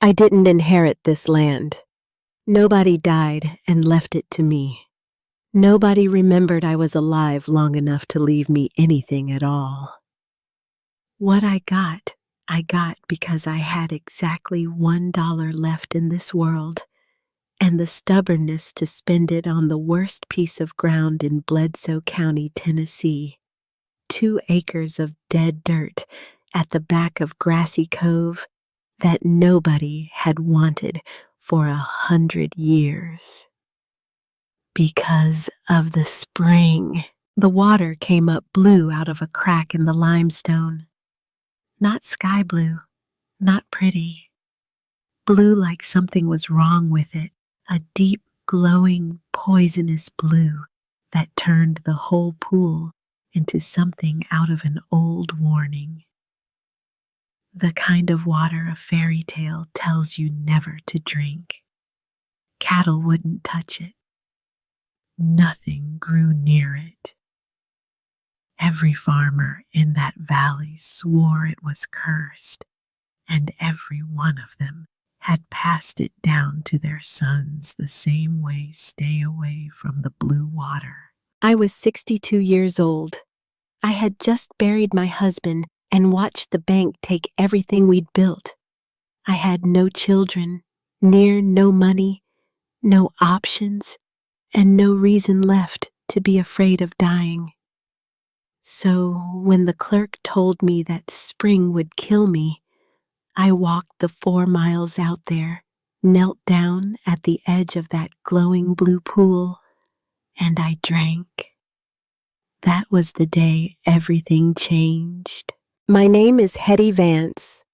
I didn't inherit this land. Nobody died and left it to me. Nobody remembered I was alive long enough to leave me anything at all. What I got because I had exactly $1 left in this world, and the stubbornness to spend it on the worst piece of ground in Bledsoe County, Tennessee. 2 acres of dead dirt at the back of Grassy Cove that nobody had wanted for 100 years. Because of the spring, the water came up blue out of a crack in the limestone. Not sky blue, not pretty. Blue like something was wrong with it, a deep, glowing, poisonous blue that turned the whole pool into something out of an old warning. The kind of water a fairy tale tells you never to drink. Cattle wouldn't touch it. Nothing grew near it. Every farmer in that valley swore it was cursed, and every one of them had passed it down to their sons the same way. Stay away from the blue water. I was 62 years old. I had just buried my husband and watched the bank take everything we'd built. I had no children, no money, no options, and no reason left to be afraid of dying. So when the clerk told me that spring would kill me, I walked the 4 miles out there, knelt down at the edge of that glowing blue pool, and I drank. That was the day everything changed. My name is Hetty Vance.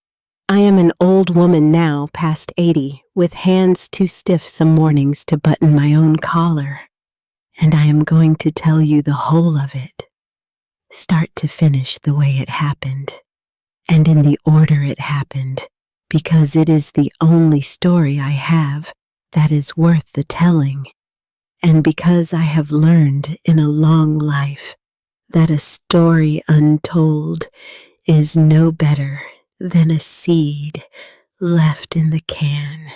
I am an old woman now, past 80, with hands too stiff some mornings to button my own collar, and I am going to tell you the whole of it, start to finish the way it happened, and in the order it happened, because it is the only story I have that is worth the telling, and because I have learned in a long life that a story untold is no better than a seed left in the can.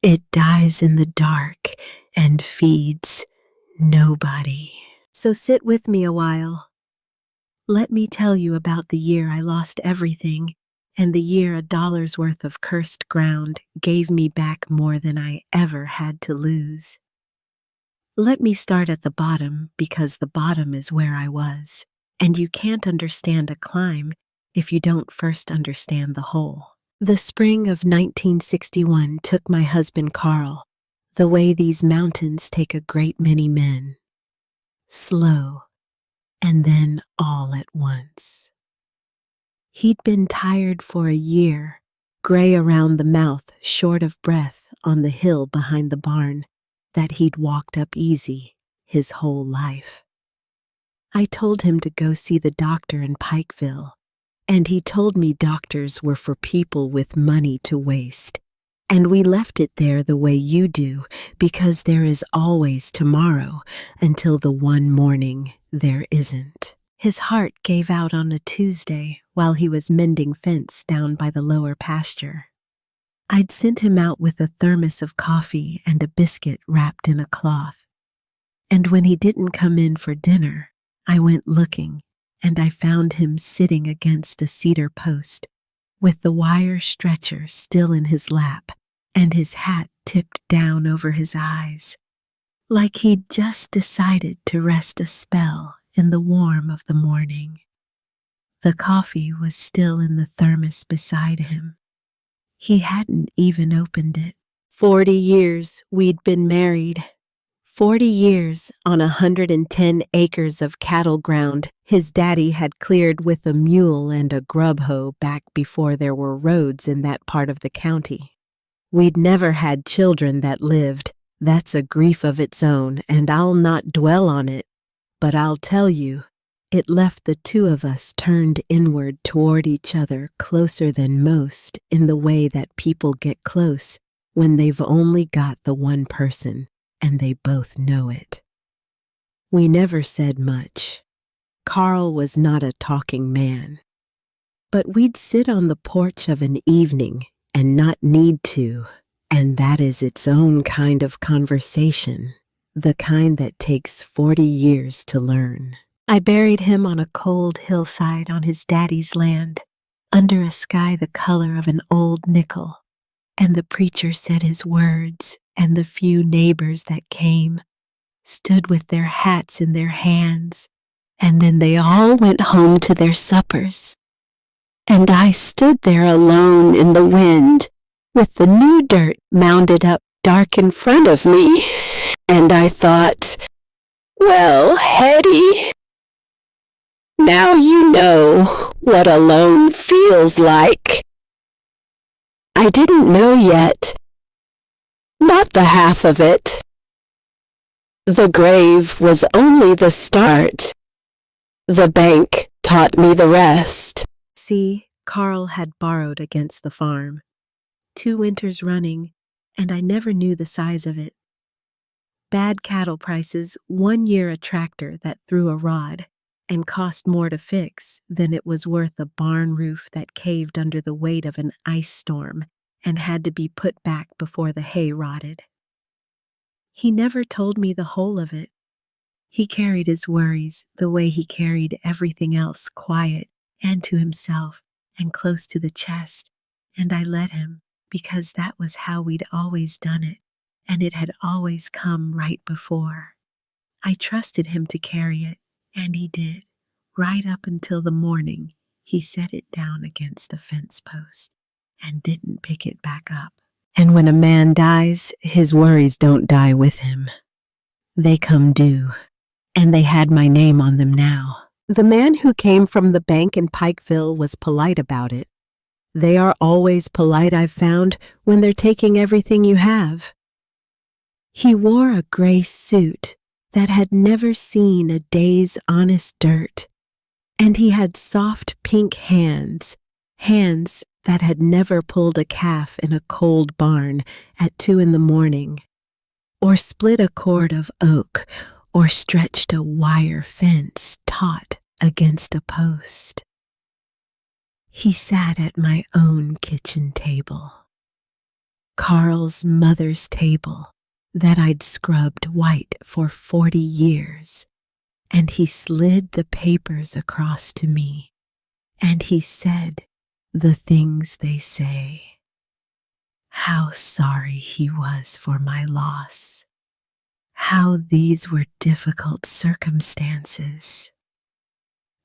It dies in the dark and feeds nobody. So sit with me a while. Let me tell you about the year I lost everything, and the year $1's worth of cursed ground gave me back more than I ever had to lose. Let me start at the bottom, because the bottom is where I was, and you can't understand a climb if you don't first understand the whole. The spring of 1961 took my husband Carl, the way these mountains take a great many men. Slow, and then all at once. He'd been tired for a year, gray around the mouth, short of breath on the hill behind the barn that he'd walked up easy his whole life. I told him to go see the doctor in Pikeville, and he told me doctors were for people with money to waste, and we left it there the way you do, because there is always tomorrow until the one morning there isn't. His heart gave out on a Tuesday while he was mending fence down by the lower pasture. I'd sent him out with a thermos of coffee and a biscuit wrapped in a cloth. And when he didn't come in for dinner, I went looking, and I found him sitting against a cedar post, with the wire stretcher still in his lap, and his hat tipped down over his eyes, like he'd just decided to rest a spell in the warm of the morning. The coffee was still in the thermos beside him. He hadn't even opened it. 40 years we'd been married. 40 years on 110 acres of cattle ground his daddy had cleared with a mule and a grub hoe back before there were roads in that part of the county. We'd never had children that lived. That's a grief of its own, and I'll not dwell on it. But I'll tell you, it left the two of us turned inward toward each other closer than most, in the way that people get close when they've only got the one person and they both know it. We never said much. Carl was not a talking man. But we'd sit on the porch of an evening and not need to. And that is its own kind of conversation, the kind that takes 40 years to learn. I buried him on a cold hillside on his daddy's land, under a sky the color of an old nickel. And the preacher said his words, and the few neighbors that came stood with their hats in their hands, and then they all went home to their suppers. And I stood there alone in the wind, with the new dirt mounded up dark in front of me, and I thought, well, Hetty, now you know what alone feels like. I didn't know yet, not the half of it. The grave was only the start. The bank taught me the rest. See, Carl had borrowed against the farm, 2 winters running, and I never knew the size of it. Bad cattle prices, 1 year a tractor that threw a rod, and cost more to fix than it was worth a barn roof that caved under the weight of an ice storm and had to be put back before the hay rotted. He never told me the whole of it. He carried his worries the way he carried everything else, quiet and to himself and close to the chest, and I let him because that was how we'd always done it, and it had always come right before. I trusted him to carry it, and he did, right up until the morning he set it down against a fence post and didn't pick it back up. And when a man dies, his worries don't die with him. They come due, and they had my name on them now. The man who came from the bank in Pikeville was polite about it. They are always polite, I've found, when they're taking everything you have. He wore a gray suit that had never seen a day's honest dirt, and he had soft pink hands that had never pulled a calf in a cold barn at 2 a.m, or split a cord of oak, or stretched a wire fence taut against a post. He sat at my own kitchen table, Carl's mother's table that I'd scrubbed white for 40 years, and he slid the papers across to me, and he said the things they say. How sorry he was for my loss. How these were difficult circumstances.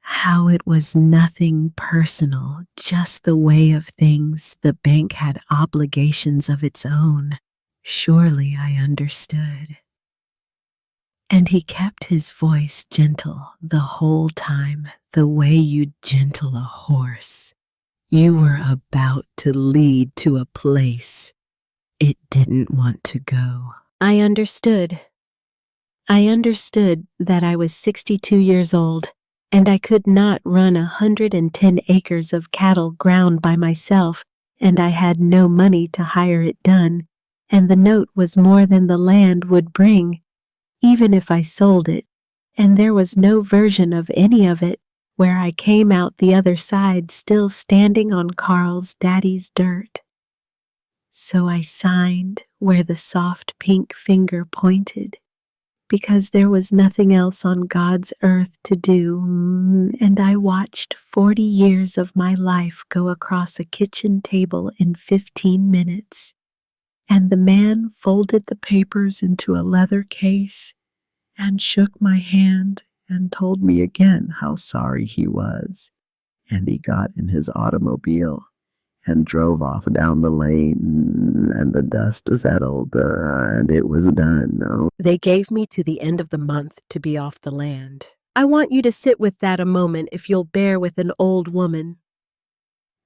How it was nothing personal, just the way of things. The bank had obligations of its own. Surely I understood. And he kept his voice gentle the whole time, the way you'd gentle a horse. You were about to lead to a place it didn't want to go. I understood. I understood that I was 62 years old, and I could not run 110 acres of cattle ground by myself, and I had no money to hire it done, and the note was more than the land would bring, even if I sold it, and there was no version of any of it where I came out the other side still standing on Carl's daddy's dirt. So I signed where the soft pink finger pointed, because there was nothing else on God's earth to do, and I watched 40 years of my life go across a kitchen table in 15 minutes, and the man folded the papers into a leather case and shook my hand and told me again how sorry he was, and he got in his automobile and drove off down the lane, and the dust settled, and it was done. They gave me to the end of the month to be off the land. I want you to sit with that a moment if you'll bear with an old woman,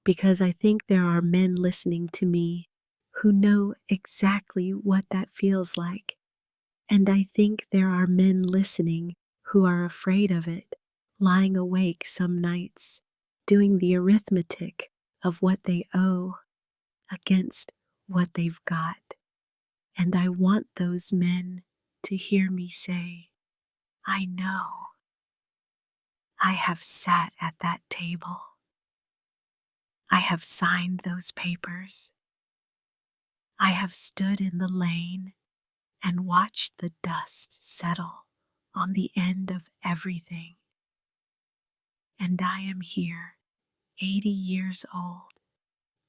because I think there are men listening to me who know exactly what that feels like, and I think there are men listening who are afraid of it, lying awake some nights, doing the arithmetic of what they owe against what they've got. And I want those men to hear me say, I know. I have sat at that table. I have signed those papers. I have stood in the lane and watched the dust settle on the end of everything. And I am here, 80 years old,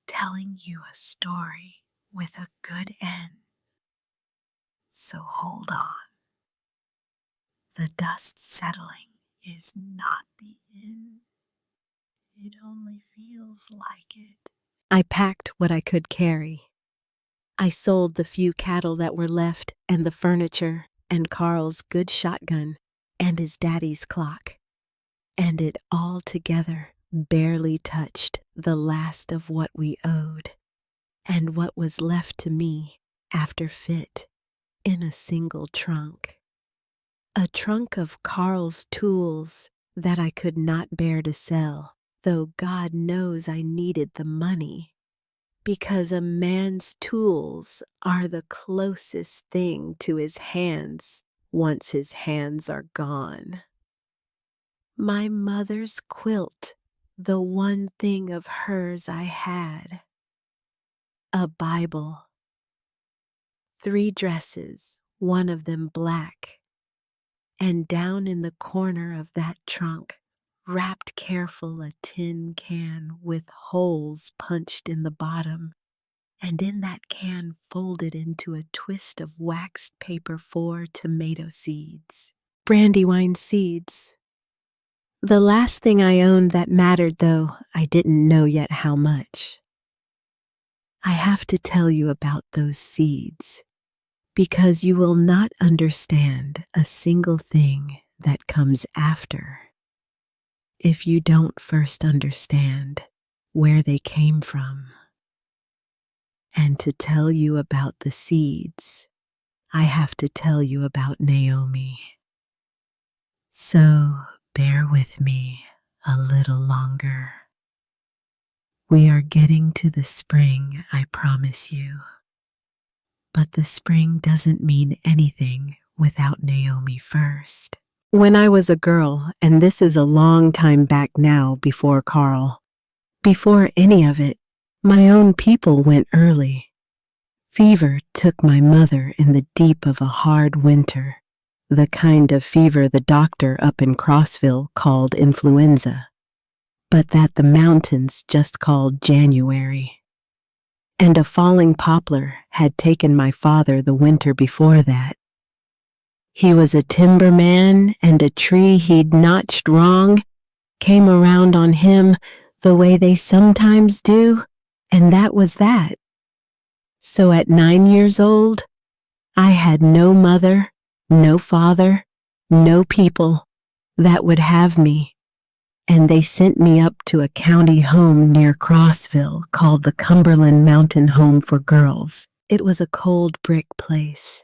telling you a story with a good end. So hold on. The dust settling is not the end. It only feels like it. I packed what I could carry. I sold the few cattle that were left and the furniture and Carl's good shotgun and his daddy's clock. And it all together barely touched the last of what we owed and what was left to me after fit in a single trunk. A trunk of Carl's tools that I could not bear to sell, though God knows I needed the money, because a man's tools are the closest thing to his hands once his hands are gone. My mother's quilt, the one thing of hers I had. A Bible. 3 dresses, one of them black. And down in the corner of that trunk, wrapped careful, a tin can with holes punched in the bottom, and in that can folded into a twist of waxed paper 4 tomato seeds. Brandywine seeds. The last thing I owned that mattered, though I didn't know yet how much. I have to tell you about those seeds, because you will not understand a single thing that comes after if you don't first understand where they came from. And to tell you about the seeds, I have to tell you about Naomi. So bear with me a little longer. We are getting to the spring, I promise you. But the spring doesn't mean anything without Naomi first. When I was a girl, and this is a long time back now before Carl, before any of it, my own people went early. Fever took my mother in the deep of a hard winter, the kind of fever the doctor up in Crossville called influenza, but that the mountains just called January. And a falling poplar had taken my father the winter before that. He was a timberman, and a tree he'd notched wrong came around on him the way they sometimes do, and that was that. So at 9 years old, I had no mother, no father, no people that would have me, and they sent me up to a county home near Crossville called the Cumberland Mountain Home for Girls. It was a cold brick place.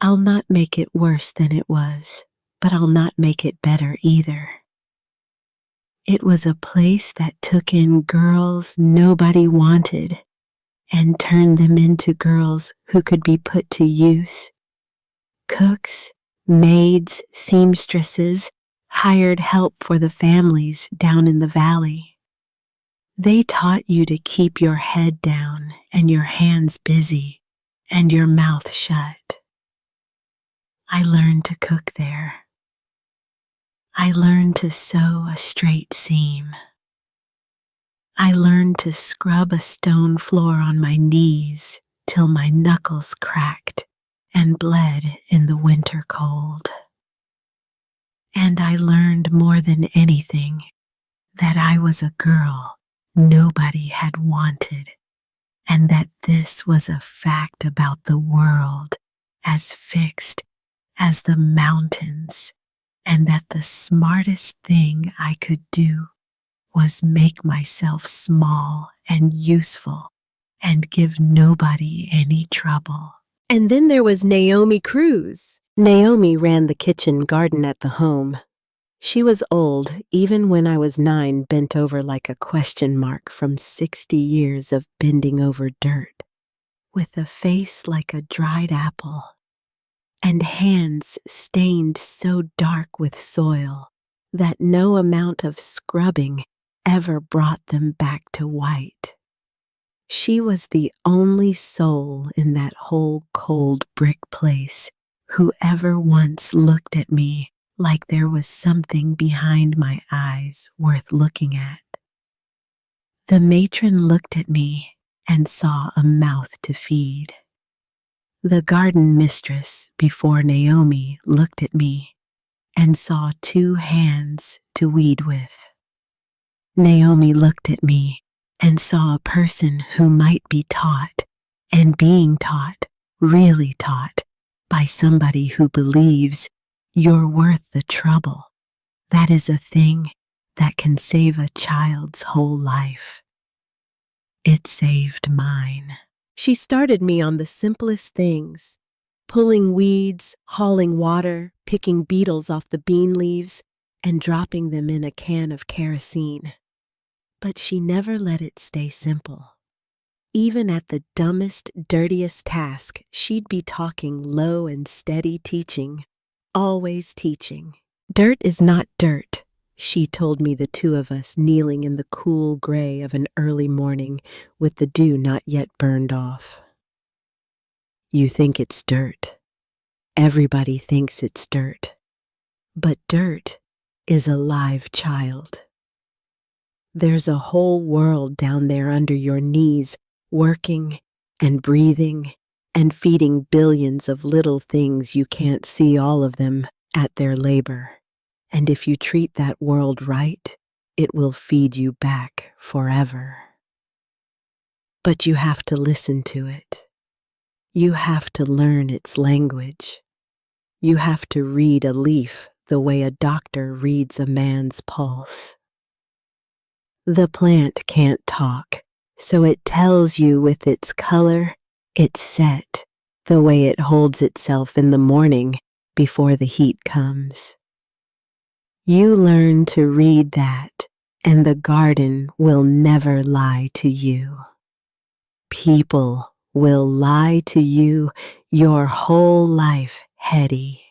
I'll not make it worse than it was, but I'll not make it better either. It was a place that took in girls nobody wanted and turned them into girls who could be put to use. Cooks, maids, seamstresses, hired help for the families down in the valley. They taught you to keep your head down and your hands busy and your mouth shut. I learned to cook there. I learned to sew a straight seam. I learned to scrub a stone floor on my knees till my knuckles cracked and bled in the winter cold. And I learned more than anything that I was a girl nobody had wanted, and that this was a fact about the world as fixed as the mountains, and that the smartest thing I could do was make myself small and useful and give nobody any trouble. And then there was Naomi Cruz. Naomi ran the kitchen garden at the home. She was old, even when I was 9, bent over like a question mark from 60 years of bending over dirt, with a face like a dried apple, and hands stained so dark with soil that no amount of scrubbing ever brought them back to white. She was the only soul in that whole cold brick place who ever once looked at me like there was something behind my eyes worth looking at. The matron looked at me and saw a mouth to feed. The garden mistress before Naomi looked at me and saw 2 hands to weed with. Naomi looked at me and saw a person who might be taught, and being taught, really taught, by somebody who believes you're worth the trouble. That is a thing that can save a child's whole life. It saved mine. She started me on the simplest things, pulling weeds, hauling water, picking beetles off the bean leaves, and dropping them in a can of kerosene. But she never let it stay simple. Even at the dumbest, dirtiest task, she'd be talking low and steady, teaching, always teaching. Dirt is not dirt, she told me, the 2 of us kneeling in the cool gray of an early morning with the dew not yet burned off. You think it's dirt. Everybody thinks it's dirt. But dirt is a live child. There's a whole world down there under your knees, working and breathing and feeding billions of little things you can't see all of them at their labor. And if you treat that world right, it will feed you back forever. But you have to listen to it. You have to learn its language. You have to read a leaf the way a doctor reads a man's pulse. The plant can't talk, so it tells you with its color, its scent, the way it holds itself in the morning before the heat comes. You learn to read that, and the garden will never lie to you. People will lie to you your whole life, Hetty.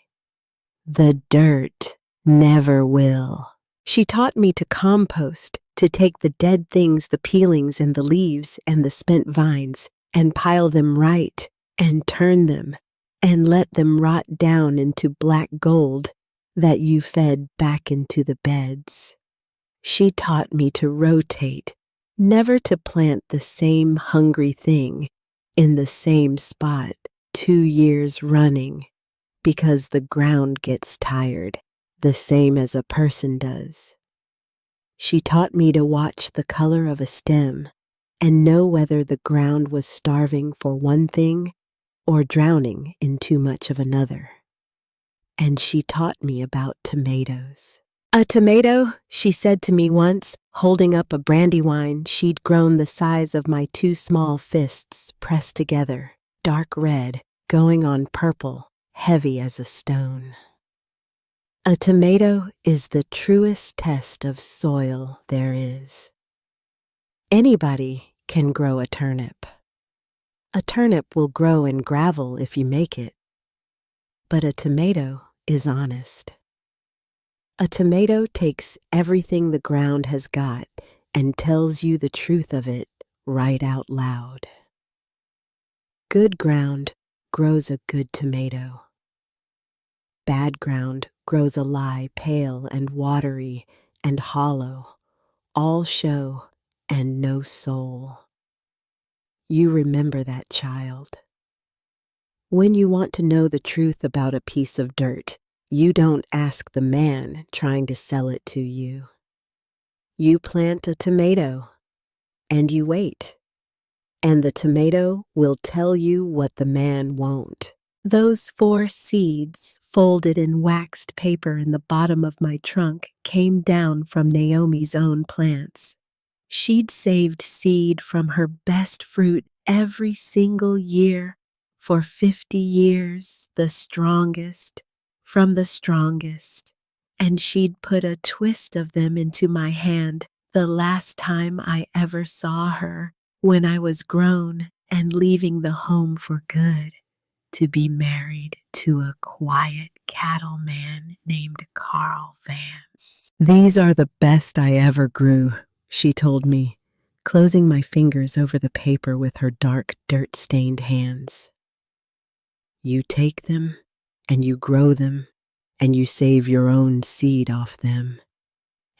The dirt never will. She taught me to compost, to take the dead things, the peelings and the leaves and the spent vines, and pile them right, and turn them, and let them rot down into black gold that you fed back into the beds. She taught me to rotate, never to plant the same hungry thing in the same spot 2 years running, because the ground gets tired, the same as a person does. She taught me to watch the color of a stem and know whether the ground was starving for one thing or drowning in too much of another. And she taught me about tomatoes. A tomato, she said to me once, holding up a brandywine she'd grown the size of my 2 small fists pressed together, dark red, going on purple, heavy as a stone. A tomato is the truest test of soil there is. Anybody can grow a turnip. A turnip will grow in gravel if you make it. But a tomato is honest. A tomato takes everything the ground has got and tells you the truth of it right out loud. Good ground grows a good tomato. Bad ground grows a lie, pale and watery and hollow, all show and no soul. You remember that, child. When you want to know the truth about a piece of dirt, you don't ask the man trying to sell it to you. You plant a tomato, and you wait, and the tomato will tell you what the man won't. Those 4 seeds folded in waxed paper in the bottom of my trunk came down from Naomi's own plants. She'd saved seed from her best fruit every single year for 50 years, the strongest from the strongest, and she'd put a twist of them into my hand the last time I ever saw her, when I was grown and leaving the home for good, to be married to a quiet cattleman named Carl Vance. These are the best I ever grew, she told me, closing my fingers over the paper with her dark, dirt-stained hands. You take them, and you grow them, and you save your own seed off them,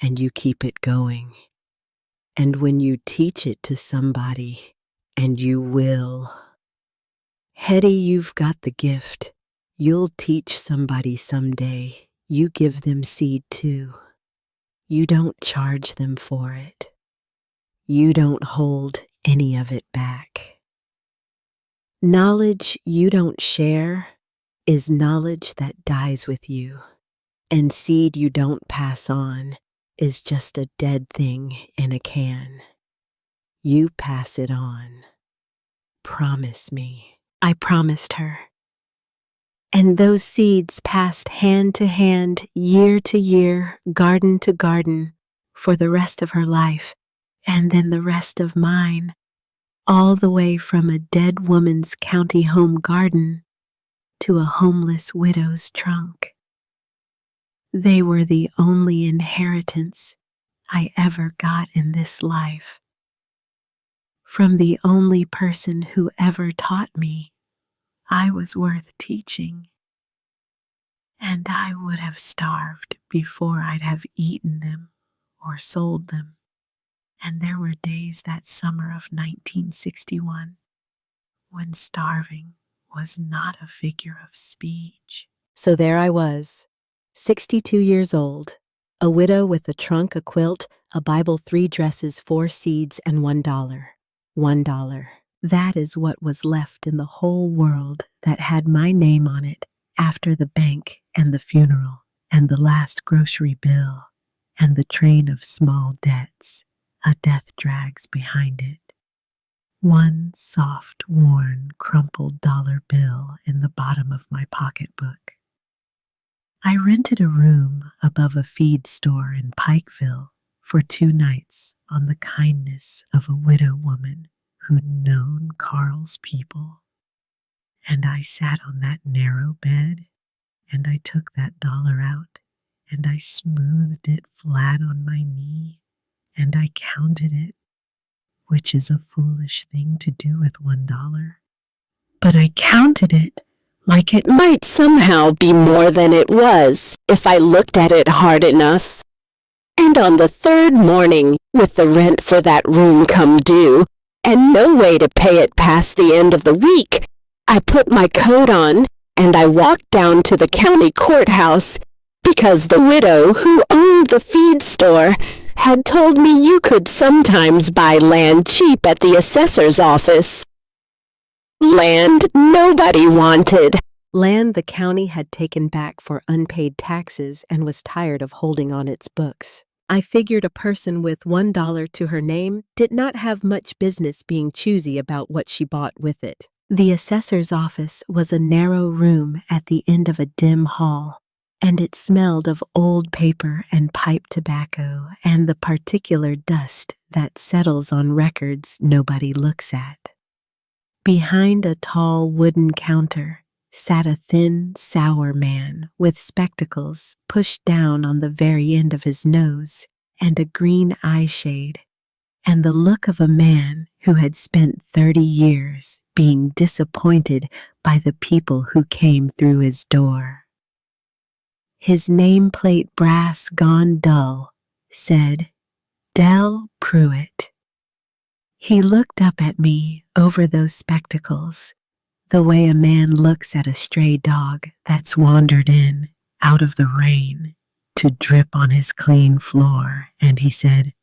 and you keep it going. And when you teach it to somebody, and you will. Hetty, you've got the gift. You'll teach somebody someday. You give them seed too. You don't charge them for it. You don't hold any of it back. Knowledge you don't share is knowledge that dies with you, and seed you don't pass on is just a dead thing in a can. You pass it on. Promise me. I promised her. And those seeds passed hand to hand, year to year, garden to garden, for the rest of her life, and then the rest of mine, all the way from a dead woman's county home garden to a homeless widow's trunk. They were the only inheritance I ever got in this life, from the only person who ever taught me I was worth teaching. And I would have starved before I'd have eaten them or sold them. And there were days that summer of 1961 when starving was not a figure of speech. So there I was, 62 years old, a widow with a trunk, a quilt, a Bible, 3 dresses, 4 seeds, and $1. $1. That is what was left in the whole world that had my name on it after the bank and the funeral and the last grocery bill and the train of small debts a death drags behind it. One soft, worn, crumpled dollar bill in the bottom of my pocketbook. I rented a room above a feed store in Pikeville for 2 nights on the kindness of a widow woman who'd known Carl's people. And I sat on that narrow bed, and I took that dollar out, and I smoothed it flat on my knee, and I counted it, which is a foolish thing to do with $1. But I counted it like it might somehow be more than it was if I looked at it hard enough. And on the 3rd morning, with the rent for that room come due, and no way to pay it past the end of the week, I put my coat on and I walked down to the county courthouse because the widow who owned the feed store had told me you could sometimes buy land cheap at the assessor's office. Land nobody wanted. Land the county had taken back for unpaid taxes and was tired of holding on its books. I figured a person with $1 to her name did not have much business being choosy about what she bought with it. The assessor's office was a narrow room at the end of a dim hall, and it smelled of old paper and pipe tobacco and the particular dust that settles on records nobody looks at. Behind a tall wooden counter sat a thin, sour man with spectacles pushed down on the very end of his nose and a green eye shade, and the look of a man who had spent 30 years being disappointed by the people who came through his door. His nameplate brass gone dull said, Del Pruitt. He looked up at me over those spectacles, the way a man looks at a stray dog that's wandered in, out of the rain, to drip on his clean floor, and he said,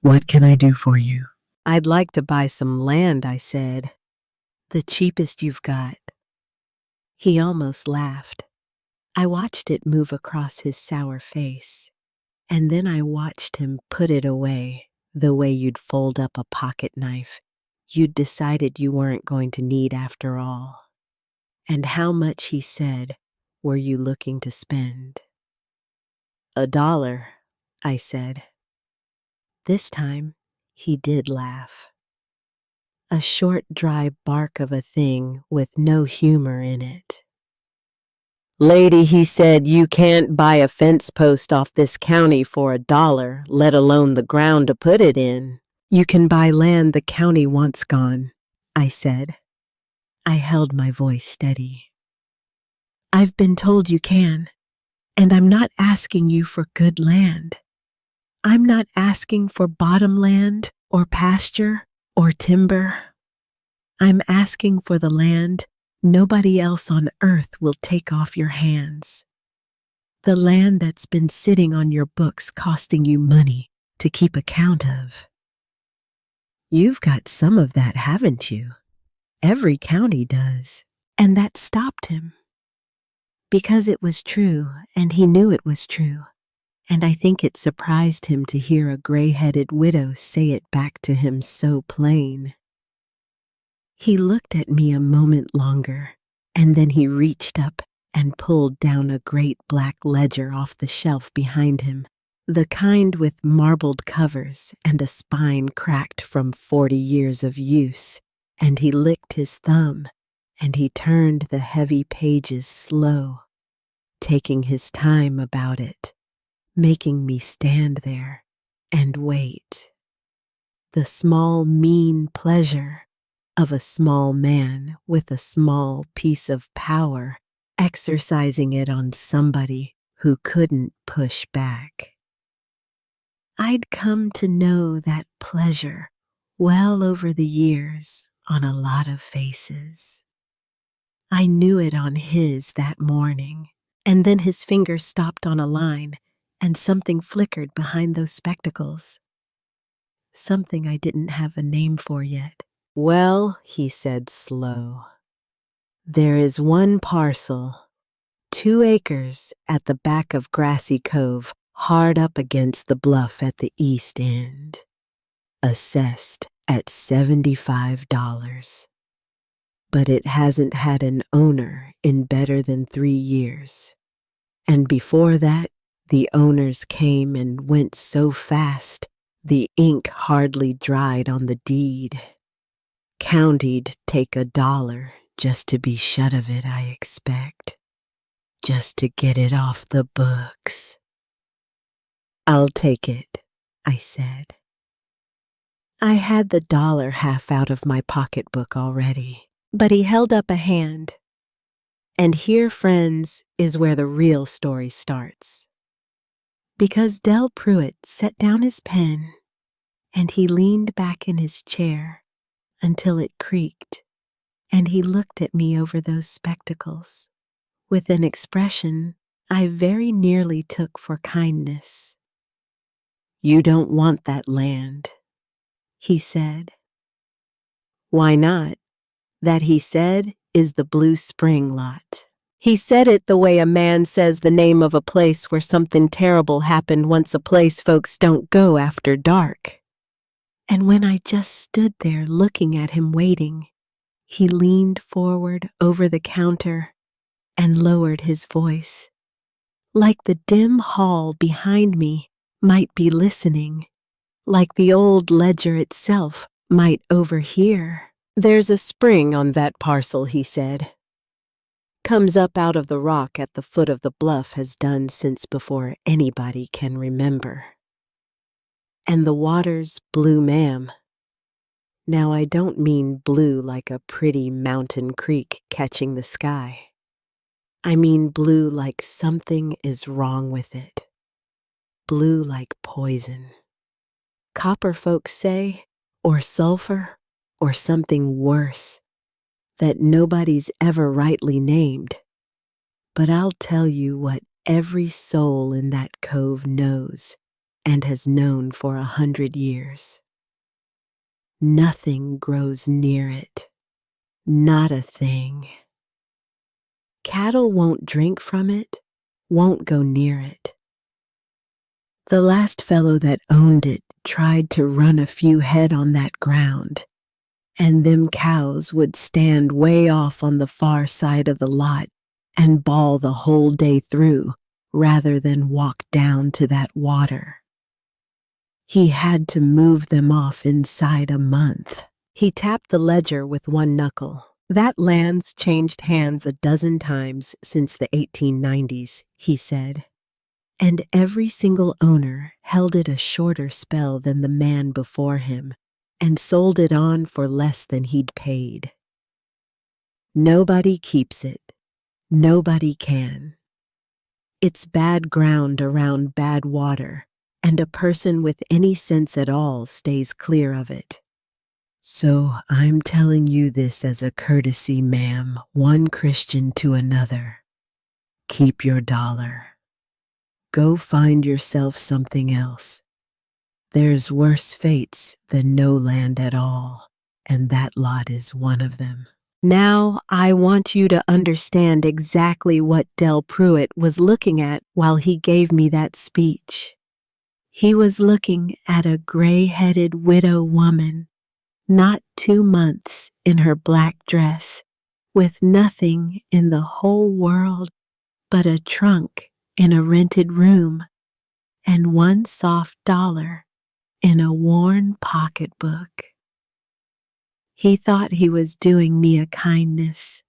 What can I do for you? I'd like to buy some land, I said. The cheapest you've got. He almost laughed. I watched it move across his sour face, and then I watched him put it away, the way you'd fold up a pocket knife you'd decided you weren't going to need after all. And how much, he said, were you looking to spend? $1, I said. This time, he did laugh. A short, dry bark of a thing with no humor in it. Lady, he said, you can't buy a fence post off this county for $1, let alone the ground to put it in. You can buy land the county wants gone, I said. I held my voice steady. I've been told you can, and I'm not asking you for good land. I'm not asking for bottomland or pasture or timber. I'm asking for the land nobody else on earth will take off your hands. The land that's been sitting on your books costing you money to keep account of. You've got some of that, haven't you? Every county does. And that stopped him. Because it was true, and he knew it was true. And I think it surprised him to hear a gray-headed widow say it back to him so plain. He looked at me a moment longer, and then he reached up and pulled down a great black ledger off the shelf behind him, the kind with marbled covers and a spine cracked from 40 years of use, and he licked his thumb, and he turned the heavy pages slow, taking his time about it, making me stand there and wait. The small, mean pleasure of a small man with a small piece of power, exercising it on somebody who couldn't push back. I'd come to know that pleasure well over the years on a lot of faces. I knew it on his that morning, and then his finger stopped on a line, and something flickered behind those spectacles. Something I didn't have a name for yet. Well, he said slow, there is one parcel, 2 acres at the back of Grassy Cove, hard up against the bluff at the east end, assessed at $75. But it hasn't had an owner in better than 3 years. And before that, the owners came and went so fast, the ink hardly dried on the deed. County'd take $1 just to be shut of it, I expect. Just to get it off the books. I'll take it, I said. I had the $1 half out of my pocketbook already, but he held up a hand. And here, friends, is where the real story starts. Because Del Pruitt set down his pen, and he leaned back in his chair until it creaked, and he looked at me over those spectacles with an expression I very nearly took for kindness. You don't want that land, he said. Why not? That, he said, is the Blue Spring lot. He said it the way a man says the name of a place where something terrible happened, once a place folks don't go after dark. And when I just stood there looking at him waiting, he leaned forward over the counter and lowered his voice, like the dim hall behind me might be listening, like the old ledger itself might overhear. There's a spring on that parcel, he said. Comes up out of the rock at the foot of the bluff, has done since before anybody can remember. And the water's blue, ma'am. Now, I don't mean blue like a pretty mountain creek catching the sky. I mean blue like something is wrong with it. Blue like poison. Copper, folks say, or sulfur, or something worse, that nobody's ever rightly named. But I'll tell you what every soul in that cove knows and has known for 100 years. Nothing grows near it. Not a thing. Cattle won't drink from it, won't go near it. The last fellow that owned it tried to run a few head on that ground, and them cows would stand way off on the far side of the lot and bawl the whole day through rather than walk down to that water. He had to move them off inside a month. He tapped the ledger with one knuckle. That land's changed hands a dozen times since the 1890s, he said. and every single owner held it a shorter spell than the man before him and sold it on for less than he'd paid. Nobody keeps it. Nobody can. It's bad ground around bad water, and a person with any sense at all stays clear of it. So I'm telling you this as a courtesy, ma'am, one Christian to another. Keep your dollar. Go find yourself something else. There's worse fates than no land at all, and that lot is one of them. Now I want you to understand exactly what Del Pruitt was looking at while he gave me that speech. He was looking at a gray-headed widow woman, not 2 months in her black dress, with nothing in the whole world but a trunk in a rented room and one soft dollar in a worn pocketbook. He thought he was doing me a kindness.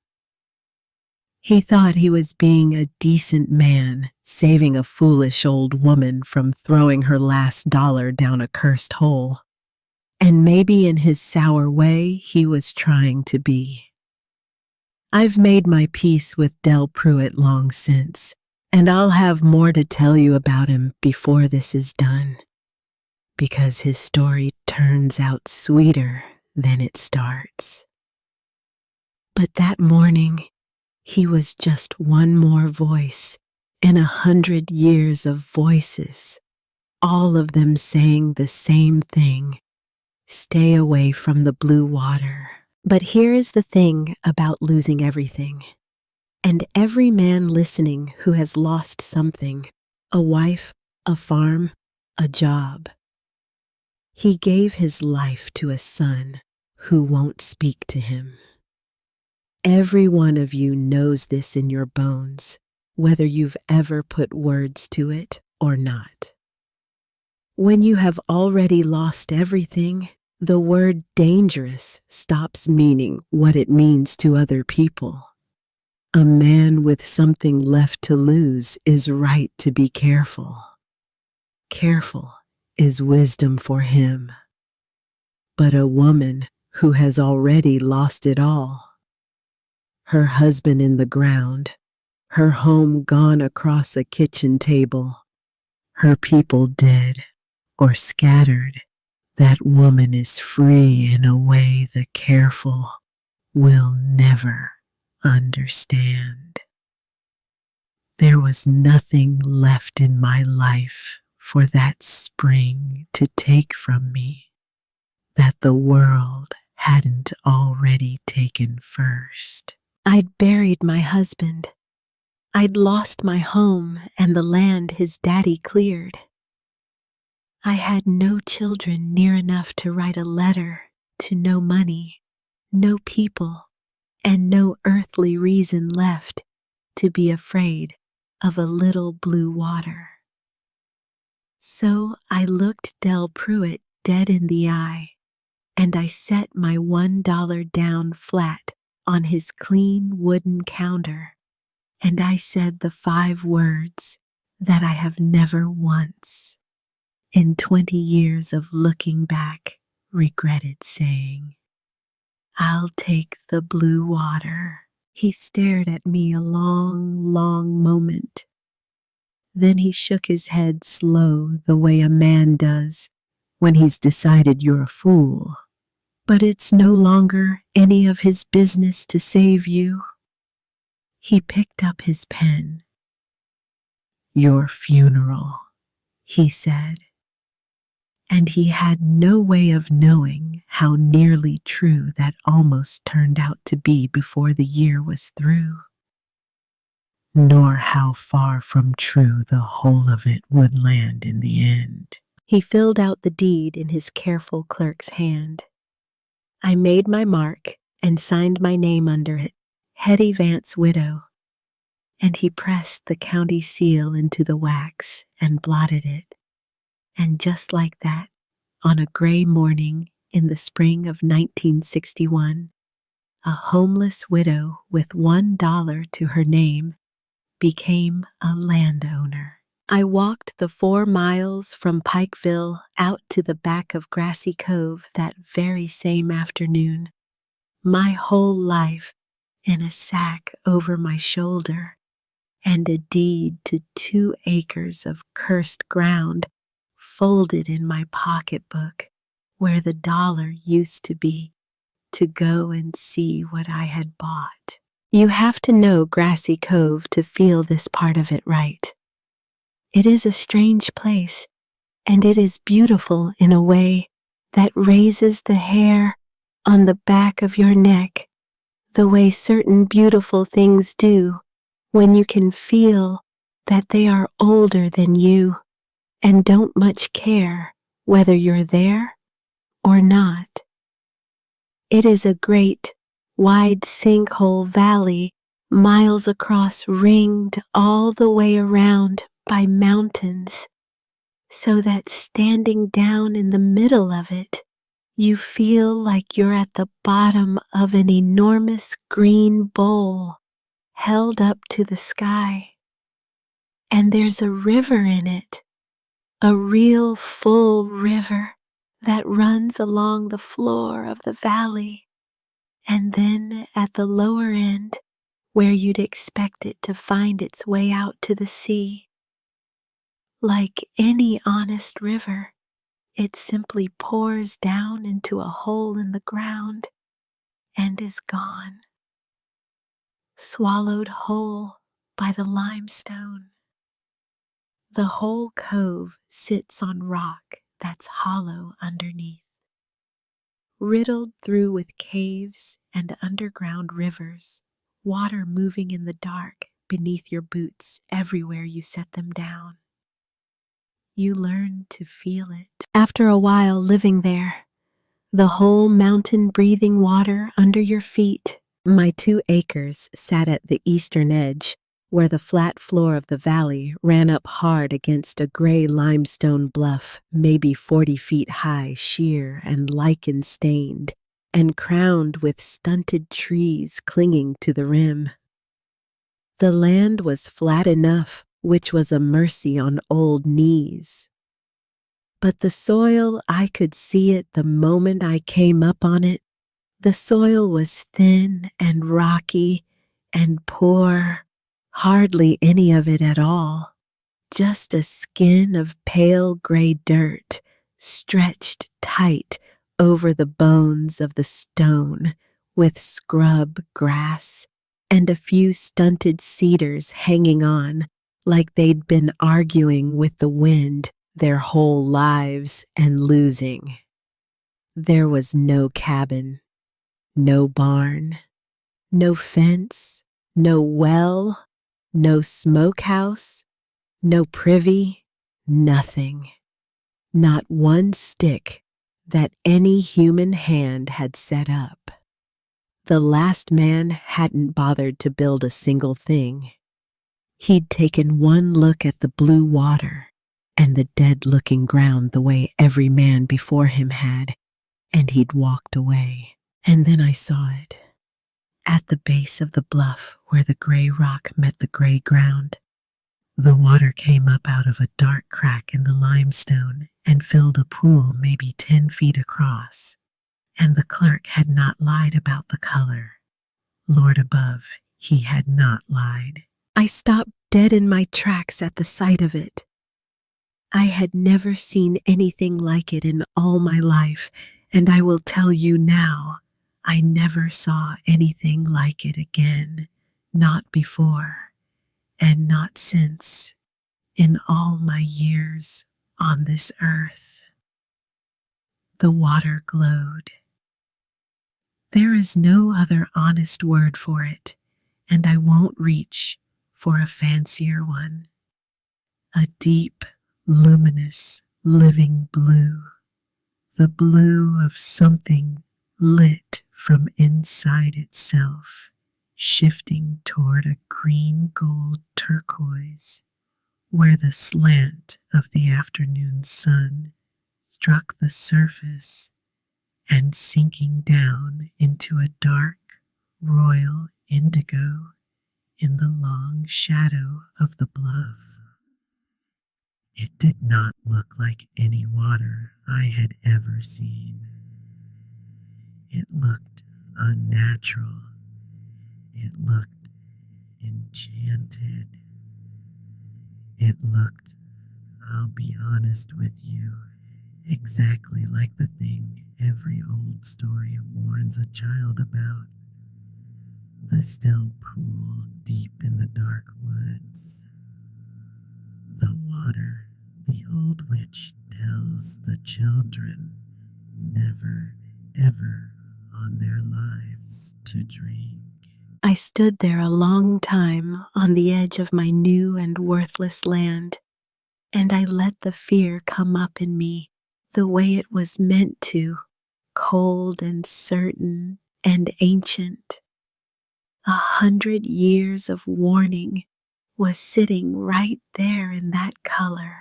He thought he was being a decent man, saving a foolish old woman from throwing her last dollar down a cursed hole. And maybe in his sour way, he was trying to be. I've made my peace with Del Pruitt long since, and I'll have more to tell you about him before this is done, because his story turns out sweeter than it starts. But that morning, he was just one more voice in 100 years of voices, all of them saying the same thing: stay away from the blue water. But here is the thing about losing everything, and every man listening who has lost something: a wife, a farm, a job. He gave his life to a son who won't speak to him. Every one of you knows this in your bones, whether you've ever put words to it or not. When you have already lost everything, the word dangerous stops meaning what it means to other people. A man with something left to lose is right to be careful. Careful is wisdom for him. But a woman who has already lost it all, her husband in the ground, her home gone across a kitchen table, her people dead or scattered, that woman is free in a way the careful will never understand. There was nothing left in my life for that spring to take from me that the world hadn't already taken first. I'd buried my husband. I'd lost my home and the land his daddy cleared. I had no children near enough to write a letter, to no money, no people, and no earthly reason left to be afraid of a little blue water. So I looked Del Pruitt dead in the eye, and I set my $1 down flat on his clean wooden counter, and I said the 5 words that I have never once, in 20 years of looking back, regretted saying. I'll take the blue water. He stared at me a long, long moment. Then he shook his head slow, the way a man does when he's decided you're a fool. But it's no longer any of his business to save you. He picked up his pen. Your funeral, he said. And he had no way of knowing how nearly true that almost turned out to be before the year was through, nor how far from true the whole of it would land in the end. He filled out the deed in his careful clerk's hand. I made my mark and signed my name under it, Hetty Vance Widow, and he pressed the county seal into the wax and blotted it. And just like that, on a gray morning in the spring of 1961, a homeless widow with $1 to her name became a landowner. I walked the 4 miles from Pikeville out to the back of Grassy Cove that very same afternoon, my whole life in a sack over my shoulder, and a deed to 2 acres of cursed ground folded in my pocketbook where the dollar used to be to go and see what I had bought. You have to know Grassy Cove to feel this part of it right. It is a strange place, and it is beautiful in a way that raises the hair on the back of your neck, the way certain beautiful things do when you can feel that they are older than you and don't much care whether you're there or not. It is a great, wide sinkhole valley, miles across, ringed all the way around by mountains, so that standing down in the middle of it, you feel like you're at the bottom of an enormous green bowl held up to the sky. And there's a river in it, a real full river that runs along the floor of the valley, and then at the lower end, where you'd expect it to find its way out to the sea. Like any honest river, it simply pours down into a hole in the ground and is gone, swallowed whole by the limestone. The whole cove sits on rock that's hollow underneath, riddled through with caves and underground rivers, water moving in the dark beneath your boots everywhere you set them down. You learn to feel it. After a while living there, the whole mountain breathing water under your feet. My 2 acres sat at the eastern edge, where the flat floor of the valley ran up hard against a gray limestone bluff, maybe 40 feet high, sheer and lichen-stained, and crowned with stunted trees clinging to the rim. The land was flat enough, which was a mercy on old knees. But the soil, I could see it the moment I came up on it. The soil was thin and rocky and poor, hardly any of it at all, just a skin of pale gray dirt stretched tight over the bones of the stone with scrub grass and a few stunted cedars hanging on like they'd been arguing with the wind their whole lives and losing. There was no cabin, no barn, no fence, no well, no smokehouse, no privy, nothing. Not one stick that any human hand had set up. The last man hadn't bothered to build a single thing. He'd taken one look at the blue water and the dead-looking ground the way every man before him had, and he'd walked away. And then I saw it. At the base of the bluff where the gray rock met the gray ground, the water came up out of a dark crack in the limestone and filled a pool maybe 10 feet across, and the clerk had not lied about the color. Lord above, he had not lied. I stopped dead in my tracks at the sight of it. I had never seen anything like it in all my life, and I will tell you now, I never saw anything like it again, not before, and not since, in all my years on this earth. The water glowed. There is no other honest word for it, and I won't reach for a fancier one. A deep, luminous, living blue, the blue of something lit from inside itself, shifting toward a green gold turquoise, where the slant of the afternoon sun struck the surface and sinking down into a dark royal indigo in the long shadow of the bluff. It did not look like any water I had ever seen. It looked unnatural. It looked enchanted. It looked, I'll be honest with you, exactly like the thing every old story warns a child about. The still pool deep in the dark woods. The water the old witch tells the children never, ever on their lives to drink. I stood there a long time on the edge of my new and worthless land, and I let the fear come up in me the way it was meant to, cold and certain and ancient. 100 years of warning was sitting right there in that color.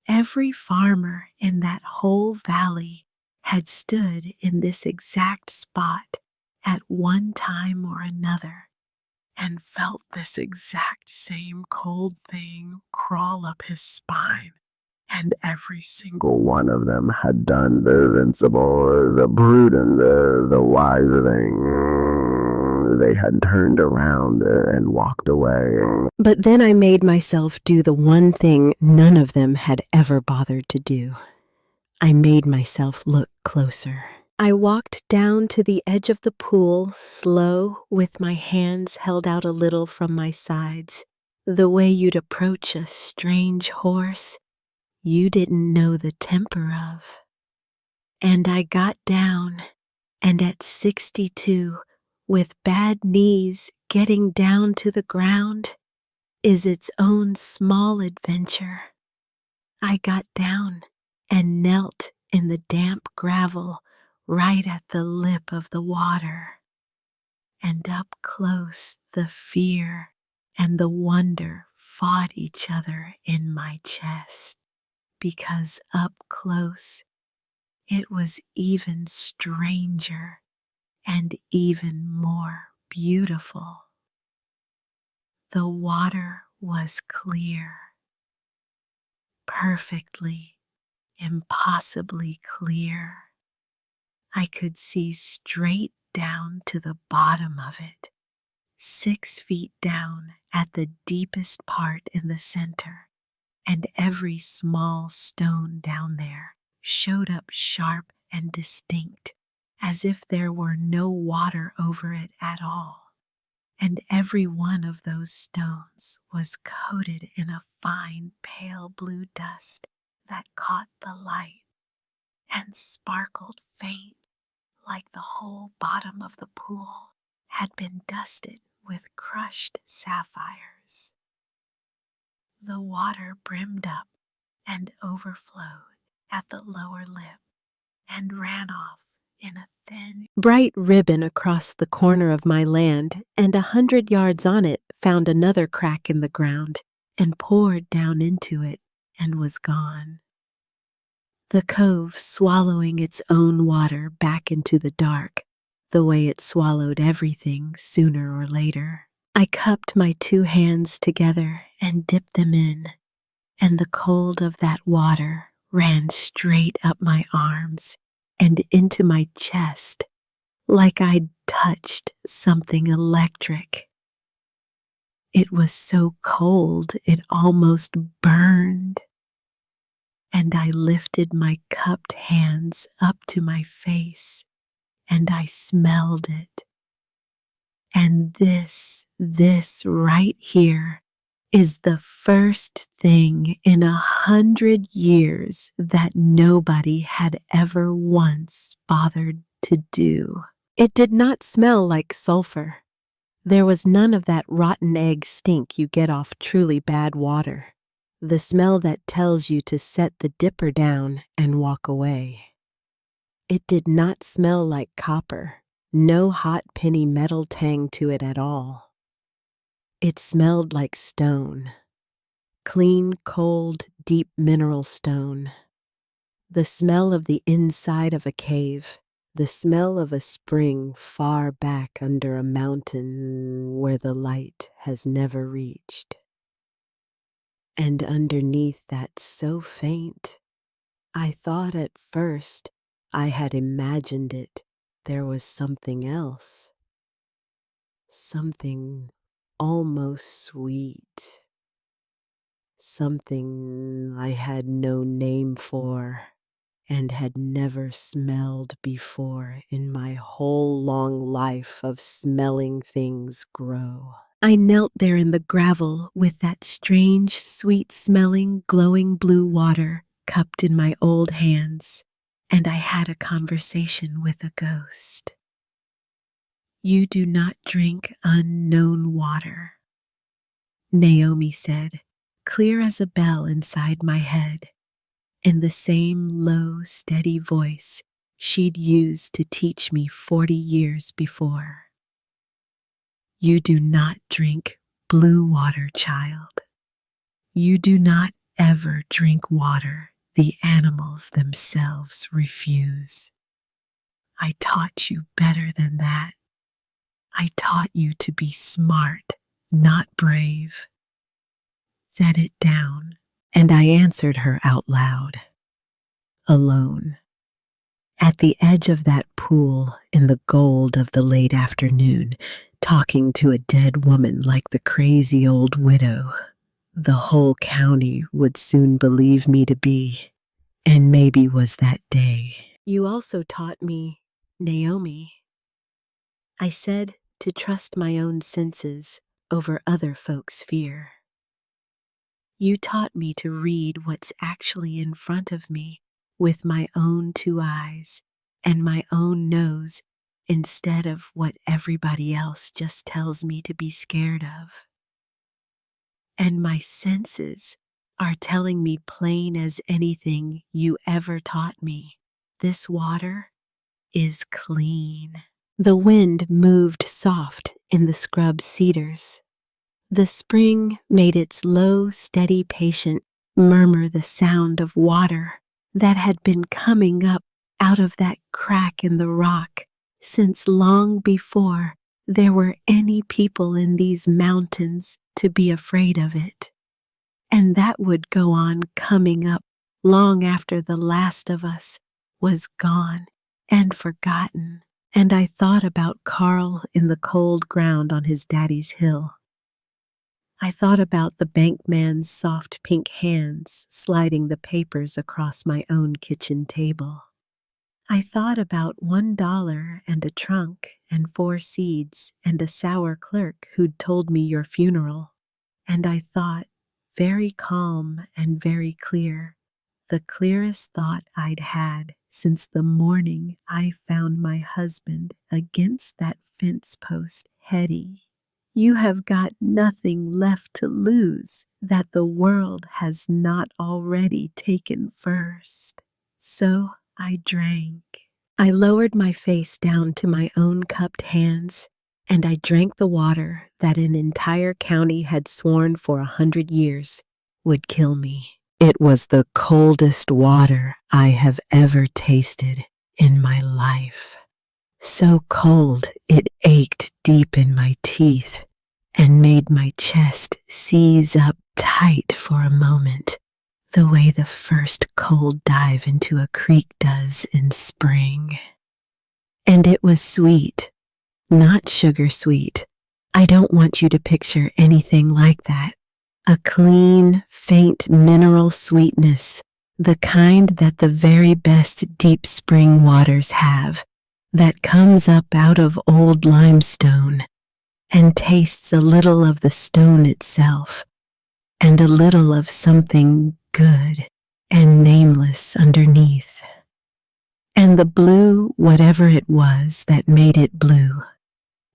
Every farmer in that whole valley had stood in this exact spot at one time or another and felt this exact same cold thing crawl up his spine. And every single one of them had done the sensible, the prudent, the wise thing. They had turned around and walked away. But then I made myself do the one thing none of them had ever bothered to do. I made myself look closer. I walked down to the edge of the pool, slow, with my hands held out a little from my sides, the way you'd approach a strange horse you didn't know the temper of. And I got down, and at 62, with bad knees, getting down to the ground is its own small adventure. I got down and knelt in the damp gravel right at the lip of the water. And up close, the fear and the wonder fought each other in my chest, because up close it was even stranger and even more beautiful. The water was clear, perfectly, impossibly clear. I could see straight down to the bottom of it, 6 feet down at the deepest part in the center, and every small stone down there showed up sharp and distinct, as if there were no water over it at all. And every one of those stones was coated in a fine pale blue dust that caught the light and sparkled faint, like the whole bottom of the pool had been dusted with crushed sapphires. The water brimmed up and overflowed at the lower lip and ran off in a thin, bright ribbon across the corner of my land, and 100 yards on it found another crack in the ground and poured down into it and was gone. The cove swallowing its own water back into the dark, the way it swallowed everything sooner or later. I cupped my 2 hands together and dipped them in, and the cold of that water ran straight up my arms and into my chest, like I'd touched something electric. It was so cold it almost burned. And I lifted my cupped hands up to my face, and I smelled it. And this right here is the first thing in 100 years that nobody had ever once bothered to do. It did not smell like sulfur. There was none of that rotten egg stink you get off truly bad water. The smell that tells you to set the dipper down and walk away. It did not smell like copper, no hot penny metal tang to it at all. It smelled like stone, clean, cold, deep mineral stone. The smell of the inside of a cave, the smell of a spring far back under a mountain where the light has never reached. And underneath that so faint, I thought at first I had imagined it. There was something else. Something almost sweet. Something I had no name for and had never smelled before in my whole long life of smelling things grow. I knelt there in the gravel with that strange, sweet-smelling, glowing blue water cupped in my old hands, and I had a conversation with a ghost. "You do not drink unknown water," Naomi said, clear as a bell inside my head, in the same low, steady voice she'd used to teach me 40 years before. "You do not drink blue water, child. You do not ever drink water the animals themselves refuse. I taught you better than that. I taught you to be smart, not brave." Set it down, and I answered her out loud. Alone. At the edge of that pool in the gold of the late afternoon, talking to a dead woman like the crazy old widow the whole county would soon believe me to be, and maybe was that day. "You also taught me, Naomi," I said, "to trust my own senses over other folks' fear. You taught me to read what's actually in front of me with my own 2 eyes and my own nose instead of what everybody else just tells me to be scared of. And my senses are telling me plain as anything you ever taught me. This water is clean." The wind moved soft in the scrub cedars. The spring made its low, steady, patient murmur the sound of water that had been coming up out of that crack in the rock since long before there were any people in these mountains to be afraid of it. And that would go on coming up long after the last of us was gone and forgotten. And I thought about Carl in the cold ground on his daddy's hill. I thought about the bankman's soft pink hands sliding the papers across my own kitchen table. I thought about $1 and a trunk and 4 seeds and a sour clerk who'd told me your funeral. And I thought, very calm and very clear, the clearest thought I'd had since the morning I found my husband against that fence post, Hetty. You have got nothing left to lose that the world has not already taken first. So I drank. I lowered my face down to my own cupped hands, and I drank the water that an entire county had sworn for 100 years would kill me. It was the coldest water I have ever tasted in my life. So cold it ached deep in my teeth and made my chest seize up tight for a moment, the way the first cold dive into a creek does in spring. And it was sweet, not sugar sweet. I don't want you to picture anything like that. A clean, faint mineral sweetness, the kind that the very best deep spring waters have, that comes up out of old limestone and tastes a little of the stone itself and a little of something good and nameless underneath. And the blue, whatever it was that made it blue,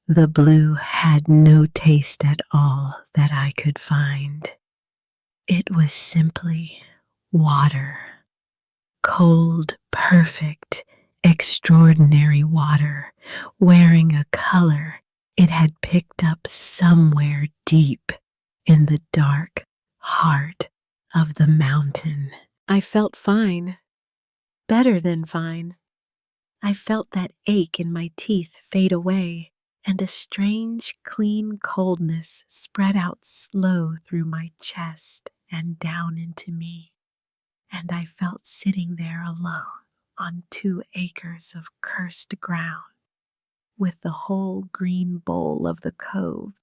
the blue had no taste at all that I could find. It was simply water. Cold, perfect, extraordinary water, wearing a color it had picked up somewhere deep in the dark heart of the mountain. I felt fine. Better than fine. I felt that ache in my teeth fade away, and a strange, clean coldness spread out slow through my chest and down into me, and I felt sitting there alone on 2 acres of cursed ground, with the whole green bowl of the cove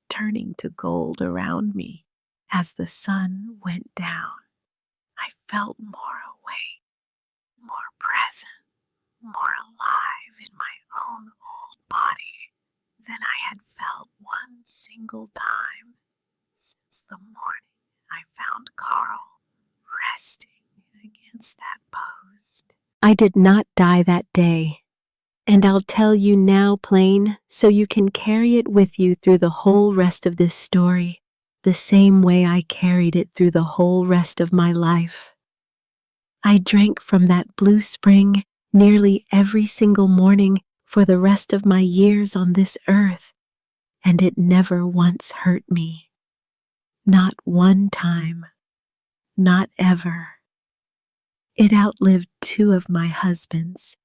turning to gold around me as the sun went down. I felt more awake, more present, more alive in my own old body than I had felt one single time since the morning I found Carl resting against that post. I did not die that day, and I'll tell you now plain so you can carry it with you through the whole rest of this story, the same way I carried it through the whole rest of my life. I drank from that blue spring nearly every single morning for the rest of my years on this earth, and it never once hurt me. Not one time. Not ever. It outlived 2 of my husbands,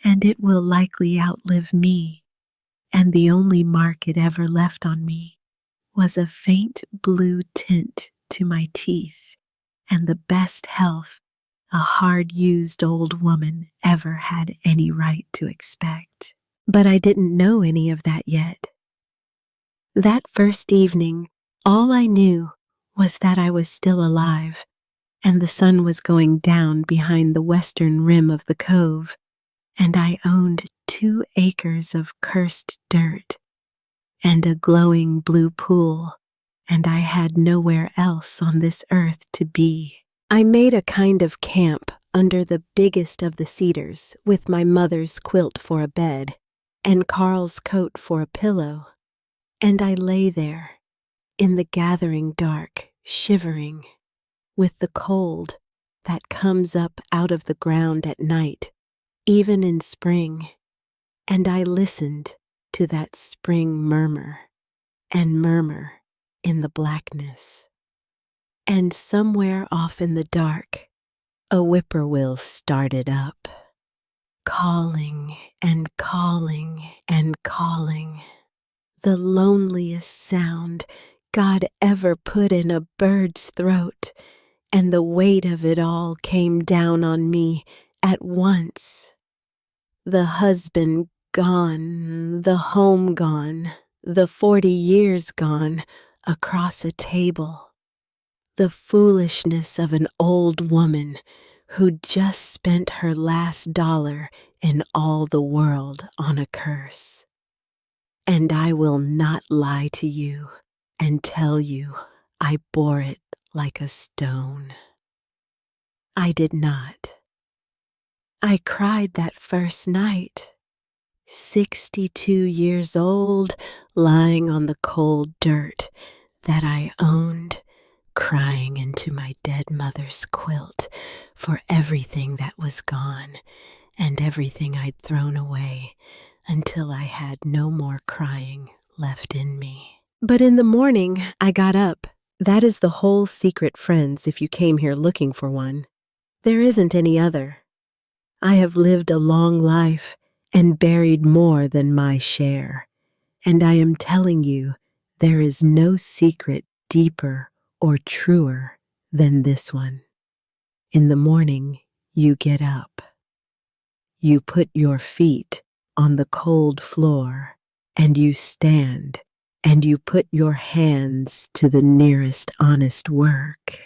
and it will likely outlive me, and the only mark it ever left on me was a faint blue tint to my teeth and the best health a hard-used old woman ever had any right to expect. But I didn't know any of that yet. That first evening, all I knew was that I was still alive, and the sun was going down behind the western rim of the cove, and I owned 2 acres of cursed dirt and a glowing blue pool, and I had nowhere else on this earth to be. I made a kind of camp under the biggest of the cedars with my mother's quilt for a bed and Carl's coat for a pillow, and I lay there in the gathering dark, shivering, with the cold that comes up out of the ground at night, even in spring, and I listened to that spring murmur and murmur in the blackness. And somewhere off in the dark, a whippoorwill started up, calling and calling and calling, the loneliest sound God ever put in a bird's throat, and the weight of it all came down on me at once. The husband gone, the home gone, the 40 years gone across a table. The foolishness of an old woman who'd just spent her last dollar in all the world on a curse. And I will not lie to you and tell you I bore it like a stone. I did not. I cried that first night, 62 years old, lying on the cold dirt that I owned, crying into my dead mother's quilt for everything that was gone and everything I'd thrown away until I had no more crying left in me. But in the morning, I got up. That is the whole secret, friends, if you came here looking for one. There isn't any other. I have lived a long life and buried more than my share, and I am telling you, there is no secret deeper or truer than this one. In the morning, you get up. You put your feet on the cold floor, and you stand, and you put your hands to the nearest honest work.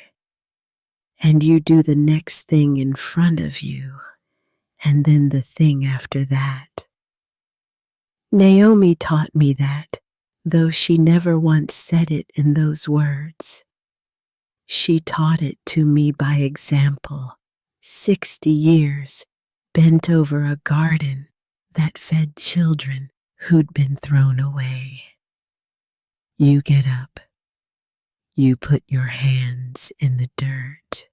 And you do the next thing in front of you, and then the thing after that. Naomi taught me that, though she never once said it in those words. She taught it to me by example, 60 years bent over a garden that fed children who'd been thrown away. You get up. You put your hands in the dirt.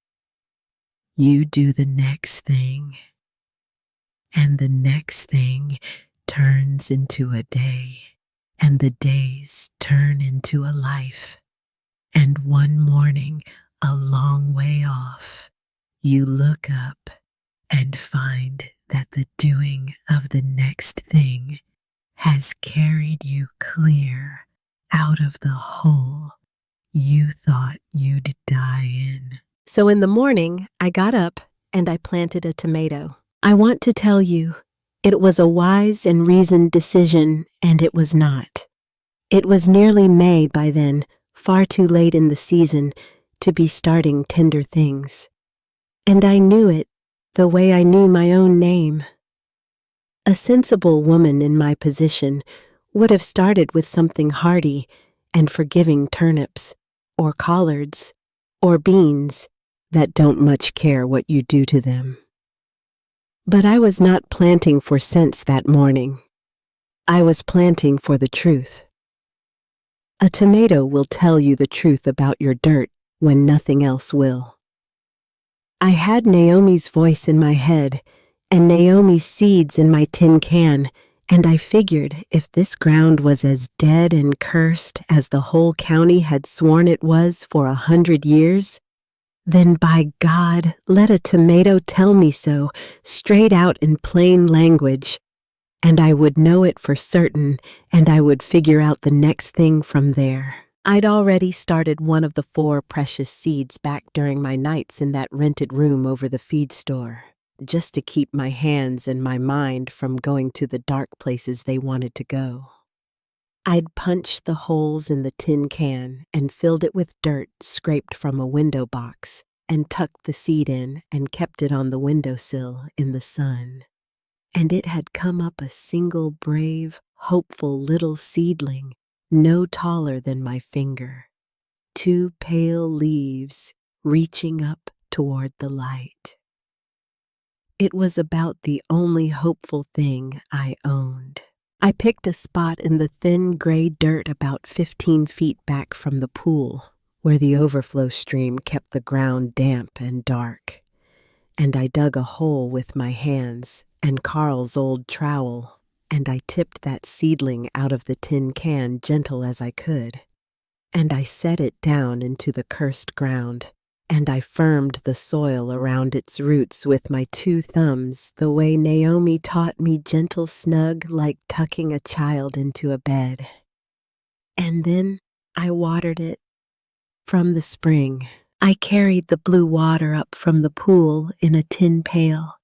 You do the next thing, and the next thing turns into a day, and the days turn into a life. And one morning, a long way off, you look up and find that the doing of the next thing has carried you clear out of the hole you thought you'd die in. So in the morning, I got up and I planted a tomato. I want to tell you, it was a wise and reasoned decision, and it was not. It was nearly May by then, far too late in the season to be starting tender things. And I knew it the way I knew my own name. A sensible woman in my position would have started with something hearty and forgiving turnips, or collards, or beans that don't much care what you do to them. But I was not planting for sense that morning. I was planting for the truth. A tomato will tell you the truth about your dirt when nothing else will. I had Naomi's voice in my head and Naomi's seeds in my tin can, and I figured if this ground was as dead and cursed as the whole county had sworn it was for 100 years, then by God, let a tomato tell me so, straight out in plain language, and I would know it for certain, and I would figure out the next thing from there. I'd already started one of the 4 precious seeds back during my nights in that rented room over the feed store, just to keep my hands and my mind from going to the dark places they wanted to go. I'd punched the holes in the tin can and filled it with dirt scraped from a window box and tucked the seed in and kept it on the windowsill in the sun. And it had come up a single brave, hopeful little seedling, no taller than my finger, 2 pale leaves reaching up toward the light. It was about the only hopeful thing I owned. I picked a spot in the thin gray dirt about 15 feet back from the pool, where the overflow stream kept the ground damp and dark, and I dug a hole with my hands and Carl's old trowel, and I tipped that seedling out of the tin can gentle as I could, and I set it down into the cursed ground, and I firmed the soil around its roots with my 2 thumbs the way Naomi taught me, gentle snug like tucking a child into a bed. And then I watered it. From the spring, I carried the blue water up from the pool in a tin pail,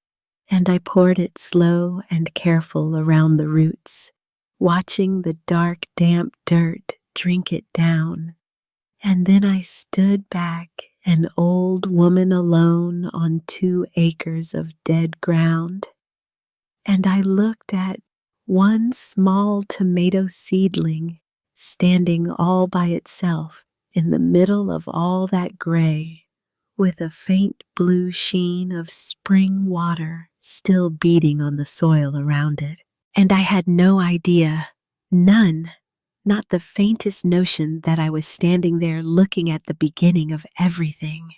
and I poured it slow and careful around the roots, watching the dark, damp dirt drink it down. And then I stood back, an old woman alone on 2 acres of dead ground, and I looked at one small tomato seedling standing all by itself in the middle of all that gray, with a faint blue sheen of spring water still beating on the soil around it. And I had no idea, none, not the faintest notion that I was standing there looking at the beginning of everything.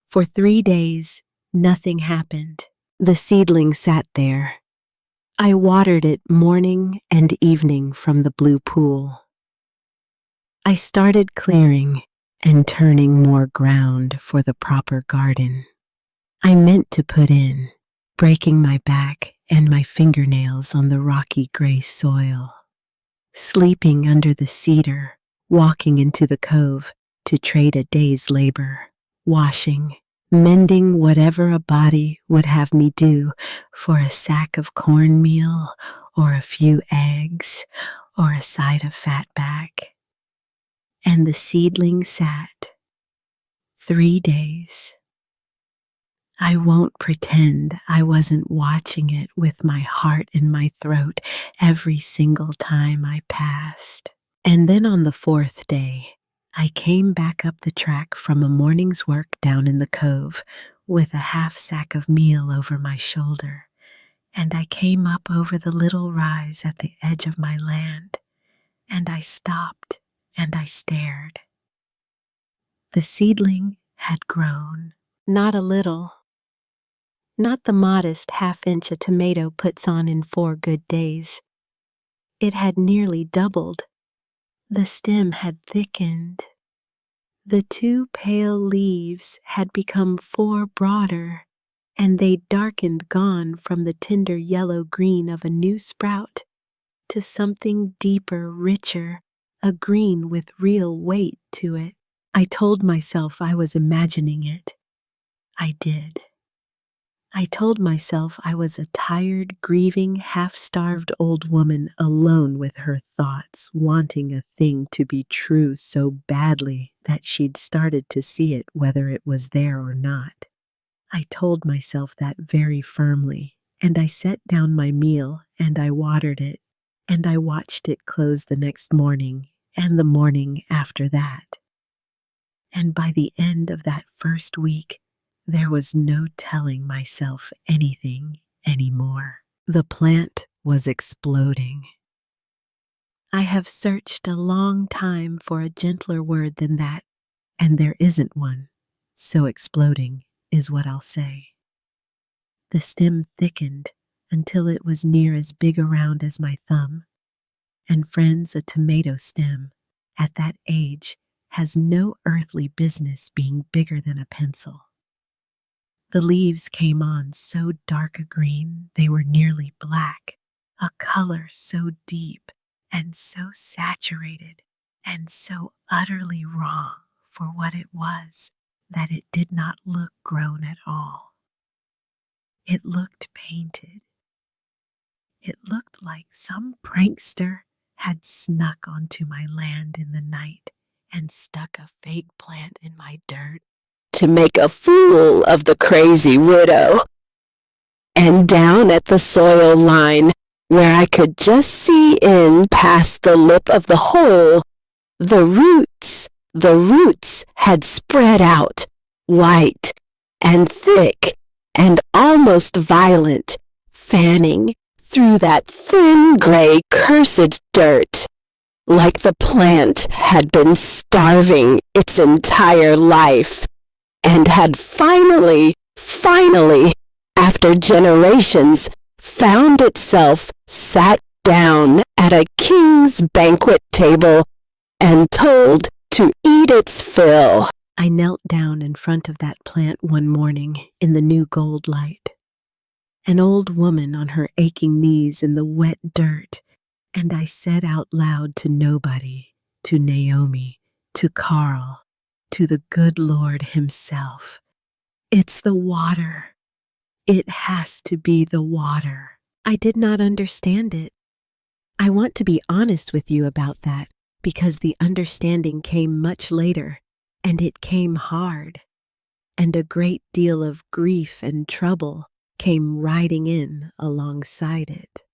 For 3 days, nothing happened. The seedling sat there. I watered it morning and evening from the blue pool. I started clearing and turning more ground for the proper garden. I meant to put in, breaking my back and my fingernails on the rocky gray soil, sleeping under the cedar, walking into the cove to trade a day's labor, washing, mending whatever a body would have me do for a sack of cornmeal or a few eggs or a side of fatback. And the seedling sat 3 days. I won't pretend I wasn't watching it with my heart in my throat every single time I passed. And then on the 4th day, I came back up the track from a morning's work down in the cove with a half sack of meal over my shoulder, and I came up over the little rise at the edge of my land, and I stopped and I stared. The seedling had grown, not a little. Not the modest half-inch a tomato puts on in 4 good days. It had nearly doubled. The stem had thickened. The 2 pale leaves had become 4 broader, and they'd darkened, gone from the tender yellow-green of a new sprout to something deeper, richer, a green with real weight to it. I told myself I was imagining it. I did. I told myself I was a tired, grieving, half-starved old woman alone with her thoughts, wanting a thing to be true so badly that she'd started to see it whether it was there or not. I told myself that very firmly, and I set down my meal, and I watered it, and I watched it close the next morning, and the morning after that. And by the end of that first week, there was no telling myself anything anymore. The plant was exploding. I have searched a long time for a gentler word than that, and there isn't one, so exploding is what I'll say. The stem thickened until it was near as big around as my thumb, and friends, a tomato stem, at that age, has no earthly business being bigger than a pencil. The leaves came on so dark a green they were nearly black, a color so deep and so saturated and so utterly wrong for what it was that it did not look grown at all. It looked painted. It looked like some prankster had snuck onto my land in the night and stuck a fake plant in my dirt to make a fool of the crazy widow. And down at the soil line, where I could just see in past the lip of the hole, the roots had spread out, white and thick and almost violent, fanning through that thin gray cursed dirt, like the plant had been starving its entire life, and had finally, after generations, found itself sat down at a king's banquet table and told to eat its fill. I knelt down in front of that plant one morning in the new gold light. An old woman on her aching knees in the wet dirt, and I said out loud to nobody, to Naomi, to Carl, to the good Lord himself, "It's the water. It has to be the water." I did not understand it. I want to be honest with you about that, because the understanding came much later, and it came hard, and a great deal of grief and trouble came riding in alongside it.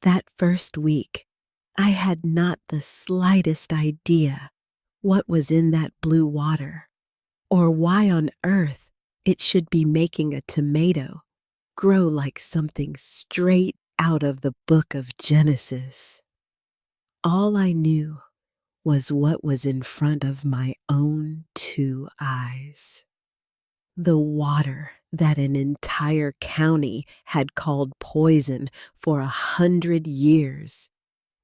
That first week, I had not the slightest idea what was in that blue water, or why on earth it should be making a tomato grow like something straight out of the book of Genesis. All I knew was what was in front of my own two eyes. The water that an entire county had called poison for 100 years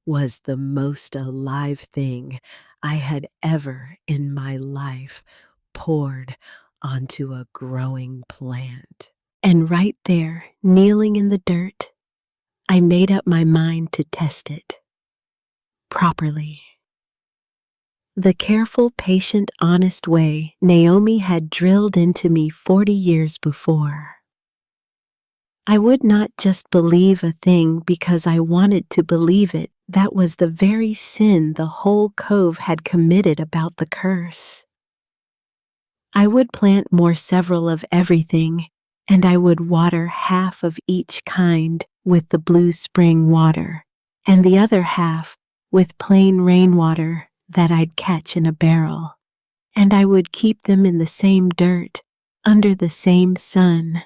was the most alive thing I had ever in my life poured onto a growing plant. And right there, kneeling in the dirt, I made up my mind to test it properly. The careful, patient, honest way Naomi had drilled into me 40 years before. I would not just believe a thing because I wanted to believe it. That was the very sin the whole cove had committed about the curse. I would plant more several of everything, and I would water half of each kind with the blue spring water, and the other half with plain rainwater that I'd catch in a barrel, and I would keep them in the same dirt, under the same sun,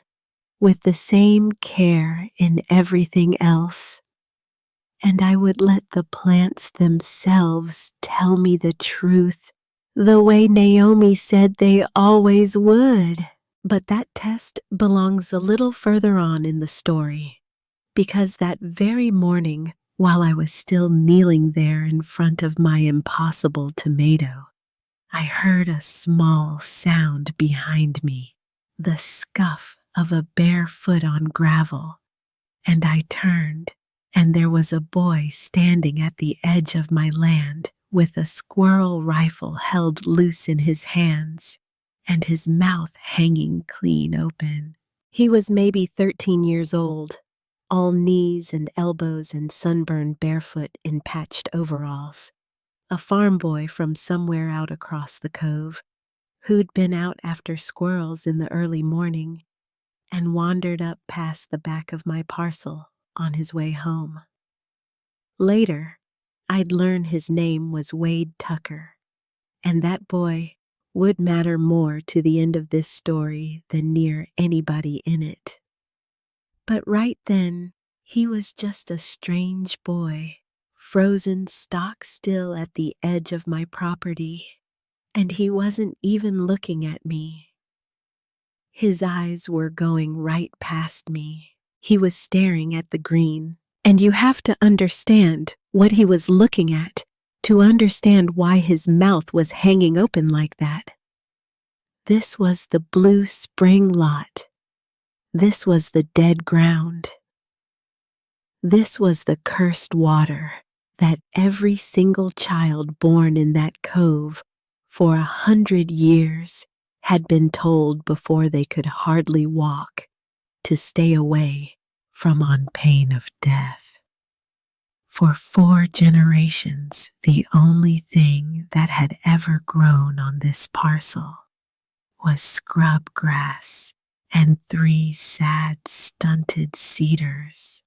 with the same care in everything else. And I would let the plants themselves tell me the truth, the way Naomi said they always would. But that test belongs a little further on in the story, because that very morning, while I was still kneeling there in front of my impossible tomato, I heard a small sound behind me, the scuff of a bare foot on gravel, and I turned, and there was a boy standing at the edge of my land with a squirrel rifle held loose in his hands and his mouth hanging clean open. He was maybe 13 years old, all knees and elbows and sunburned barefoot in patched overalls, a farm boy from somewhere out across the cove who'd been out after squirrels in the early morning and wandered up past the back of my parcel on his way home. Later, I'd learn his name was Wade Tucker, and that boy would matter more to the end of this story than near anybody in it. But right then, he was just a strange boy, frozen stock still at the edge of my property, and he wasn't even looking at me. His eyes were going right past me. He was staring at the green, and you have to understand what he was looking at to understand why his mouth was hanging open like that. This was the blue spring lot. This was the dead ground. This was the cursed water that every single child born in that cove for 100 years had been told before they could hardly walk to stay away from on pain of death. For 4 generations, the only thing that had ever grown on this parcel was scrub grass and 3 sad, stunted cedars.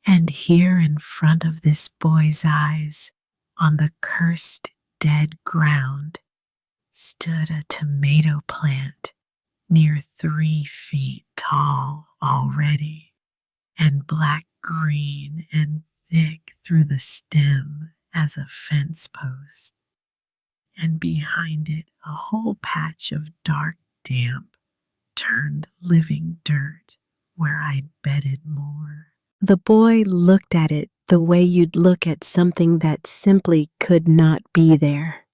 And here in front of this boy's eyes, on the cursed dead ground, stood a tomato plant near 3 feet tall already, and black-green and thick through the stem as a fence post, and behind it a whole patch of dark, damp, turned living dirt where I'd bedded more. The boy looked at it the way you'd look at something that simply could not be there,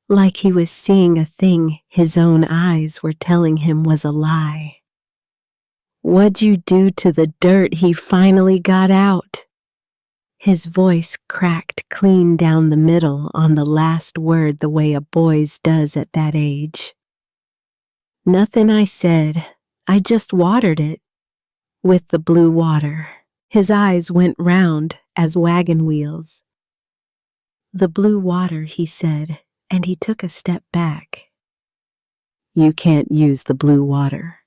like he was seeing a thing his own eyes were telling him was a lie. "What'd you do to the dirt he finally got out?" His voice cracked clean down the middle on the last word the way a boy's does at that age. "Nothing," I said. "I just watered it." With the blue water. His eyes went round as wagon wheels. "The blue water," he said, and he took a step back. "You can't use the blue water.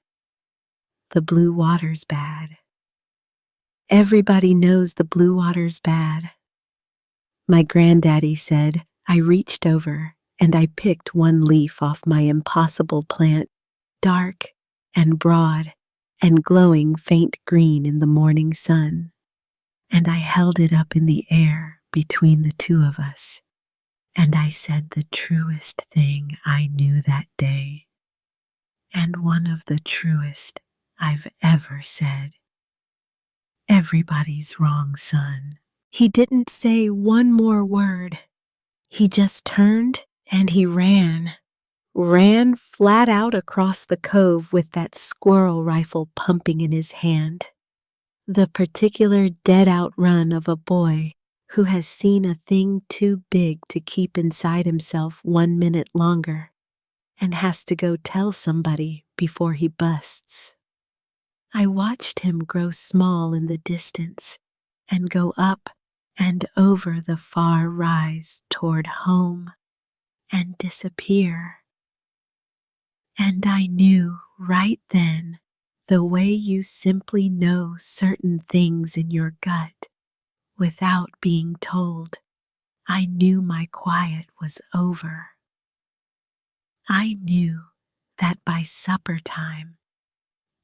The blue water's bad. Everybody knows the blue water's bad." My granddaddy said. I reached over and I picked one leaf off my impossible plant, dark and broad and glowing faint green in the morning sun, and I held it up in the air between the two of us, and I said the truest thing I knew that day, and one of the truest I've ever said. "Everybody's wrong, son." He didn't say one more word. He just turned and he ran flat out across the cove with that squirrel rifle pumping in his hand. The particular dead-out run of a boy who has seen a thing too big to keep inside himself 1 minute longer and has to go tell somebody before he busts. I watched him grow small in the distance and go up and over the far rise toward home and disappear. And I knew right then, the way you simply know certain things in your gut without being told, I knew my quiet was over. I knew that by supper time,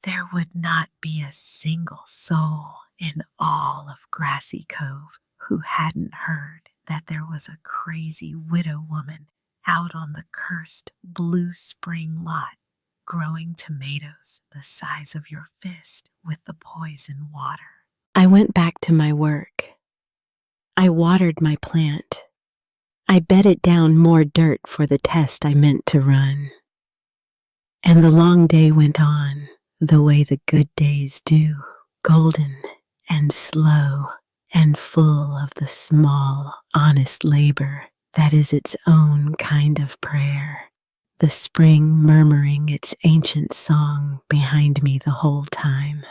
there would not be a single soul in all of Grassy Cove who hadn't heard that there was a crazy widow woman out on the cursed blue spring lot growing tomatoes the size of your fist with the poison water. I went back to my work. I watered my plant. I bedded down more dirt for the test I meant to run. And the long day went on the way the good days do, golden and slow and full of the small, honest labor that is its own kind of prayer, the spring murmuring its ancient song behind me the whole time.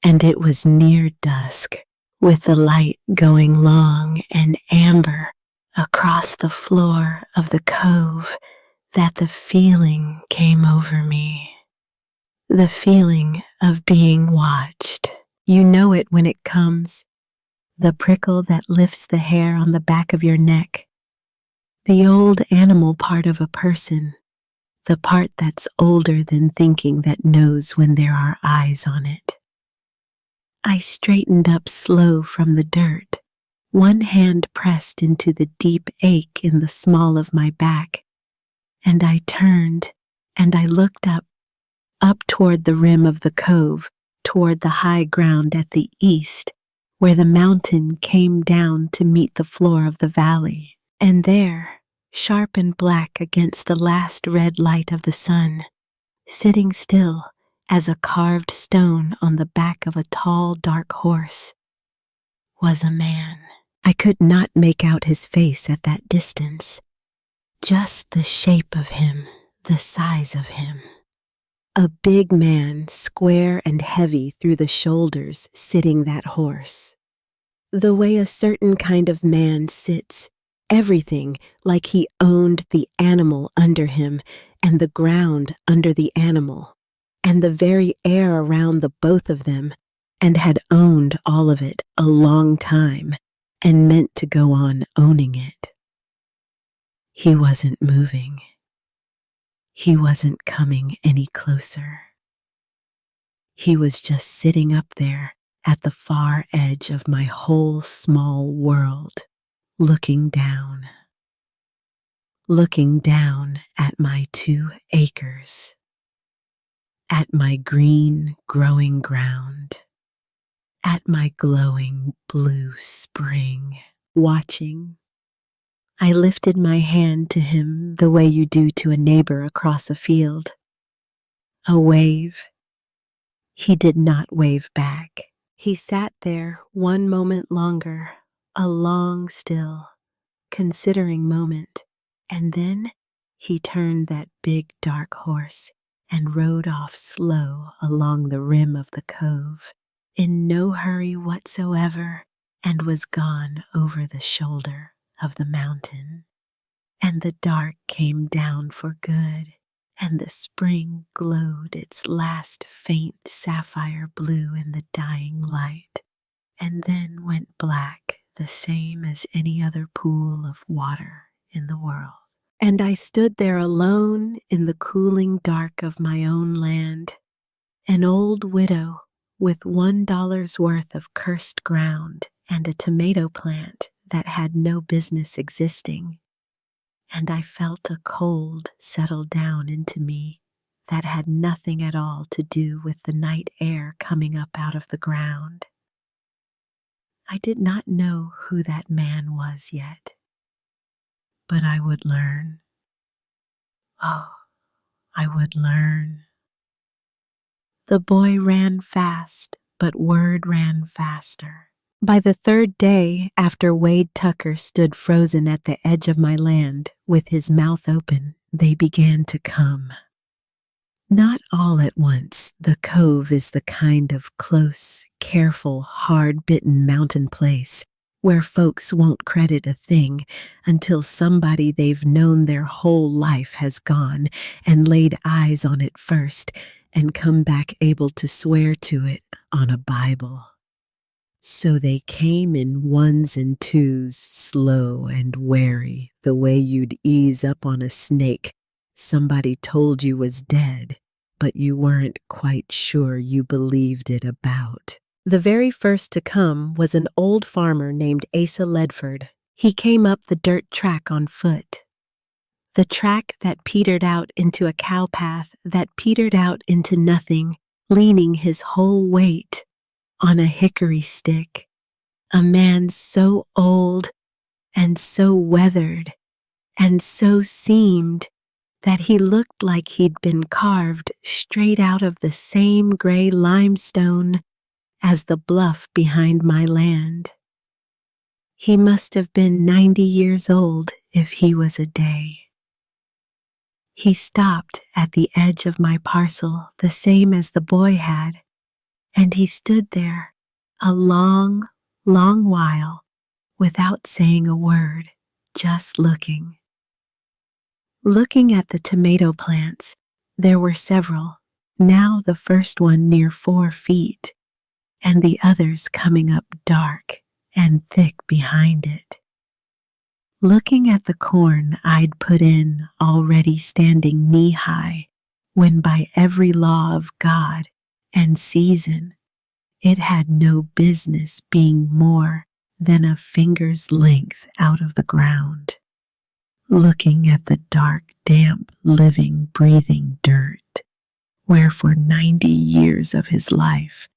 And it was near dusk, with the light going long and amber across the floor of the cove, that the feeling came over me. The feeling of being watched. You know it when it comes. The prickle that lifts the hair on the back of your neck. The old animal part of a person. The part that's older than thinking that knows when there are eyes on it. I straightened up slow from the dirt, one hand pressed into the deep ache in the small of my back, and I turned and I looked up toward the rim of the cove, toward the high ground at the east, where the mountain came down to meet the floor of the valley. And there, sharp and black against the last red light of the sun, sitting still as a carved stone on the back of a tall, dark horse, was a man. I could not make out his face at that distance, just the shape of him, the size of him. A big man, square and heavy through the shoulders, sitting that horse. The way a certain kind of man sits, everything like he owned the animal under him and the ground under the animal, and the very air around the both of them, and had owned all of it a long time and meant to go on owning it. He wasn't moving. He wasn't coming any closer. He was just sitting up there at the far edge of my whole small world, looking down at my 2 acres, at my green growing ground, at my glowing blue spring, watching. I lifted my hand to him the way you do to a neighbor across a field. A wave. He did not wave back. He sat there one moment longer, a long, still, considering moment, and then he turned that big dark horse and rode off slow along the rim of the cove, in no hurry whatsoever, and was gone over the shoulder of the mountain. And the dark came down for good, and the spring glowed its last faint sapphire blue in the dying light, and then went black, the same as any other pool of water in the world. And I stood there alone in the cooling dark of my own land, an old widow with $1 worth of cursed ground and a tomato plant that had no business existing. And I felt a cold settle down into me that had nothing at all to do with the night air coming up out of the ground. I did not know who that man was yet, but I would learn. Oh, I would learn. The boy ran fast, but word ran faster. By the 3rd day after Wade Tucker stood frozen at the edge of my land with his mouth open, they began to come. Not all at once. The cove is the kind of close, careful, hard-bitten mountain place where folks won't credit a thing until somebody they've known their whole life has gone and laid eyes on it first and come back able to swear to it on a Bible. So they came in 1s and 2s, slow and wary, the way you'd ease up on a snake somebody told you was dead, but you weren't quite sure you believed it about. The very first to come was an old farmer named Asa Ledford. He came up the dirt track on foot. The track that petered out into a cow path that petered out into nothing, leaning his whole weight on a hickory stick, a man so old and so weathered and so seamed that he looked like he'd been carved straight out of the same gray limestone as the bluff behind my land. He must have been 90 years old if he was a day. He stopped at the edge of my parcel, the same as the boy had, and he stood there a long, long while without saying a word, just looking. Looking at the tomato plants, there were several, now the first one near 4 feet, and the others coming up dark and thick behind it. Looking at the corn I'd put in already standing knee-high, when by every law of God and season, it had no business being more than a finger's length out of the ground. Looking at the dark, damp, living, breathing dirt, where for 90 years of his life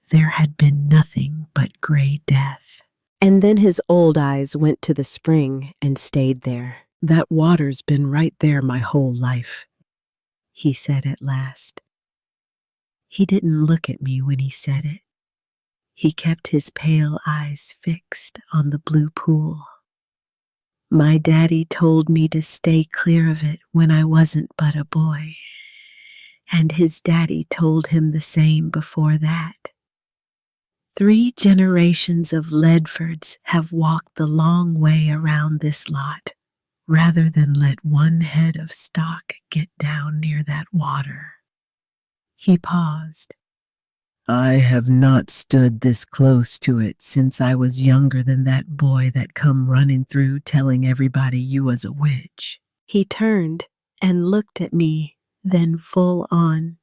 there had been nothing but gray death. And then his old eyes went to the spring and stayed there. "That water's been right there my whole life," he said at last. He didn't look at me when he said it. He kept his pale eyes fixed on the blue pool. "My daddy told me to stay clear of it when I wasn't but a boy, and his daddy told him the same before that. 3 generations of Ledfords have walked the long way around this lot, rather than let one head of stock get down near that water." He paused. "I have not stood this close to it since I was younger than that boy that come running through telling everybody you was a witch." He turned and looked at me, then full on.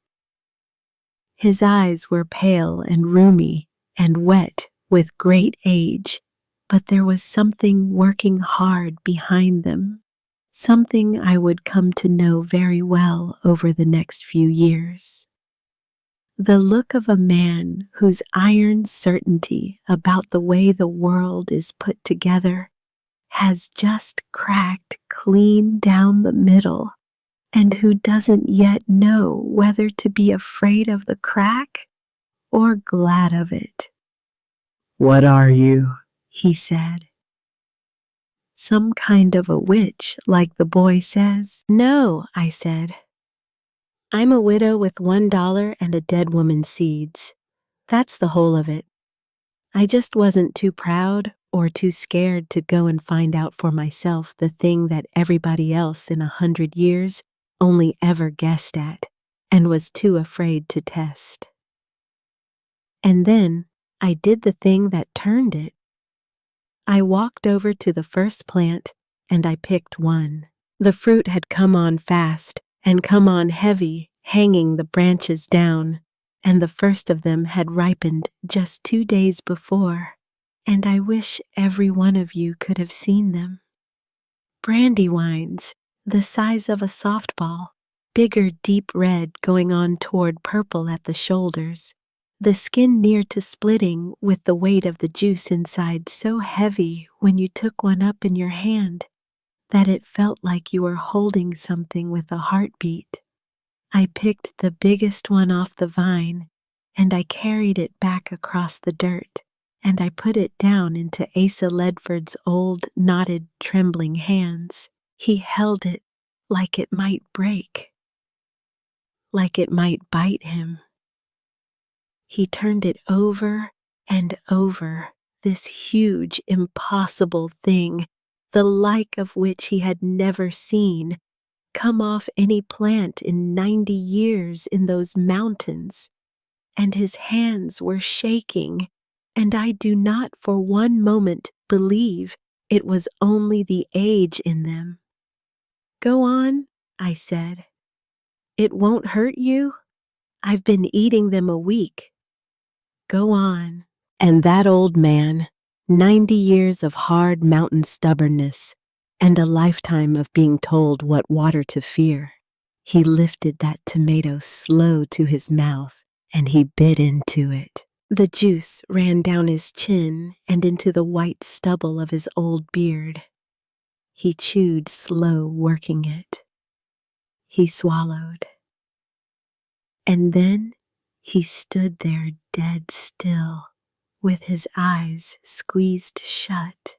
His eyes were pale and rheumy and wet with great age, but there was something working hard behind them, something I would come to know very well over the next few years. The look of a man whose iron certainty about the way the world is put together has just cracked clean down the middle, and who doesn't yet know whether to be afraid of the crack or glad of it. "What are you?" he said. "Some kind of a witch, like the boy says." "No," I said. "I'm a widow with $1 and a dead woman's seeds. That's the whole of it. I just wasn't too proud or too scared to go and find out for myself the thing that everybody else in 100 years only ever guessed at and was too afraid to test. And then I did the thing that turned it. I walked over to the first plant and I picked one. The fruit had come on fast and come on heavy, hanging the branches down, and the first of them had ripened just 2 days before, and I wish every one of you could have seen them. Brandywines, the size of a softball, bigger deep red going on toward purple at the shoulders, the skin near to splitting with the weight of the juice inside so heavy when you took one up in your hand that it felt like you were holding something with a heartbeat. I picked the biggest one off the vine, and I carried it back across the dirt, and I put it down into Asa Ledford's old, knotted, trembling hands. He held it like it might break, like it might bite him. He turned it over and over, this huge, impossible thing, the like of which he had never seen, come off any plant in 90 years in those mountains, and his hands were shaking, and I do not for one moment believe it was only the age in them. "Go on," I said. "It won't hurt you. I've been eating them a week. Go on." And that old man, 90 years of hard mountain stubbornness, and a lifetime of being told what water to fear, he lifted that tomato slow to his mouth, and he bit into it. The juice ran down his chin and into the white stubble of his old beard. He chewed slow, working it. He swallowed. And then he stood there dead still, with his eyes squeezed shut.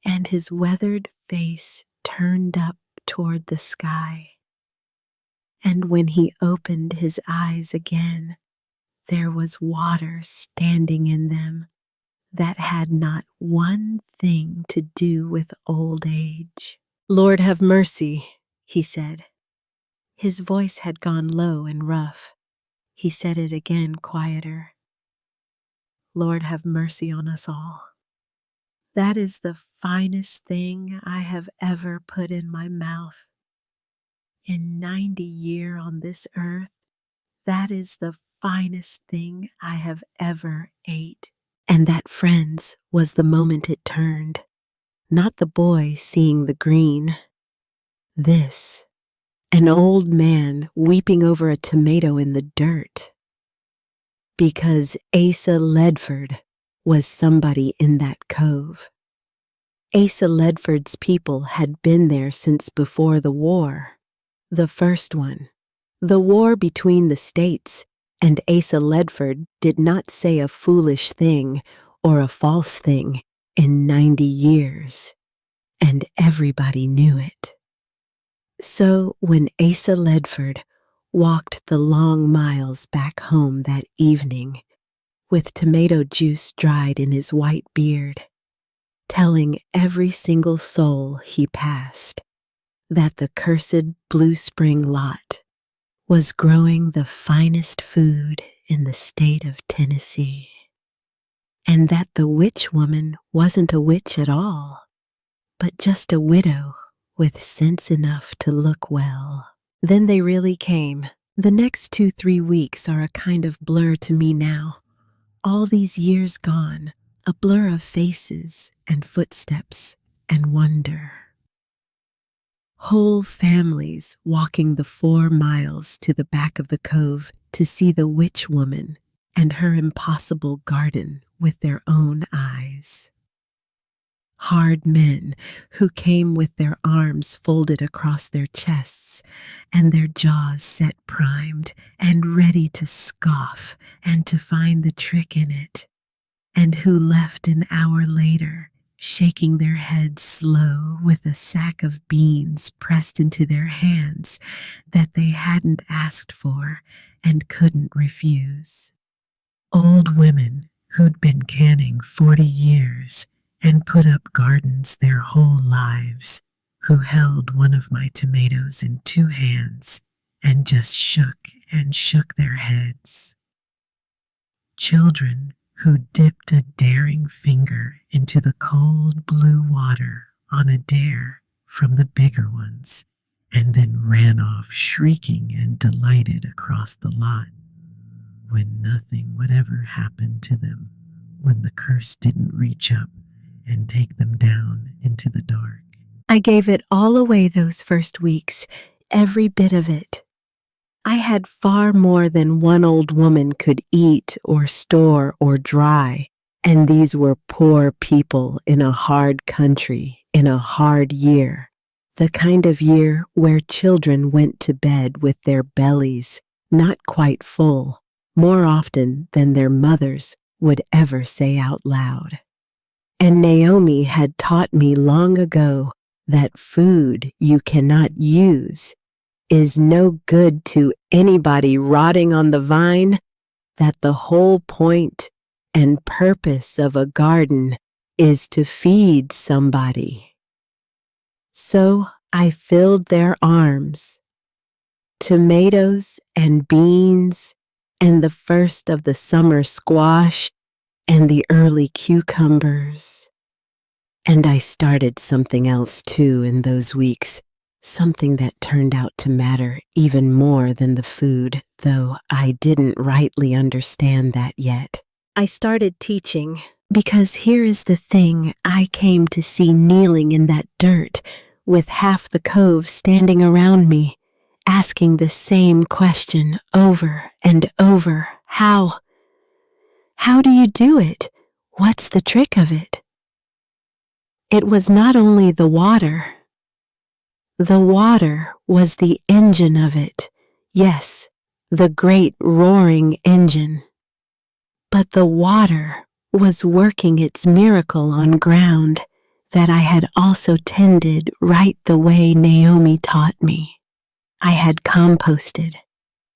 and his weathered face turned up toward the sky. And when he opened his eyes again, there was water standing in them that had not one thing to do with old age. "Lord, have mercy," he said. His voice had gone low and rough. He said it again, quieter. "Lord, have mercy on us all. That is the finest thing I have ever put in my mouth. In 90 years on this earth, that is the finest thing I have ever ate." And that, friends, was the moment it turned. Not the boy seeing the green. This, an old man weeping over a tomato in the dirt. Because Asa Ledford was somebody in that cove. Asa Ledford's people had been there since before the war. The first one. The war between the states, and Asa Ledford did not say a foolish thing or a false thing in 90 years, and everybody knew it. So when Asa Ledford walked the long miles back home that evening, with tomato juice dried in his white beard, telling every single soul he passed that the cursed Blue Spring lot was growing the finest food in the state of Tennessee, and that the witch woman wasn't a witch at all, but just a widow with sense enough to look well. Then they really came. The next 2-3 weeks are a kind of blur to me now. All these years gone, a blur of faces and footsteps and wonder. Whole families walking the 4 miles to the back of the cove to see the witch woman and her impossible garden with their own eyes. Hard men who came with their arms folded across their chests and their jaws set primed and ready to scoff and to find the trick in it, and who left an hour later shaking their heads slow with a sack of beans pressed into their hands that they hadn't asked for and couldn't refuse. Old women who'd been canning 40 years and put up gardens their whole lives, who held one of my tomatoes in 2 hands and just shook and shook their heads. Children who dipped a daring finger into the cold blue water on a dare from the bigger ones, and then ran off shrieking and delighted across the lot, when nothing would ever happen to them, when the curse didn't reach up and take them down into the dark. I gave it all away those first weeks, every bit of it. I had far more than one old woman could eat or store or dry, and these were poor people in a hard country, in a hard year, the kind of year where children went to bed with their bellies not quite full, more often than their mothers would ever say out loud. And Naomi had taught me long ago that food you cannot use is no good to anybody rotting on the vine, that the whole point and purpose of a garden is to feed somebody. So I filled their arms. Tomatoes and beans and the first of the summer squash and the early cucumbers. And I started something else too in those weeks, something that turned out to matter even more than the food, though I didn't rightly understand that yet. I started teaching, because here is the thing I came to see kneeling in that dirt, with half the cove standing around me, asking the same question over and over. How? How do you do it? What's the trick of it? It was not only the water. The water was the engine of it. Yes, the great roaring engine. But the water was working its miracle on ground that I had also tended right the way Naomi taught me. I had composted.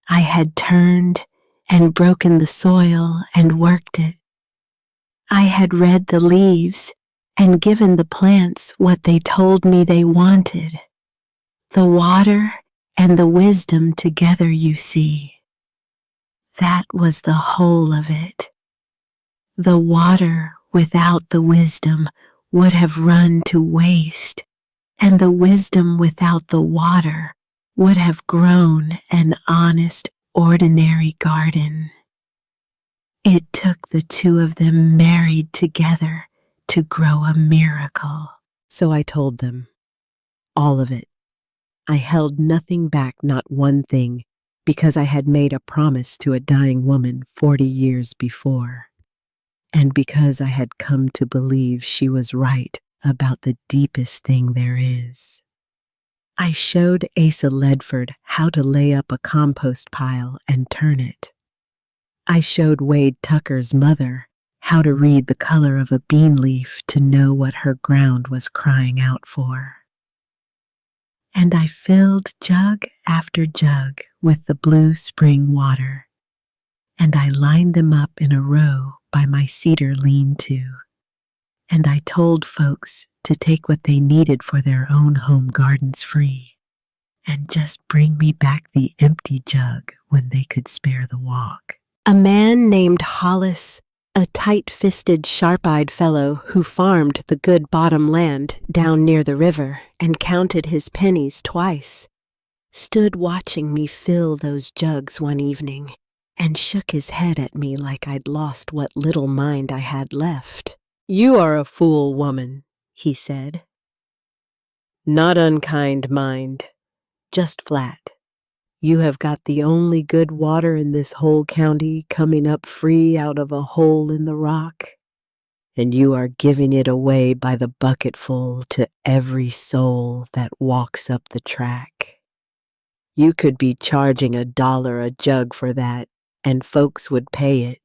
I had turned and broken the soil and worked it. I had read the leaves and given the plants what they told me they wanted. The water and the wisdom together, you see. That was the whole of it. The water without the wisdom would have run to waste, and the wisdom without the water would have grown an honest, ordinary garden. It took the two of them married together to grow a miracle. So I told them, all of it. I held nothing back, not one thing, because I had made a promise to a dying woman 40 years before, and because I had come to believe she was right about the deepest thing there is. I showed Asa Ledford how to lay up a compost pile and turn it. I showed Wade Tucker's mother how to read the color of a bean leaf to know what her ground was crying out for. And I filled jug after jug with the blue spring water, and I lined them up in a row by my cedar lean-to, and I told folks to take what they needed for their own home gardens free, and just bring me back the empty jug when they could spare the walk. A man named Hollis, a tight-fisted, sharp-eyed fellow who farmed the good bottom land down near the river and counted his pennies twice, stood watching me fill those jugs one evening and shook his head at me like I'd lost what little mind I had left. "You are a fool, woman," he said. "Not unkind mind, just flat. You have got the only good water in this whole county coming up free out of a hole in the rock, and you are giving it away by the bucketful to every soul that walks up the track. You could be charging $1 a jug for that, and folks would pay it.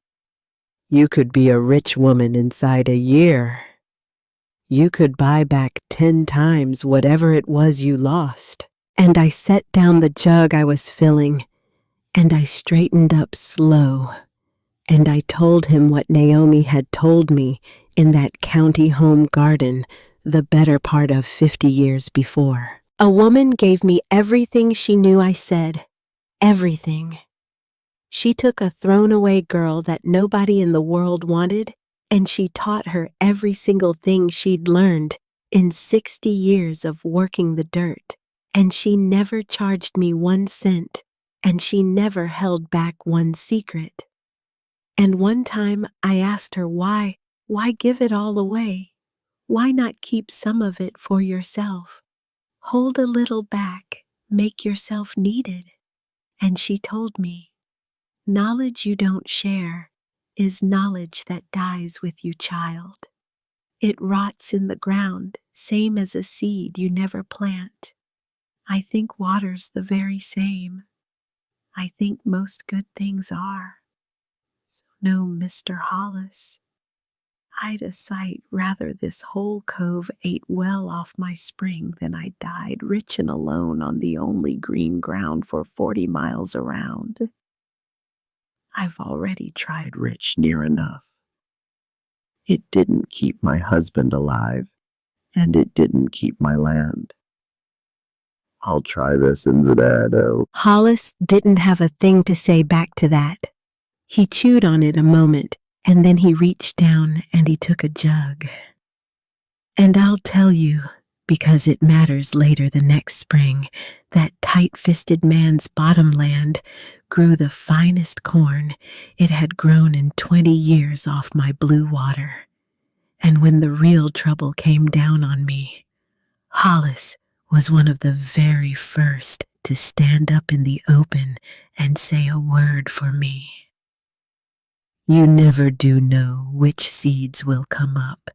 You could be a rich woman inside a year. You could buy back 10 times whatever it was you lost." And I set down the jug I was filling, and I straightened up slow, and I told him what Naomi had told me in that county home garden the better part of 50 years before. A woman gave me everything she knew I said, everything. She took a thrown-away girl that nobody in the world wanted, and she taught her every single thing she'd learned in 60 years of working the dirt. And she never charged me 1 cent, and she never held back one secret. And one time I asked her why give it all away? Why not keep some of it for yourself? Hold a little back, make yourself needed. And she told me, knowledge you don't share is knowledge that dies with you, child. It rots in the ground, same as a seed you never plant. I think water's the very same. I think most good things are. So no, Mr. Hollis, I'd a sight rather this whole cove ate well off my spring than I died rich and alone on the only green ground for 40 miles around. I've already tried rich near enough. It didn't keep my husband alive, and it didn't keep my land. I'll try this instead. Hollis didn't have a thing to say back to that. He chewed on it a moment, and then he reached down and he took a jug. And I'll tell you, because it matters later the next spring, that tight-fisted man's bottom land grew the finest corn it had grown in 20 years off my blue water. And when the real trouble came down on me, Hollis was one of the very first to stand up in the open and say a word for me. You never do know which seeds will come up.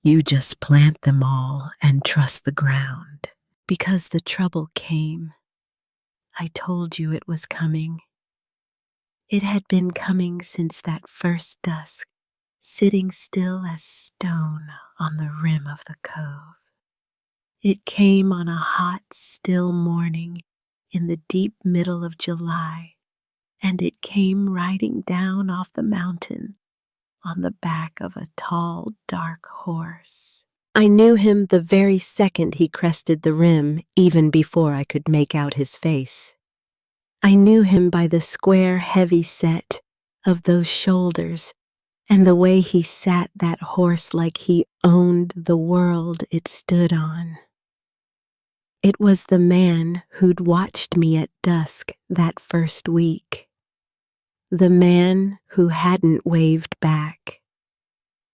You just plant them all and trust the ground. Because the trouble came. I told you it was coming. It had been coming since that first dusk, sitting still as stone on the rim of the cove. It came on a hot, still morning in the deep middle of July, and it came riding down off the mountain on the back of a tall, dark horse. I knew him the very second he crested the rim, even before I could make out his face. I knew him by the square, heavy set of those shoulders and the way he sat that horse like he owned the world it stood on. It was the man who'd watched me at dusk that first week. The man who hadn't waved back.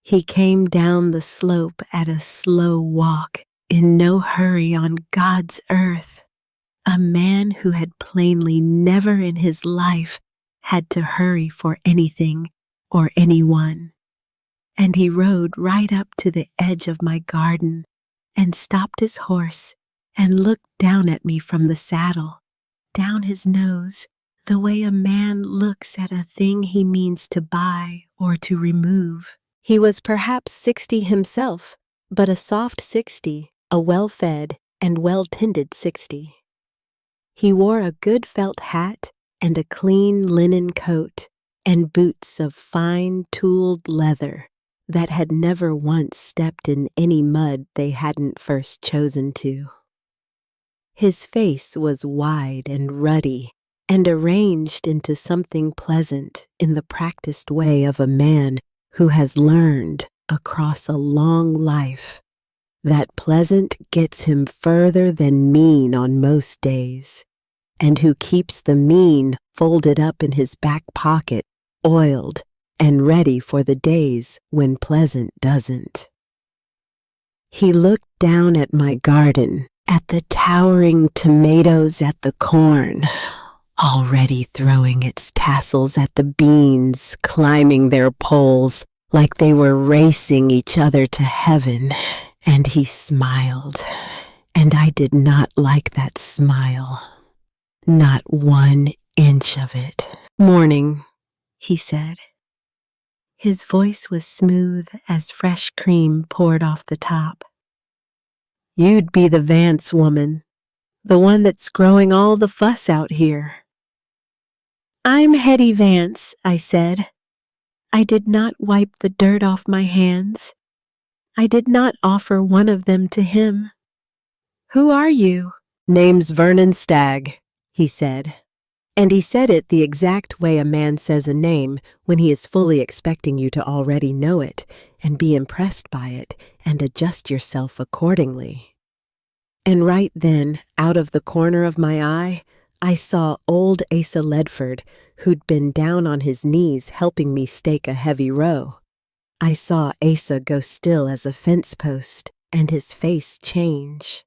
He came down the slope at a slow walk, in no hurry on God's earth. A man who had plainly never in his life had to hurry for anything or anyone. And he rode right up to the edge of my garden and stopped his horse and looked down at me from the saddle, down his nose, the way a man looks at a thing he means to buy or to remove. He was perhaps 60 himself, but a soft 60, a well-fed and well-tended 60. He wore a good felt hat and a clean linen coat and boots of fine tooled leather that had never once stepped in any mud they hadn't first chosen to. His face was wide and ruddy and arranged into something pleasant in the practiced way of a man who has learned across a long life that pleasant gets him further than mean on most days, and who keeps the mean folded up in his back pocket, oiled and ready for the days when pleasant doesn't. He looked down at my garden, at the towering tomatoes, at the corn, already throwing its tassels at the beans, climbing their poles like they were racing each other to heaven, and he smiled, and I did not like that smile. Not 1 inch of it. "Morning," he said. His voice was smooth as fresh cream poured off the top. "You'd be the Vance woman, the one that's growing all the fuss out here." "I'm Hetty Vance," I said. I did not wipe the dirt off my hands. I did not offer one of them to him. "Who are you?" "Name's Vernon Stagg," he said. And he said it the exact way a man says a name when he is fully expecting you to already know it and be impressed by it and adjust yourself accordingly. And right then, out of the corner of my eye, I saw old Asa Ledford, who'd been down on his knees helping me stake a heavy row. I saw Asa go still as a fence post and his face change.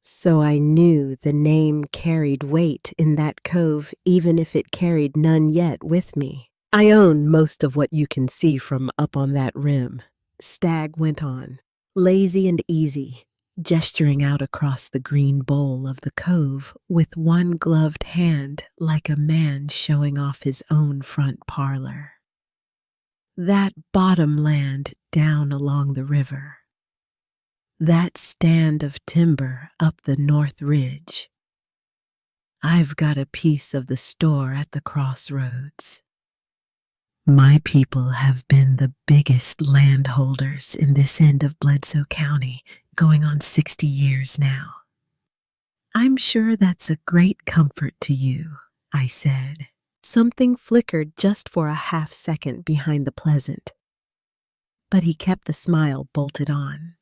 So I knew the name carried weight in that cove, even if it carried none yet with me. "I own most of what you can see from up on that rim," Stagg went on, lazy and easy, gesturing out across the green bowl of the cove with one gloved hand like a man showing off his own front parlor. "That bottom land down along the river. That stand of timber up the north ridge. I've got a piece of the store at the crossroads. My people have been the biggest landholders in this end of Bledsoe County, going on 60 years now. I'm sure that's a great comfort to you," I said. Something flickered just for a half second behind the pleasant, but he kept the smile bolted on.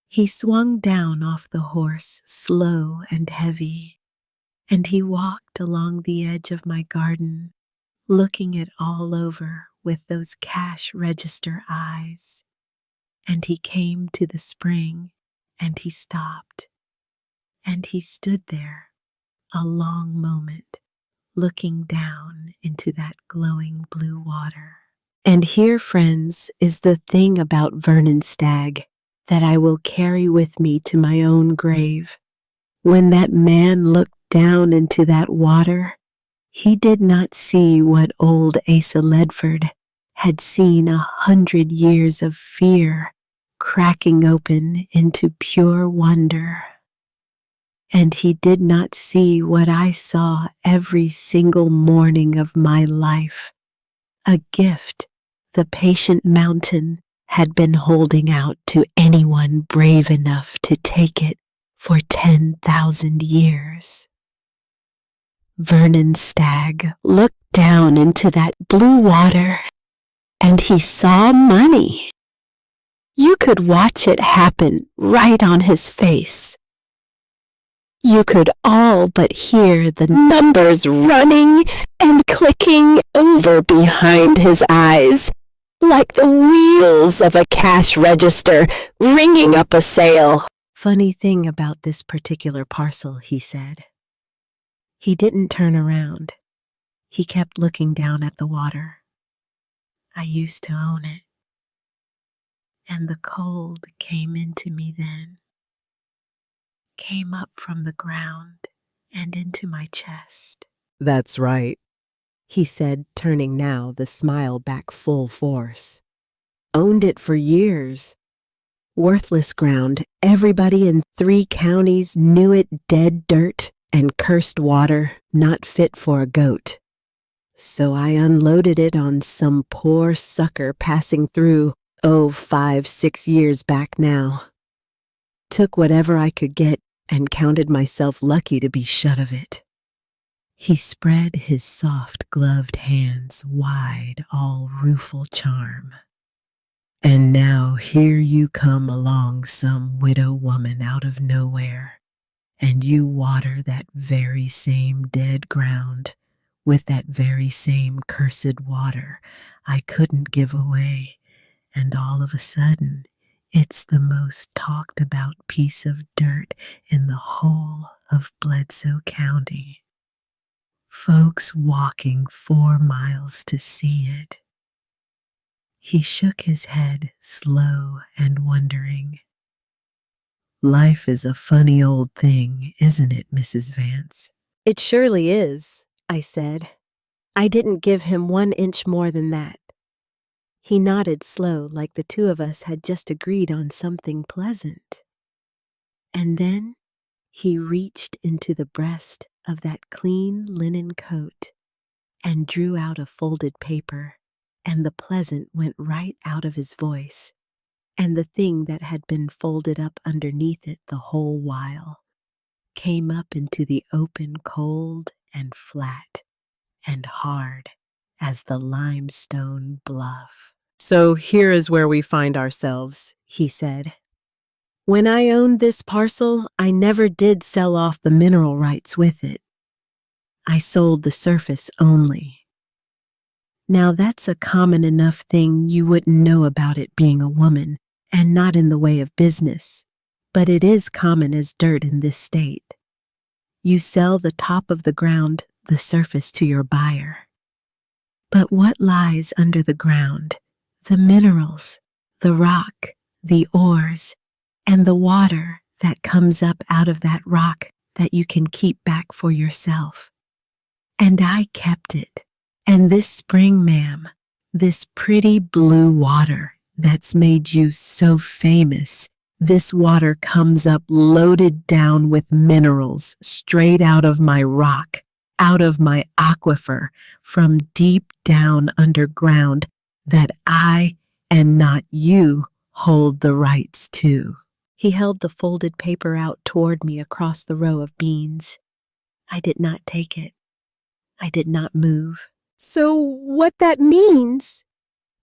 He swung down off the horse, slow and heavy, and he walked along the edge of my garden, looking it all over with those cash register eyes. And he came to the spring, and he stopped, and he stood there a long moment, looking down into that glowing blue water. And here, friends, is the thing about Vernon Stagg that I will carry with me to my own grave. When that man looked down into that water, he did not see what old Asa Ledford had seen 100 years of fear cracking open into pure wonder. And he did not see what I saw every single morning of my life, a gift the patient mountain had been holding out to anyone brave enough to take it for 10,000 years. Vernon Stagg looked down into that blue water, and he saw money. You could watch it happen right on his face. You could all but hear the numbers running and clicking over behind his eyes, like the wheels of a cash register ringing up a sale. Funny thing about this particular parcel, he said. He didn't turn around. He kept looking down at the water. I used to own it. And the cold came into me then, came up from the ground and into my chest. That's right, he said, turning now, the smile back full force. Owned it for years. Worthless ground, everybody in 3 counties knew it dead dirt and cursed water, not fit for a goat. So I unloaded it on some poor sucker passing through, 5-6 years back now. Took whatever I could get and counted myself lucky to be shut of it. He spread his soft gloved hands wide, all rueful charm. And now here you come along, some widow woman out of nowhere, and you water that very same dead ground with that very same cursed water I couldn't give away, and all of a sudden, it's the most talked about piece of dirt in the whole of Bledsoe County. Folks walking 4 miles to see it. He shook his head, slow and wondering. Life is a funny old thing, isn't it, Mrs. Vance? It surely is, I said. I didn't give him 1 inch more than that. He nodded slow, like the 2 of us had just agreed on something pleasant. And then he reached into the breast of that clean linen coat and drew out a folded paper, and the pleasant went right out of his voice, and the thing that had been folded up underneath it the whole while came up into the open cold and flat and hard as the limestone bluff. So here is where we find ourselves, he said. When I owned this parcel, I never did sell off the mineral rights with it. I sold the surface only. Now that's a common enough thing you wouldn't know about it being a woman, and not in the way of business, but it is common as dirt in this state. You sell the top of the ground, the surface, to your buyer. But what lies under the ground? The minerals, the rock, the ores, and the water that comes up out of that rock that you can keep back for yourself. And I kept it. And this spring, ma'am, this pretty blue water that's made you so famous, this water comes up loaded down with minerals straight out of my rock, out of my aquifer, from deep down underground, that I, and not you, hold the rights to. He held the folded paper out toward me across the row of beans. I did not take it. I did not move. So what that means,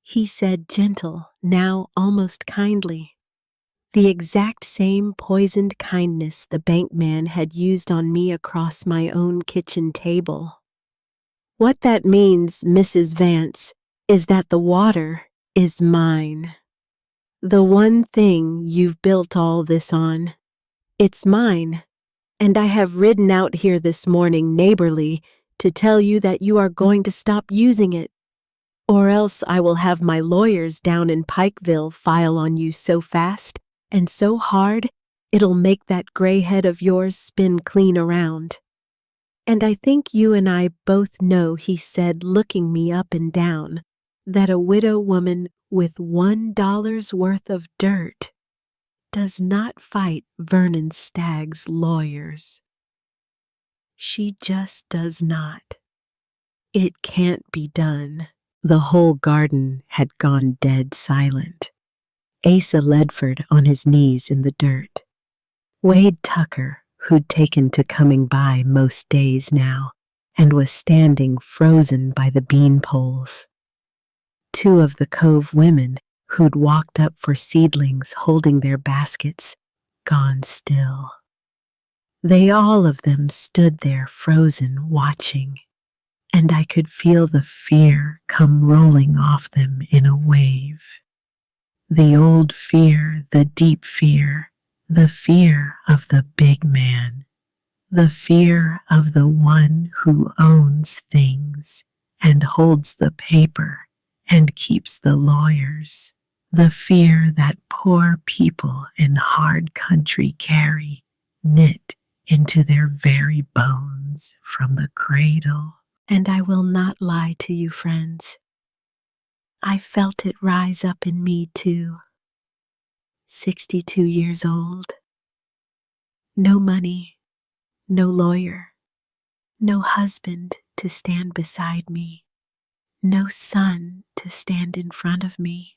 he said, gentle, now almost kindly. The exact same poisoned kindness the bank man had used on me across my own kitchen table. What that means, Mrs. Vance, is that the water is mine. The one thing you've built all this on. It's mine, and I have ridden out here this morning neighborly to tell you that you are going to stop using it, or else I will have my lawyers down in Pikeville file on you so fast and so hard it'll make that gray head of yours spin clean around. And I think you and I both know, he said, looking me up and down, that a widow woman with $1 worth of dirt does not fight Vernon Stagg's lawyers. She just does not. It can't be done. The whole garden had gone dead silent. Asa Ledford on his knees in the dirt. Wade Tucker, who'd taken to coming by most days now, and was standing frozen by the bean poles. Two of the Cove women who'd walked up for seedlings holding their baskets, gone still. They all of them stood there frozen, watching, and I could feel the fear come rolling off them in a wave. The old fear, the deep fear, the fear of the big man, the fear of the one who owns things and holds the paper and keeps the lawyers, the fear that poor people in hard country carry, knit into their very bones from the cradle. And I will not lie to you, friends. I felt it rise up in me too. 62 years old. No money, no lawyer, no husband to stand beside me, no son to stand in front of me,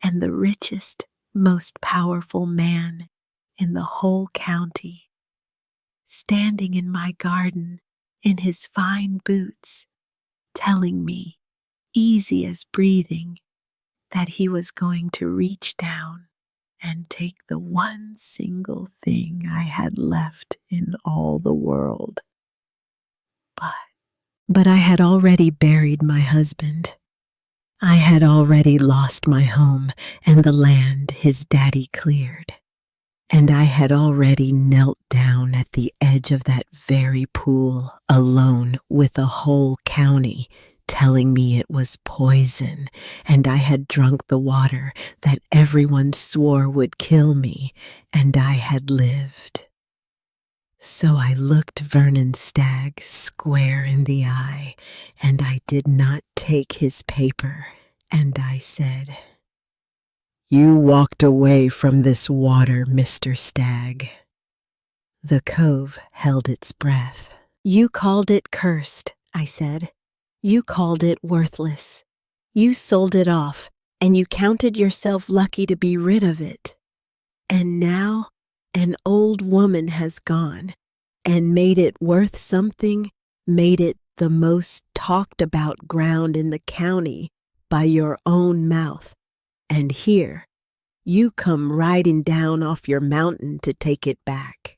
and the richest, most powerful man in the whole county, standing in my garden in his fine boots, telling me, easy as breathing, that he was going to reach down and take the one single thing I had left in all the world. But I had already buried my husband. I had already lost my home and the land his daddy cleared. And I had already knelt down at the edge of that very pool, alone with the whole county, telling me it was poison, and I had drunk the water that everyone swore would kill me, and I had lived. So I looked Vernon Stagg square in the eye, and I did not take his paper, and I said, "You walked away from this water, Mr. Stagg." The Cove held its breath. "You called it cursed," I said. "You called it worthless. You sold it off, and you counted yourself lucky to be rid of it. And now an old woman has gone and made it worth something, made it the most talked about ground in the county by your own mouth. And here, you come riding down off your mountain to take it back.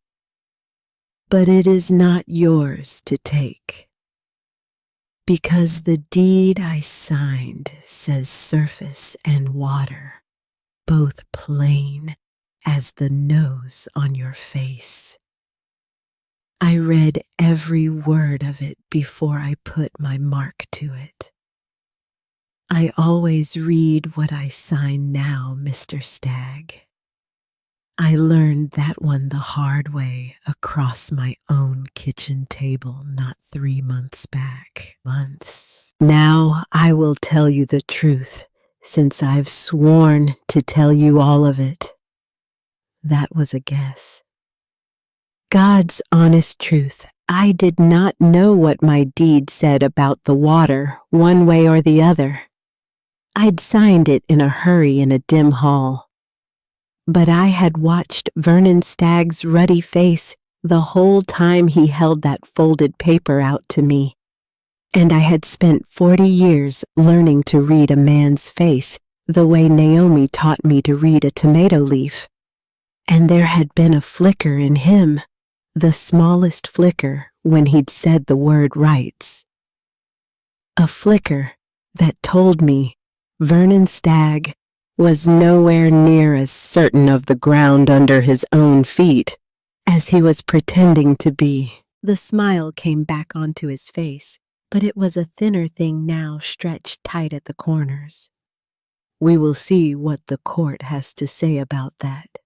But it is not yours to take. Because the deed I signed says surface and water, both plain as the nose on your face. I read every word of it before I put my mark to it. I always read what I sign now, Mr. Stagg. I learned that one the hard way across my own kitchen table not 3 months back. Now I will tell you the truth, since I've sworn to tell you all of it. That was a guess. God's honest truth, I did not know what my deed said about the water, one way or the other. I'd signed it in a hurry in a dim hall. But I had watched Vernon Stagg's ruddy face the whole time he held that folded paper out to me, and I had spent 40 years learning to read a man's face the way Naomi taught me to read a tomato leaf. And there had been a flicker in him, the smallest flicker when he'd said the word rights. A flicker that told me Vernon Stagg was nowhere near as certain of the ground under his own feet as he was pretending to be. The smile came back onto his face, but it was a thinner thing now stretched tight at the corners. "We will see what the court has to say about that,"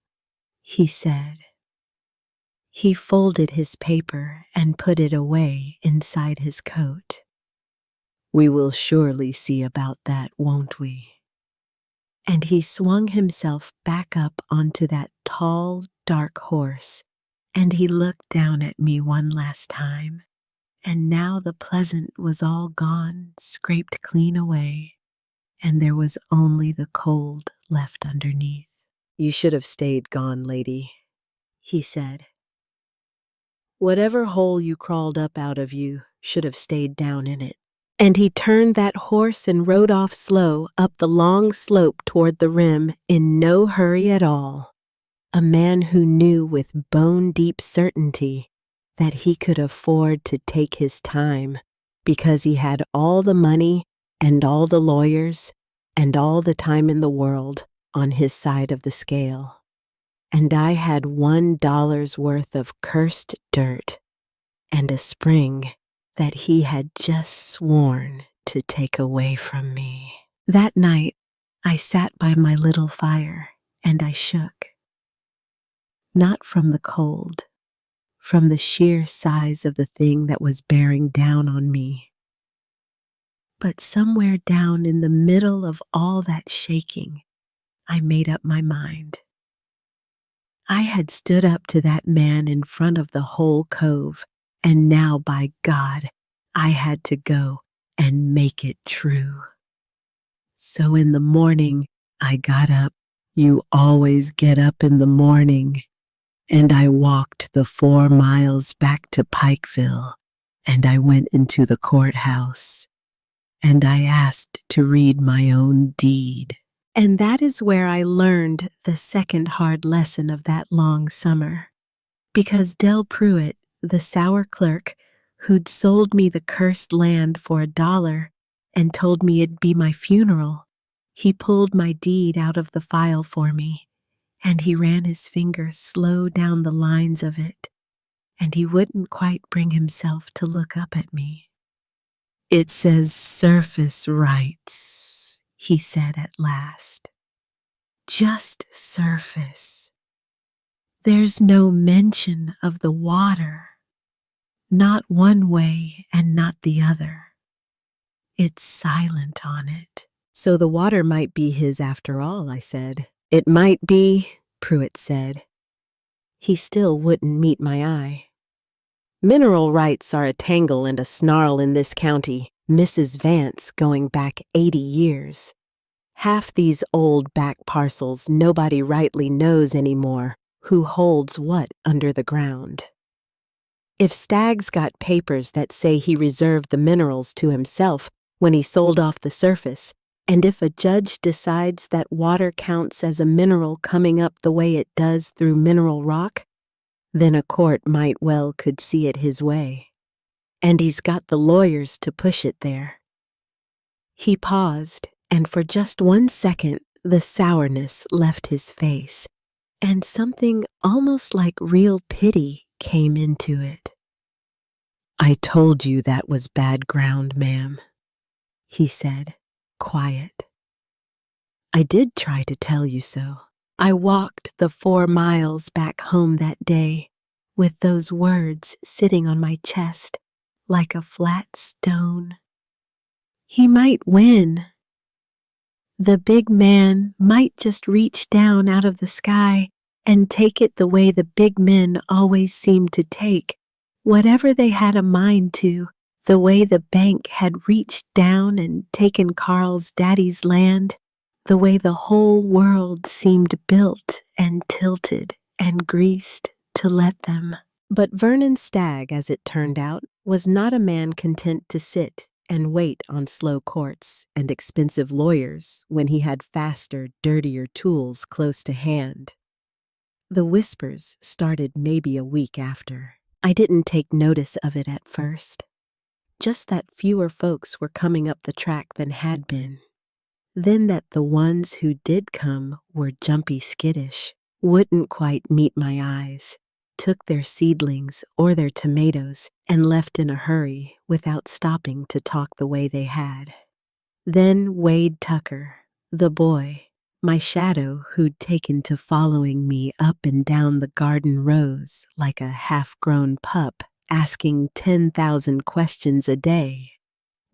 he said. He folded his paper and put it away inside his coat. We will surely see about that, won't we? And he swung himself back up onto that tall, dark horse, and he looked down at me one last time, and now the pleasant was all gone, scraped clean away, and there was only the cold left underneath. You should have stayed gone, lady, he said. Whatever hole you crawled up out of you should have stayed down in it. And he turned that horse and rode off slow up the long slope toward the rim in no hurry at all. A man who knew with bone-deep certainty that he could afford to take his time because he had all the money and all the lawyers and all the time in the world on his side of the scale. And I had $1 worth of cursed dirt and a spring that he had just sworn to take away from me. That night, I sat by my little fire and I shook. Not from the cold, from the sheer size of the thing that was bearing down on me. But somewhere down in the middle of all that shaking, I made up my mind. I had stood up to that man in front of the whole cove, and now, by God, I had to go and make it true. So in the morning, I got up. You always get up in the morning. And I walked the 4 miles back to Pikeville, and I went into the courthouse, and I asked to read my own deed. And that is where I learned the second hard lesson of that long summer. Because Del Pruitt, the sour clerk, who'd sold me the cursed land for $1 and told me it'd be my funeral, he pulled my deed out of the file for me, and he ran his finger slow down the lines of it, and he wouldn't quite bring himself to look up at me. It says surface rights, he said at last. Just surface. There's no mention of the water. Not one way and not the other. It's silent on it. So the water might be his after all, I said. It might be, Pruitt said. He still wouldn't meet my eye. Mineral rights are a tangle and a snarl in this county, Mrs. Vance going back 80 years. Half these old back parcels nobody rightly knows anymore who holds what under the ground. If Stagg's got papers that say he reserved the minerals to himself when he sold off the surface, and if a judge decides that water counts as a mineral coming up the way it does through mineral rock, then a court might well could see it his way. And he's got the lawyers to push it there. He paused, and for just 1 second, the sourness left his face, and something almost like real pity came into it. I told you that was bad ground, ma'am, he said, quiet. I did try to tell you so. I walked the 4 miles back home that day with those words sitting on my chest like a flat stone. He might win. The big man might just reach down out of the sky and take it the way the big men always seemed to take, whatever they had a mind to, the way the bank had reached down and taken Carl's daddy's land, the way the whole world seemed built and tilted and greased to let them. But Vernon Stagg, as it turned out, was not a man content to sit and wait on slow courts and expensive lawyers when he had faster, dirtier tools close to hand. The whispers started maybe a week after. I didn't take notice of it at first. Just that fewer folks were coming up the track than had been. Then that the ones who did come were jumpy skittish, wouldn't quite meet my eyes, took their seedlings or their tomatoes and left in a hurry without stopping to talk the way they had. Then Wade Tucker, the boy, my shadow who'd taken to following me up and down the garden rows like a half-grown pup, asking 10,000 questions a day.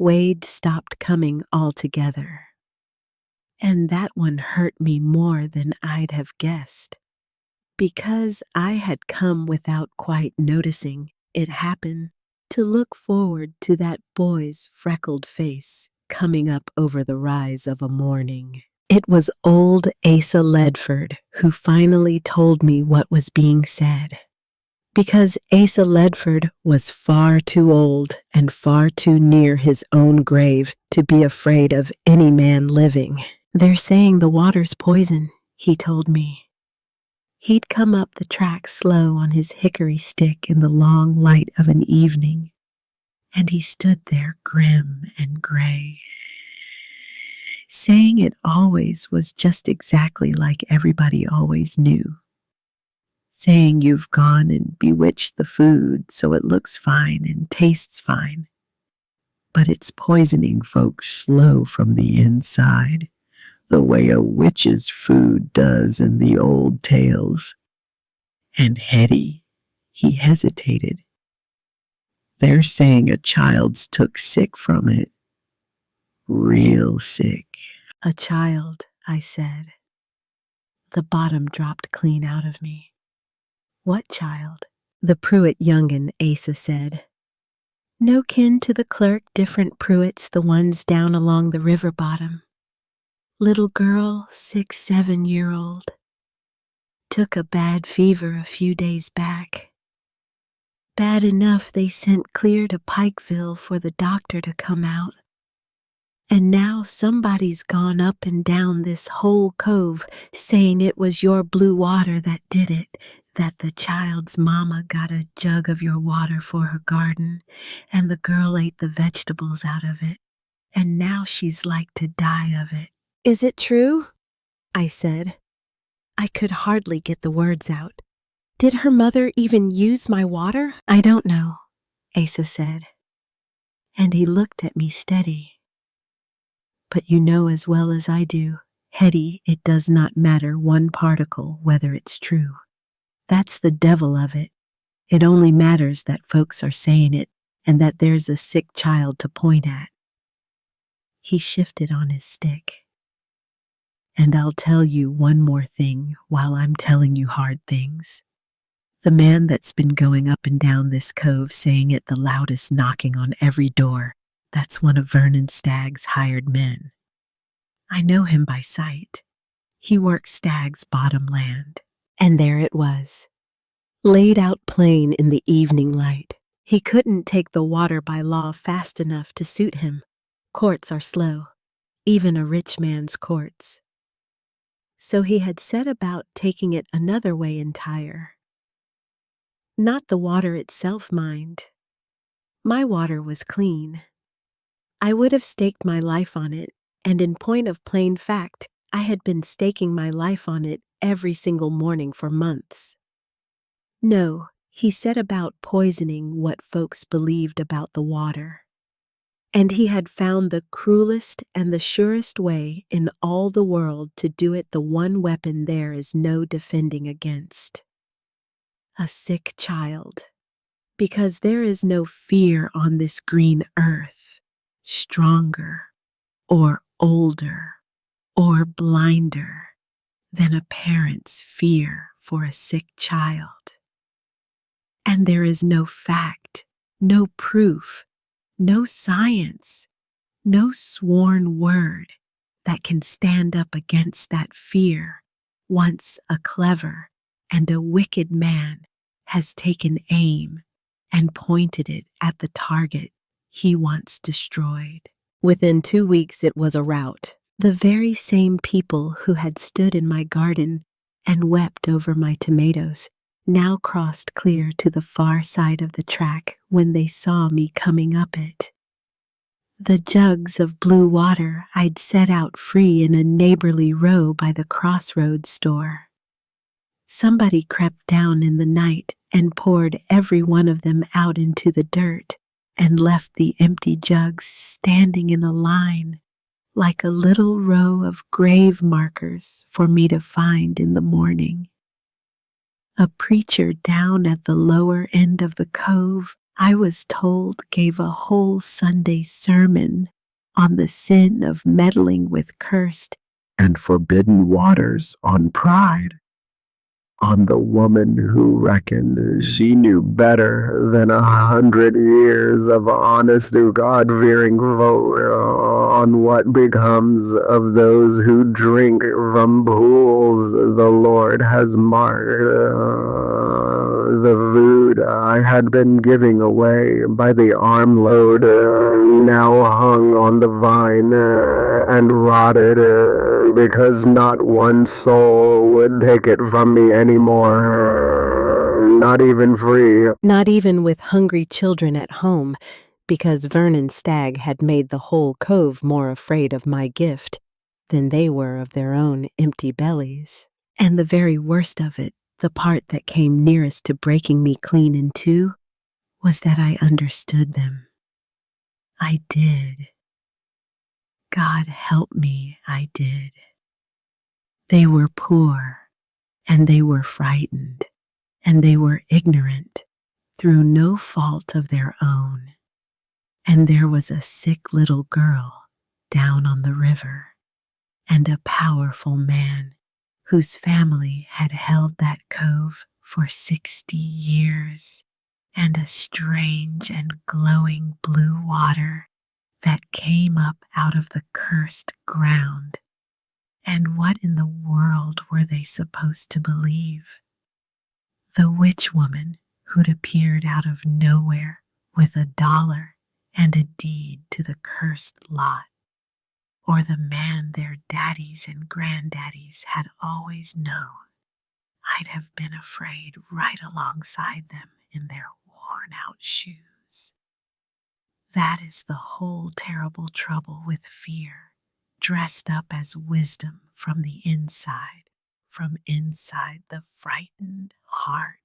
Wade stopped coming altogether. And that one hurt me more than I'd have guessed. Because I had come without quite noticing it happen to look forward to that boy's freckled face coming up over the rise of a morning. It was old Asa Ledford who finally told me what was being said. Because Asa Ledford was far too old and far too near his own grave to be afraid of any man living. "They're saying the water's poison," he told me. He'd come up the track slow on his hickory stick in the long light of an evening, and he stood there grim and gray, saying it always was just exactly like everybody always knew, saying you've gone and bewitched the food so it looks fine and tastes fine, but it's poisoning folks slow from the inside, the way a witch's food does in the old tales. And Hetty, he hesitated. They're saying a child's took sick from it. Real sick. "A child," I said. The bottom dropped clean out of me. "What child?" "The Pruitt young'un," Asa said. "No kin to the clerk, different Pruitts, the ones down along the river bottom. Little girl, 6-7-year-old. Took a bad fever a few days back. Bad enough they sent clear to Pikeville for the doctor to come out. And now somebody's gone up and down this whole cove saying it was your blue water that did it, that the child's mama got a jug of your water for her garden, and the girl ate the vegetables out of it, and now she's like to die of it." "Is it true?" I said. I could hardly get the words out. "Did her mother even use my water?" "I don't know," Asa said. And he looked at me steady. "But you know as well as I do, Hetty, it does not matter one particle whether it's true. That's the devil of it. It only matters that folks are saying it and that there's a sick child to point at." He shifted on his stick. "And I'll tell you one more thing while I'm telling you hard things. The man that's been going up and down this cove saying it the loudest, knocking on every door, that's one of Vernon Stagg's hired men. I know him by sight. He works Stagg's bottom land." And there it was, laid out plain in the evening light. He couldn't take the water by law fast enough to suit him. Courts are slow, even a rich man's courts. So he had set about taking it another way entire. Not the water itself, mind. My water was clean. I would have staked my life on it, and in point of plain fact, I had been staking my life on it every single morning for months. No, he set about poisoning what folks believed about the water. And he had found the cruelest and the surest way in all the world to do it, the one weapon there is no defending against. A sick child. Because there is no fear on this green earth, stronger or older or blinder than a parent's fear for a sick child. And there is no fact, no proof, no science, no sworn word that can stand up against that fear once a clever and a wicked man has taken aim and pointed it at the target he once destroyed. Within 2 weeks it was a rout. The very same people who had stood in my garden and wept over my tomatoes now crossed clear to the far side of the track when they saw me coming up it. The jugs of blue water I'd set out free in a neighborly row by the crossroads store. Somebody crept down in the night and poured every one of them out into the dirt and left the empty jugs standing in a line like a little row of grave markers for me to find in the morning. A preacher down at the lower end of the cove I was told gave a whole Sunday sermon on the sin of meddling with cursed and forbidden waters on pride, on the woman who reckoned she knew better than 100 years of honest God-fearing folk, on what becomes of those who drink from pools the Lord has marked. The food I had been giving away by the armload now hung on the vine and rotted because not one soul would take it from me anymore, not even free. not even with hungry children at home, because Vernon Stagg had made the whole cove more afraid of my gift than they were of their own empty bellies. And the very worst of it, the part that came nearest to breaking me clean in two, was that I understood them. I did. God help me, I did. They were poor, and they were frightened, and they were ignorant, through no fault of their own. And there was a sick little girl down on the river, and a powerful man whose family had held that cove for 60 years, and a strange and glowing blue water that came up out of the cursed ground. And what in the world were they supposed to believe? The witch woman who'd appeared out of nowhere with $1 and a deed to the cursed lot, or the man their daddies and granddaddies had always known? I'd have been afraid right alongside them in their worn-out shoes. That is the whole terrible trouble with fear, dressed up as wisdom from inside the frightened heart.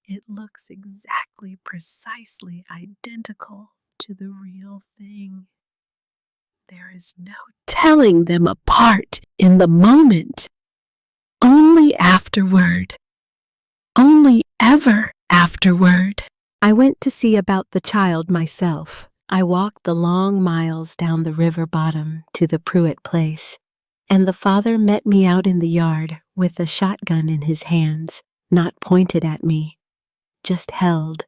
It looks exactly, precisely identical to the real thing. There is no telling them apart in the moment. Only afterward. Only ever afterward. I went to see about the child myself. I walked the long miles down the river bottom to the Pruitt place, and the father met me out in the yard with a shotgun in his hands, not pointed at me, just held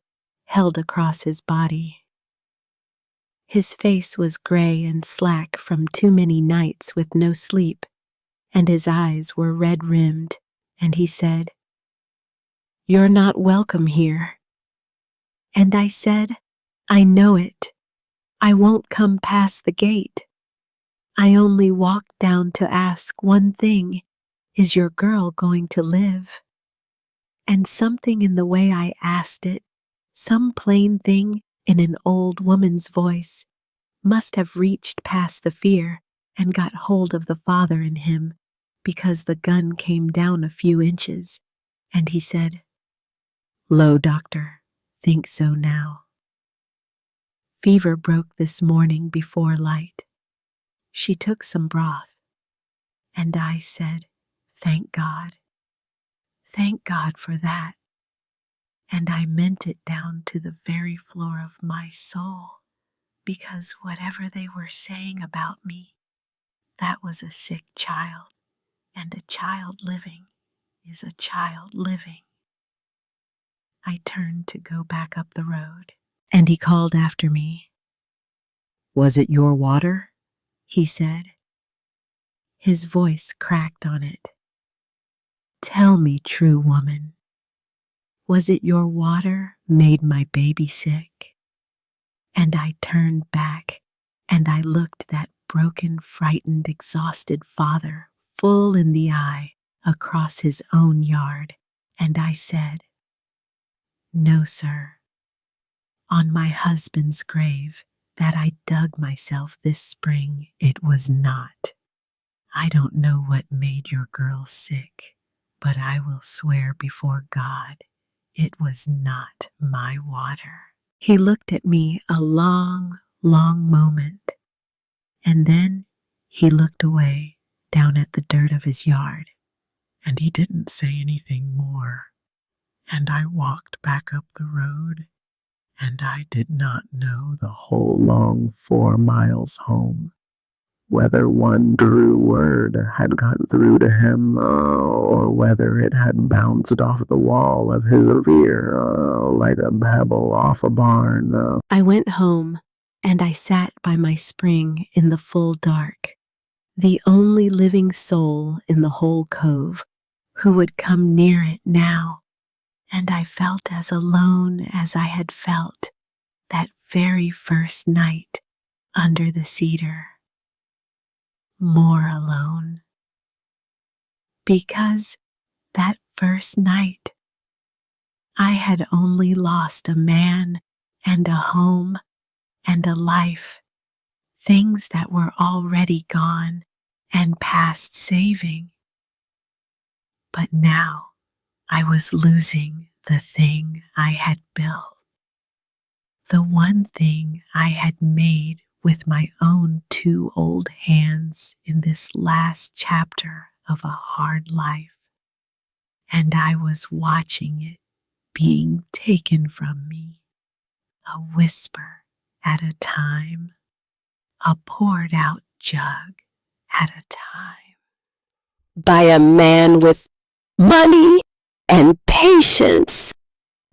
across his body. His face was gray and slack from too many nights with no sleep, and his eyes were red-rimmed, and he said, "You're not welcome here." And I said, "I know it. I won't come past the gate. I only walked down to ask one thing. Is your girl going to live?" And something in the way I asked it, some plain thing in an old woman's voice, must have reached past the fear and got hold of the father in him, because the gun came down a few inches, and he said, "Lo, doctor, think so now. Fever broke this morning before light. She took some broth." And I said, "Thank God. Thank God for that." And I meant it down to the very floor of my soul, because whatever they were saying about me, that was a sick child, and a child living is a child living. I turned to go back up the road, and he called after me. "Was it your water?" he said. His voice cracked on it. "Tell me, true woman, was it your water made my baby sick?" And I turned back, and I looked that broken, frightened, exhausted father full in the eye across his own yard, and I said, "No, sir. On my husband's grave that I dug myself this spring, it was not. I don't know what made your girl sick, but I will swear before God it was not my water." He looked at me a long, long moment, and then he looked away down at the dirt of his yard, and he didn't say anything more. And I walked back up the road, and I did not know the whole long 4 miles home whether one true word had got through to him, or whether it had bounced off the wall of his ear like a pebble off a barn. I went home, and I sat by my spring in the full dark, the only living soul in the whole cove who would come near it now, and I felt as alone as I had felt that very first night under the cedar. More alone. Because that first night, I had only lost a man and a home and a life, things that were already gone and past saving. But now I was losing the thing I had built, the one thing I had made with my own 2 old hands in this last chapter of a hard life, and I was watching it being taken from me, a whisper at a time, a poured out jug at a time, by a man with money and patience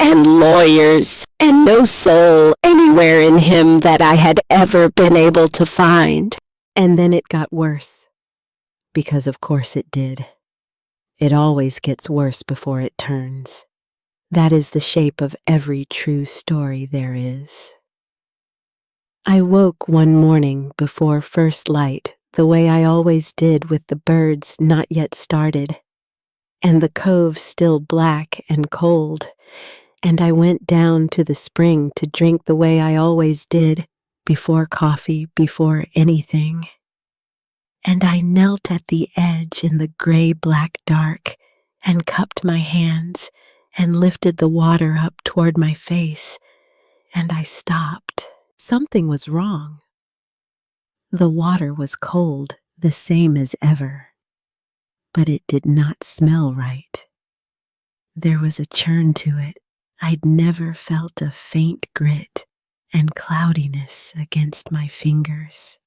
and lawyers and no soul anywhere in him that I had ever been able to find. And then it got worse, because of course it did. It always gets worse before it turns. That is the shape of every true story there is. I woke one morning before first light, the way I always did with the birds not yet started, and the cove still black and cold, and I went down to the spring to drink the way I always did, before coffee, before anything. And I knelt at the edge in the gray-black dark and cupped my hands and lifted the water up toward my face, and I stopped. Something was wrong. The water was cold, the same as ever, but it did not smell right. There was a churn to it. I'd never felt a faint grit and cloudiness against my fingers.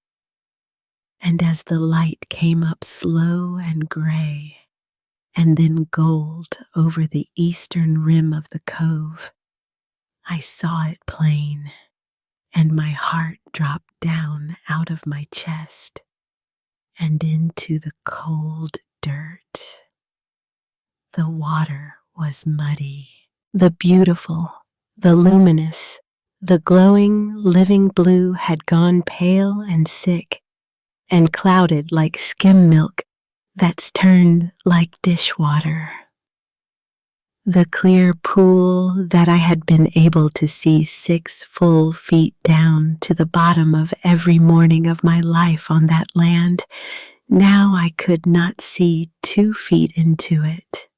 And as the light came up slow and gray, and then gold over the eastern rim of the cove, I saw it plain, and my heart dropped down out of my chest and into the cold dirt. The water was muddy. The beautiful, the luminous, the glowing, living blue had gone pale and sick and clouded like skim milk that's turned like dishwater. The clear pool that I had been able to see 6 full feet down to the bottom of every morning of my life on that land, now I could not see 2 feet into it.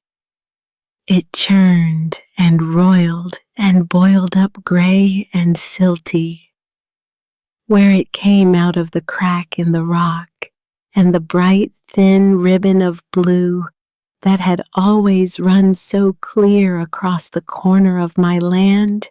It churned and roiled and boiled up gray and silty. Where it came out of the crack in the rock and the bright, thin ribbon of blue that had always run so clear across the corner of my land,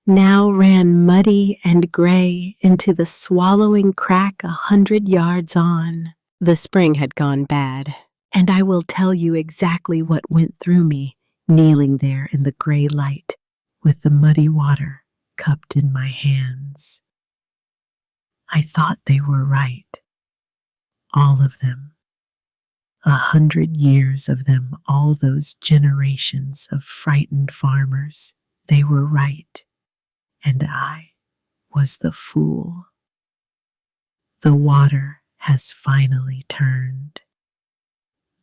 now ran muddy and gray into the swallowing crack 100 yards on. The spring had gone bad, and I will tell you exactly what went through me, kneeling there in the gray light with the muddy water cupped in my hands. I thought they were right, all of them. 100 years of them, all those generations of frightened farmers, they were right, and I was the fool. The water has finally turned.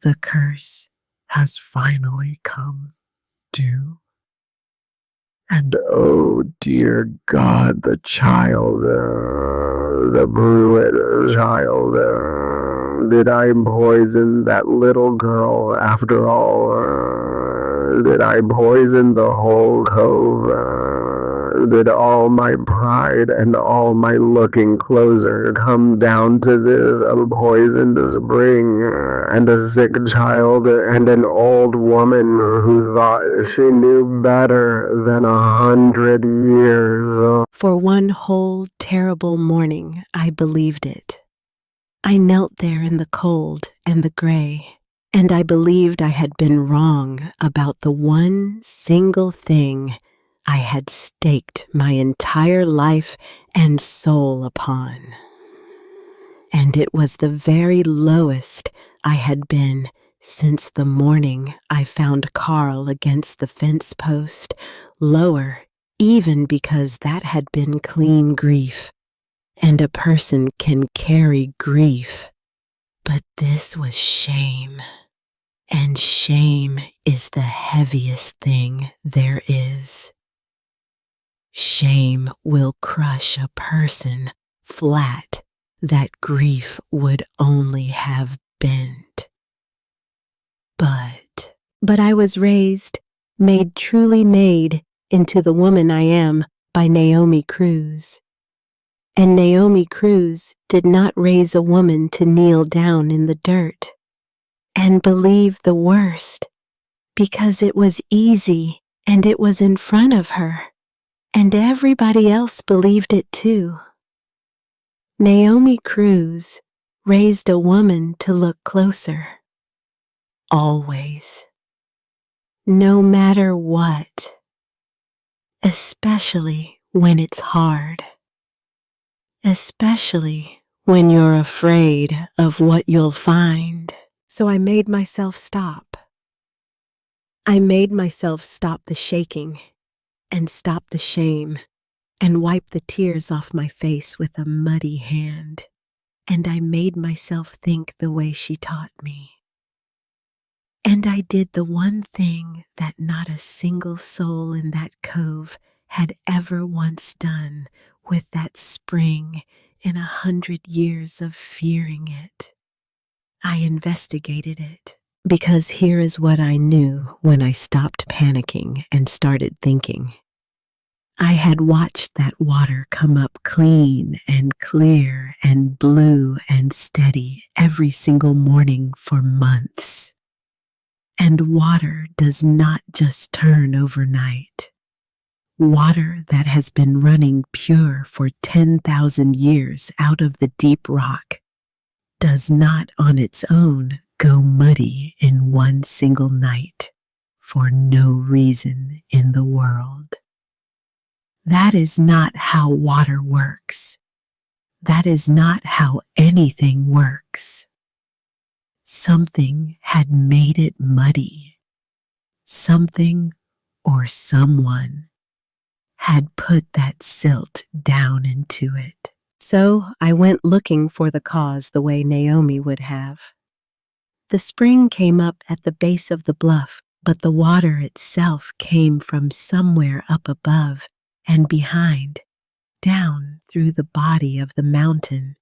The curse has finally come due. And oh dear God, the child, the brewed child, did I poison that little girl after all? Did I poison the whole cove? did all my pride and all my looking closer come down to this, a poisoned spring and a sick child and an old woman who thought she knew better than 100 years? For one whole terrible morning, I believed it. I knelt there in the cold and the gray, and I believed I had been wrong about the one single thing I had staked my entire life and soul upon. And it was the very lowest I had been since the morning I found Carl against the fence post, lower even because that had been clean grief, and a person can carry grief. But this was shame, and shame is the heaviest thing there is. Shame will crush a person flat that grief would only have bent. But I was raised, made truly made into the woman I am by Naomi Cruz. And Naomi Cruz did not raise a woman to kneel down in the dirt and believe the worst, because it was easy and it was in front of her, and everybody else believed it too. Naomi Cruz raised a woman to look closer. Always. No matter what. Especially when it's hard. Especially when you're afraid of what you'll find. So I made myself stop. I made myself stop the shaking and stop the shame and wipe the tears off my face with a muddy hand. And I made myself think the way she taught me. And I did the one thing that not a single soul in that cove had ever once done with that spring in 100 years of fearing it. I investigated it, because here is what I knew when I stopped panicking and started thinking. I had watched that water come up clean and clear and blue and steady every single morning for months. And water does not just turn overnight. Water that has been running pure for 10,000 years out of the deep rock does not on its own go muddy in one single night for no reason in the world. That is not how water works. That is not how anything works. Something had made it muddy. Something or someone had put that silt down into it. So I went looking for the cause the way Naomi would have. The spring came up at the base of the bluff, but the water itself came from somewhere up above and behind, down through the body of the mountain,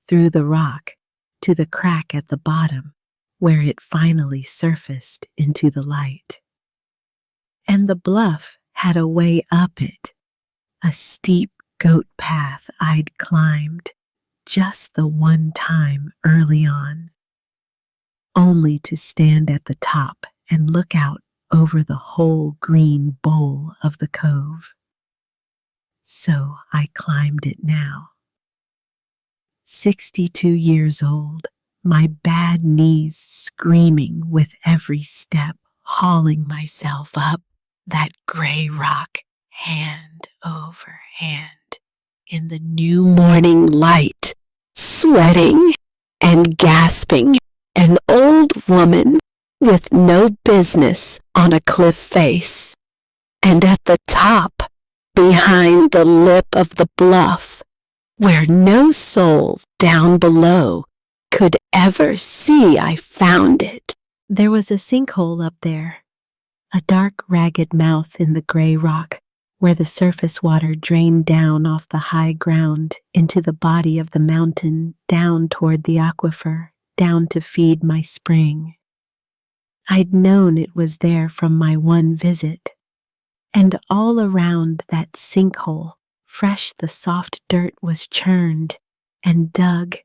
through the rock, to the crack at the bottom, where it finally surfaced into the light. And the bluff had a way up it, a steep goat path I'd climbed just the one time early on, only to stand at the top and look out over the whole green bowl of the cove. So I climbed it now. 62 years old, my bad knees screaming with every step, hauling myself up that gray rock hand over hand in the new morning light, sweating and gasping, an old woman with no business on a cliff face. And at the top, behind the lip of the bluff, where no soul down below could ever see I found it, there was a sinkhole up there, a dark, ragged mouth in the gray rock where the surface water drained down off the high ground into the body of the mountain, down toward the aquifer, down to feed my spring. I'd known it was there from my one visit, and all around that sinkhole, fresh the soft dirt was churned and dug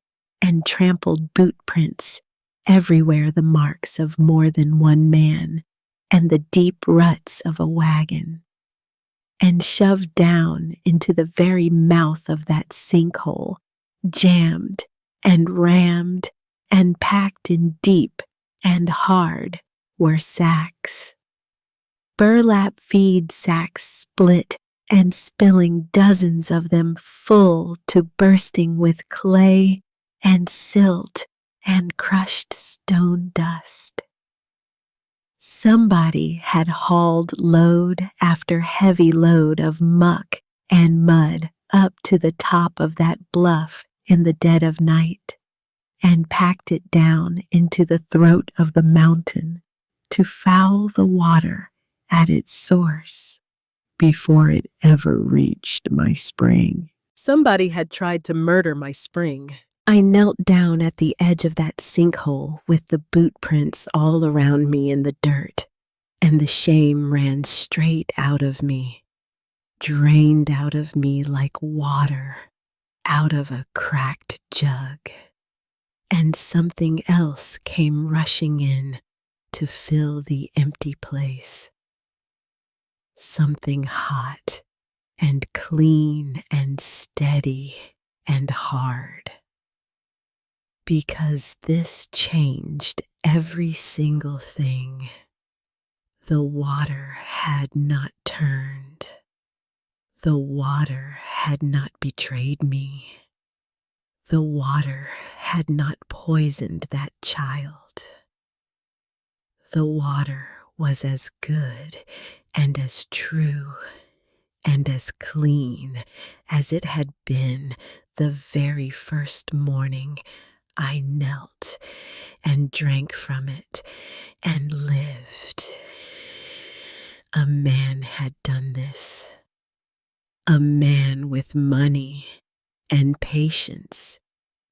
and trampled boot prints, everywhere the marks of more than one man and the deep ruts of a wagon. And shoved down into the very mouth of that sinkhole, jammed and rammed and packed in deep and hard were sacks. Burlap feed sacks split and spilling dozens of them full to bursting with clay and silt and crushed stone dust. Somebody had hauled load after heavy load of muck and mud up to the top of that bluff in the dead of night and packed it down into the throat of the mountain to foul the water at its source before it ever reached my spring. Somebody had tried to murder my spring. I knelt down at the edge of that sinkhole with the boot prints all around me in the dirt, and the shame ran straight out of me, drained out of me like water out of a cracked jug. And something else came rushing in to fill the empty place. Something hot and clean and steady and hard. Because this changed every single thing. The water had not turned. The water had not betrayed me. The water had not poisoned that child. The water was as good and as true and as clean as it had been the very first morning I knelt and drank from it and lived. A man had done this. A man with money and patience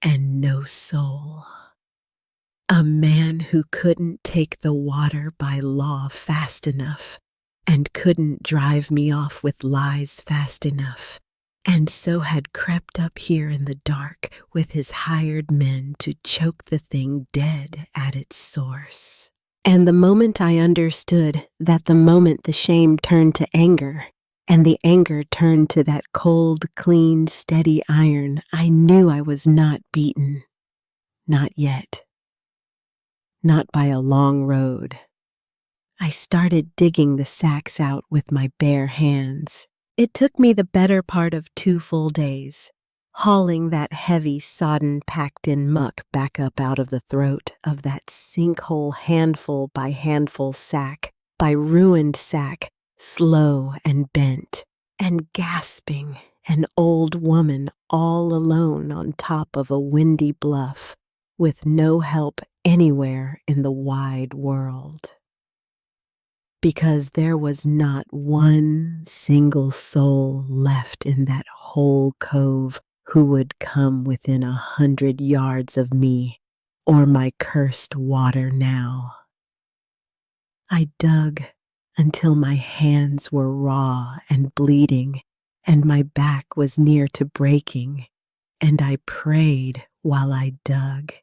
and no soul. A man who couldn't take the water by law fast enough and couldn't drive me off with lies fast enough, and so had crept up here in the dark with his hired men to choke the thing dead at its source. And the moment I understood that the moment the shame turned to anger, and the anger turned to that cold, clean, steady iron, I knew I was not beaten. Not yet. Not by a long road. I started digging the sacks out with my bare hands. It took me the better part of 2 full days, hauling that heavy, sodden, packed-in muck back up out of the throat of that sinkhole handful by handful sack, by ruined sack, slow and bent, and gasping, an old woman all alone on top of a windy bluff, with no help anywhere in the wide world. Because there was not one single soul left in that whole cove who would come within 100 yards of me or my cursed water now. I dug until my hands were raw and bleeding, and my back was near to breaking, and I prayed while I dug,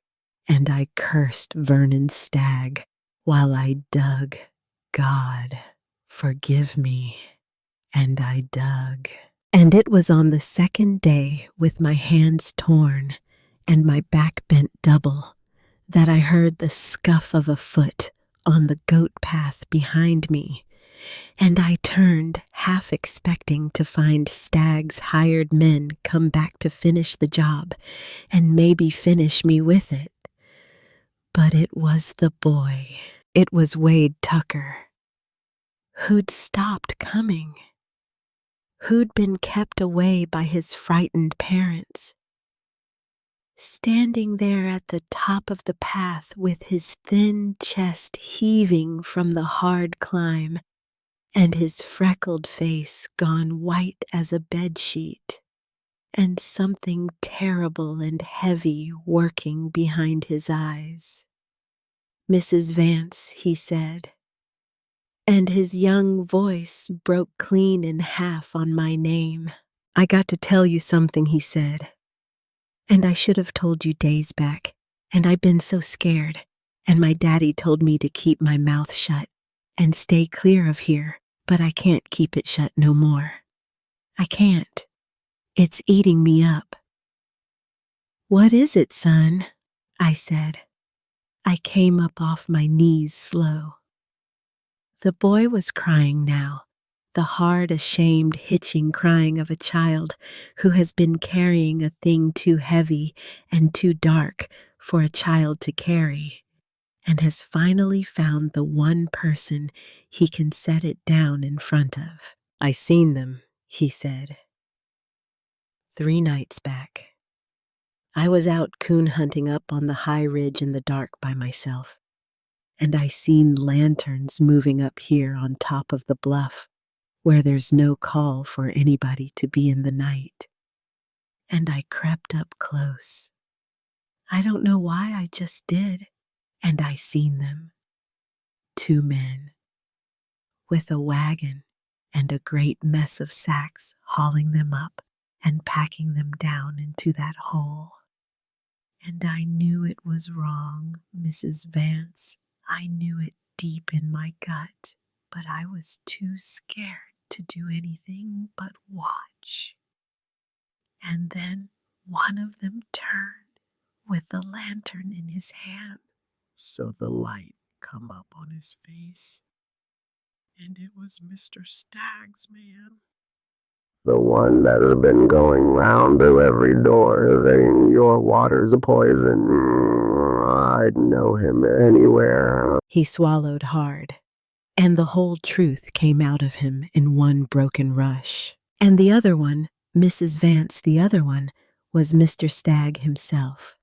and I cursed Vernon's stag while I dug. God, forgive me. And I dug. And it was on the second day, with my hands torn and my back bent double, that I heard the scuff of a foot on the goat path behind me, and I turned, half expecting to find Stag's hired men come back to finish the job and maybe finish me with it. But it was the boy. It was Wade Tucker, who'd stopped coming, who'd been kept away by his frightened parents, standing there at the top of the path with his thin chest heaving from the hard climb and his freckled face gone white as a bedsheet, and something terrible and heavy working behind his eyes. "Mrs. Vance," he said, and his young voice broke clean in half on my name. "I got to tell you something," he said. "And I should have told you days back, and I've been so scared, and my daddy told me to keep my mouth shut and stay clear of here, but I can't keep it shut no more. I can't. It's eating me up." "What is it, son?" I said. I came up off my knees slow. The boy was crying now, the hard, ashamed, hitching crying of a child who has been carrying a thing too heavy and too dark for a child to carry, and has finally found the one person he can set it down in front of. "I seen them," he said. 3 nights back. I was out coon hunting up on the high ridge in the dark by myself, and I seen lanterns moving up here on top of the bluff where there's no call for anybody to be in the night. And I crept up close. I don't know why, I just did, and I seen them. 2 men, with a wagon and a great mess of sacks hauling them up and packing them down into that hole. And I knew it was wrong, Mrs. Vance. I knew it deep in my gut, but I was too scared to do anything but watch. And then one of them turned with the lantern in his hand, So the light come up on his face, and it was Mr. Stagg's man. The one that's been going round to every door saying your water's poison. I'd know him anywhere. He swallowed hard, and the whole truth came out of him in one broken rush. And the other one, Mrs. Vance, the other one, was Mr. Stagg himself.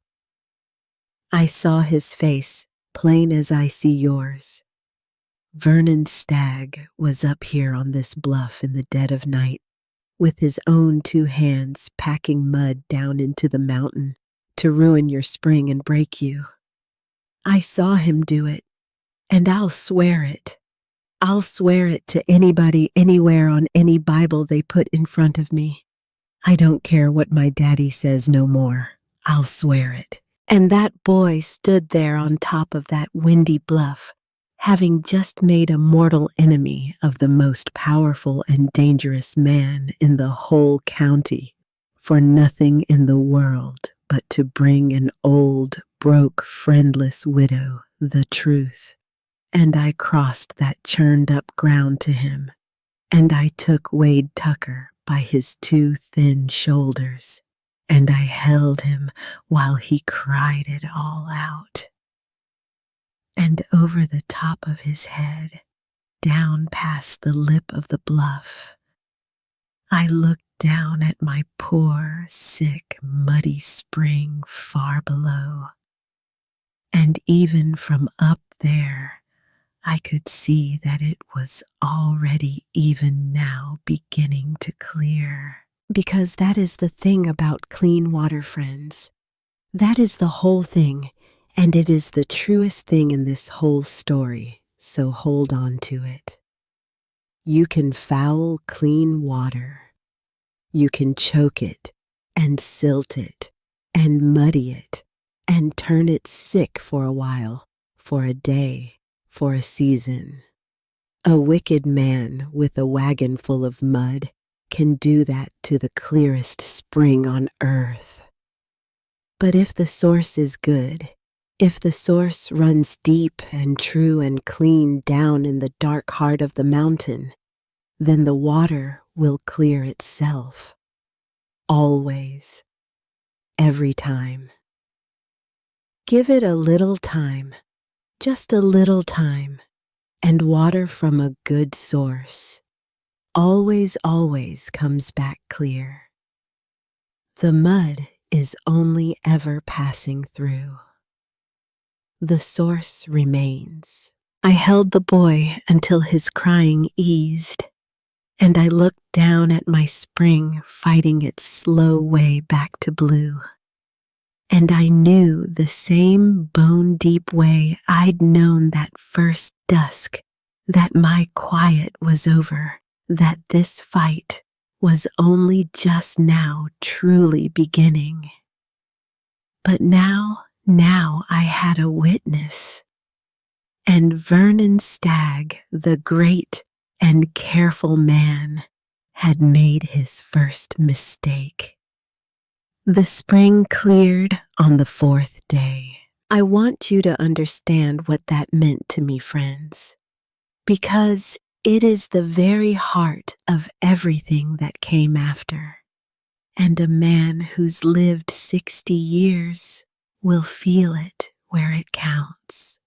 I saw his face, plain as I see yours. Vernon Stagg was up here on this bluff in the dead of night, with his own 2 hands packing mud down into the mountain to ruin your spring and break you. I saw him do it, and I'll swear it. I'll swear it to anybody, anywhere on any Bible they put in front of me. I don't care what my daddy says no more. I'll swear it. And that boy stood there on top of that windy bluff, having just made a mortal enemy of the most powerful and dangerous man in the whole county, for nothing in the world but to bring an old, broke, friendless widow the truth. And I crossed that churned up ground to him, and I took Wade Tucker by his 2 thin shoulders, and I held him while he cried it all out. And over the top of his head, down past the lip of the bluff, I looked down at my poor, sick, muddy spring far below. And even from up there, I could see that it was already even now beginning to clear. Because that is the thing about clean water, friends. That is the whole thing, and it is the truest thing in this whole story, so hold on to it. You can foul clean water. You can choke it, and silt it, and muddy it, and turn it sick for a while, for a day, for a season. A wicked man with a wagon full of mud can do that to the clearest spring on earth. But if the source is good, if the source runs deep and true and clean down in the dark heart of the mountain, then the water will clear itself. Always. Every time. Give it a little time, just a little time, and water from a good source always, always comes back clear. The mud is only ever passing through. The source remains. I held the boy until his crying eased, and I looked down at my spring fighting its slow way back to blue. And I knew the same bone-deep way I'd known that first dusk that my quiet was over, that this fight was only just now truly beginning. But now I had a witness. And Vernon Stagg, the great and careful man, had made his first mistake. The spring cleared on the fourth day. I want you to understand what that meant to me, friends, because it is the very heart of everything that came after. And a man who's lived 60 years will feel it where it counts.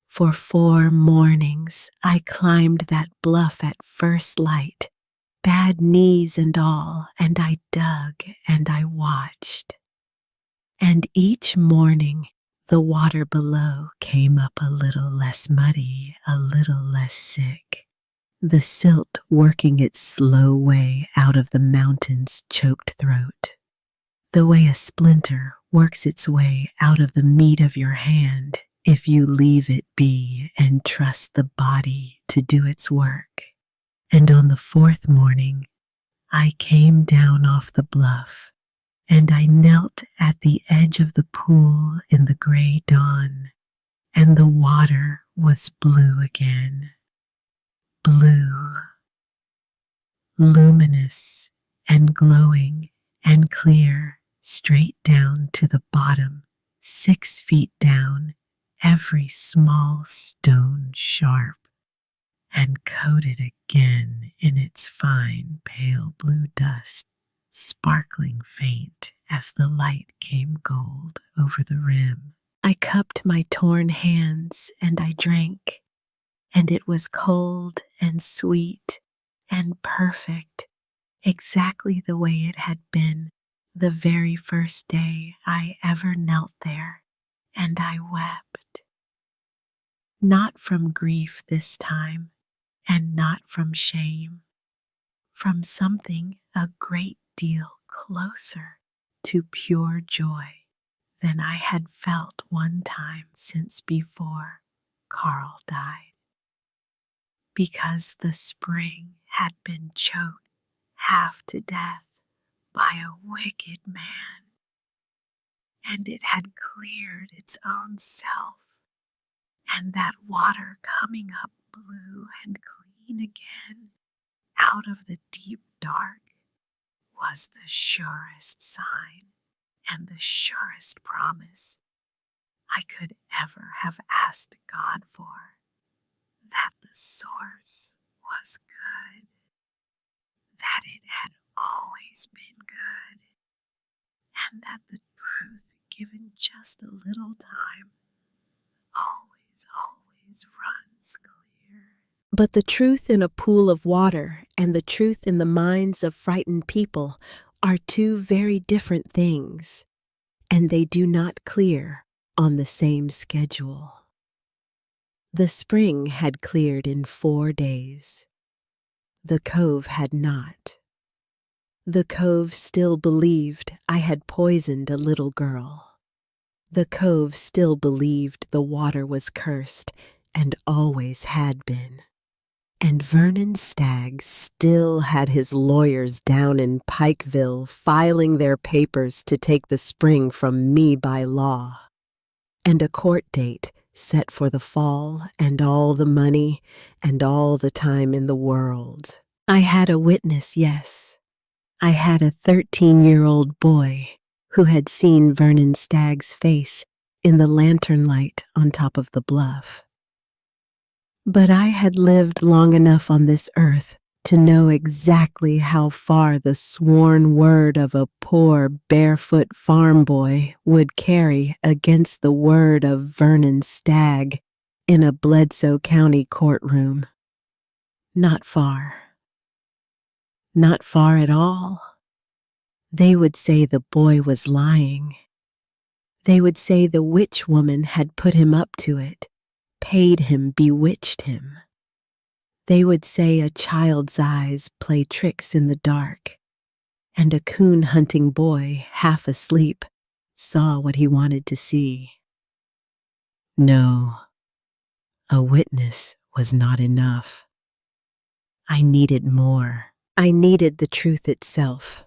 For 4 mornings I climbed that bluff at first light, bad knees and all, and I dug and I watched. And each morning the water below came up a little less muddy, a little less sick, the silt working its slow way out of the mountain's choked throat, the way a splinter works its way out of the meat of your hand if you leave it be and trust the body to do its work. And on the 4th morning, I came down off the bluff, and I knelt at the edge of the pool in the gray dawn, and the water was blue again. Blue, luminous and glowing and clear, straight down to the bottom, 6 feet down, every small stone sharp, and coated again in its fine pale blue dust, sparkling faint as the light came gold over the rim. I cupped my torn hands and I drank, and it was cold and sweet and perfect, exactly the way it had been the very first day I ever knelt there, and I wept. Not from grief this time, and not from shame, from something a great deal closer to pure joy than I had felt one time since before Carl died. Because the spring had been choked half to death by a wicked man, and it had cleared its own self, and that water coming up blue and clean again out of the deep dark was the surest sign and the surest promise I could ever have asked God for, that the source was good, that it had always been good, and that the truth given just a little time always runs clear. But the truth in a pool of water and the truth in the minds of frightened people are 2 very different things, and they do not clear on the same schedule. The spring had cleared in 4 days. The cove had not. The cove still believed I had poisoned a little girl. The cove still believed the water was cursed and always had been. And Vernon Stagg still had his lawyers down in Pikeville filing their papers to take the spring from me by law, and a court date set for the fall, and all the money and all the time in the world. I had a witness, yes. I had a 13-year-old boy who had seen Vernon Stagg's face in the lantern light on top of the bluff. But I had lived long enough on this earth to know exactly how far the sworn word of a poor barefoot farm boy would carry against the word of Vernon Stagg in a Bledsoe County courtroom. Not far. Not far at all. They would say the boy was lying. They would say the witch woman had put him up to it, paid him, bewitched him. They would say a child's eyes play tricks in the dark, and a coon-hunting boy, half asleep, saw what he wanted to see. No, a witness was not enough. I needed more. I needed the truth itself,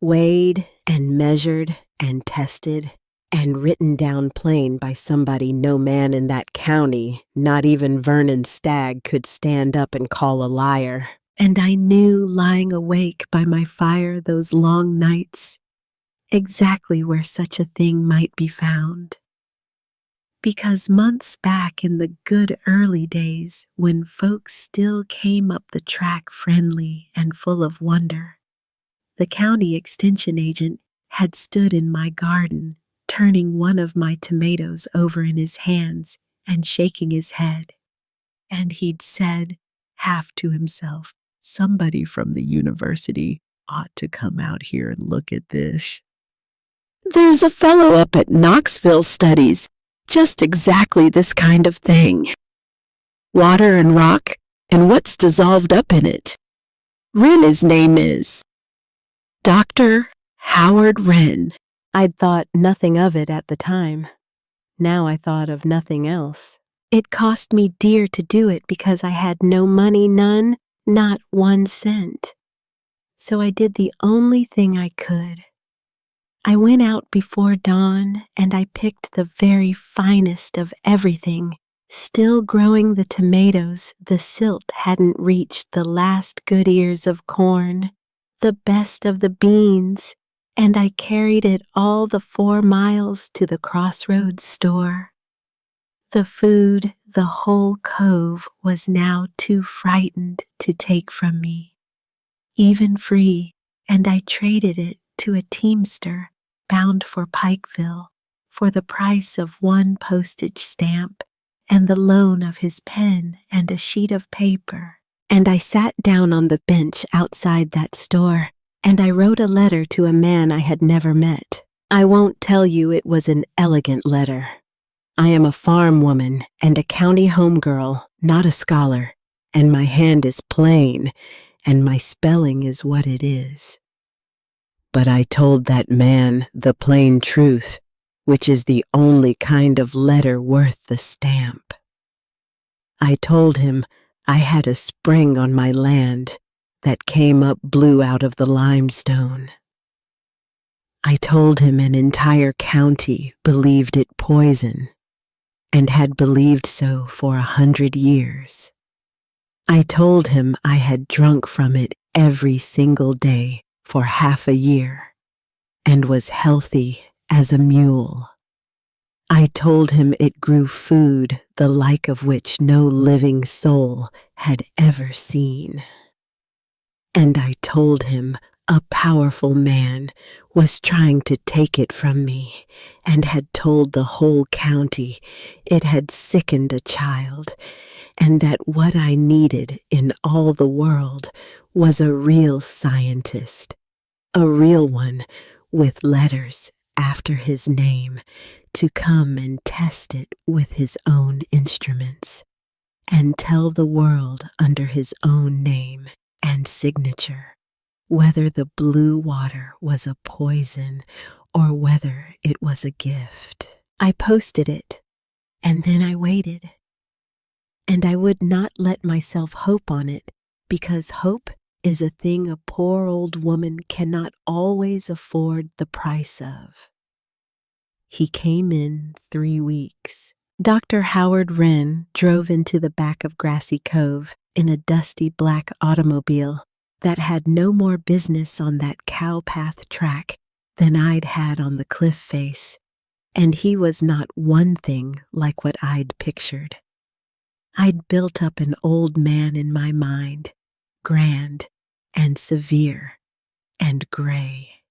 weighed and measured and tested and written down plain by somebody no man in that county, not even Vernon Stagg, could stand up and call a liar. And I knew, lying awake by my fire those long nights, exactly where such a thing might be found. Because months back in the good early days, when folks still came up the track friendly and full of wonder, the county extension agent had stood in my garden, turning one of my tomatoes over in his hands and shaking his head. And he'd said, half to himself, "Somebody from the university ought to come out here and look at this. There's a fellow up at Knoxville studies just exactly this kind of thing. Water and rock, and what's dissolved up in it. Wren, his name is. Dr. Howard Wren." I'd thought nothing of it at the time. Now I thought of nothing else. It cost me dear to do it because I had no money, none, not 1 cent. So I did the only thing I could. I went out before dawn and I picked the very finest of everything, still growing the tomatoes the silt hadn't reached, the last good ears of corn, the best of the beans, and I carried it all the 4 miles to the crossroads store. The food the whole cove was now too frightened to take from me, even free, and I traded it to a teamster bound for Pikeville for the price of 1 postage stamp and the loan of his pen and a sheet of paper. And I sat down on the bench outside that store, and I wrote a letter to a man I had never met. I won't tell you it was an elegant letter. I am a farm woman and a county home girl, not a scholar, and my hand is plain, and my spelling is what it is. But I told that man the plain truth, which is the only kind of letter worth the stamp. I told him I had a spring on my land that came up blue out of the limestone. I told him an entire county believed it poison and had believed so for 100 years. I told him I had drunk from it every single day for half a year and was healthy as a mule. I told him it grew food the like of which no living soul had ever seen. And I told him a powerful man was trying to take it from me and had told the whole county it had sickened a child and that what I needed in all the world was a real scientist, a real one with letters after his name to come and test it with his own instruments and tell the world under his own name and signature whether the blue water was a poison or whether it was a gift. I posted it, and then I waited. And I would not let myself hope on it, because hope is a thing a poor old woman cannot always afford the price of. He came in 3 weeks. Dr. Howard Wren drove into the back of Grassy Cove in a dusty black automobile that had no more business on that cowpath track than I'd had on the cliff face, and he was not one thing like what I'd pictured. I'd built up an old man in my mind, grand and severe and gray.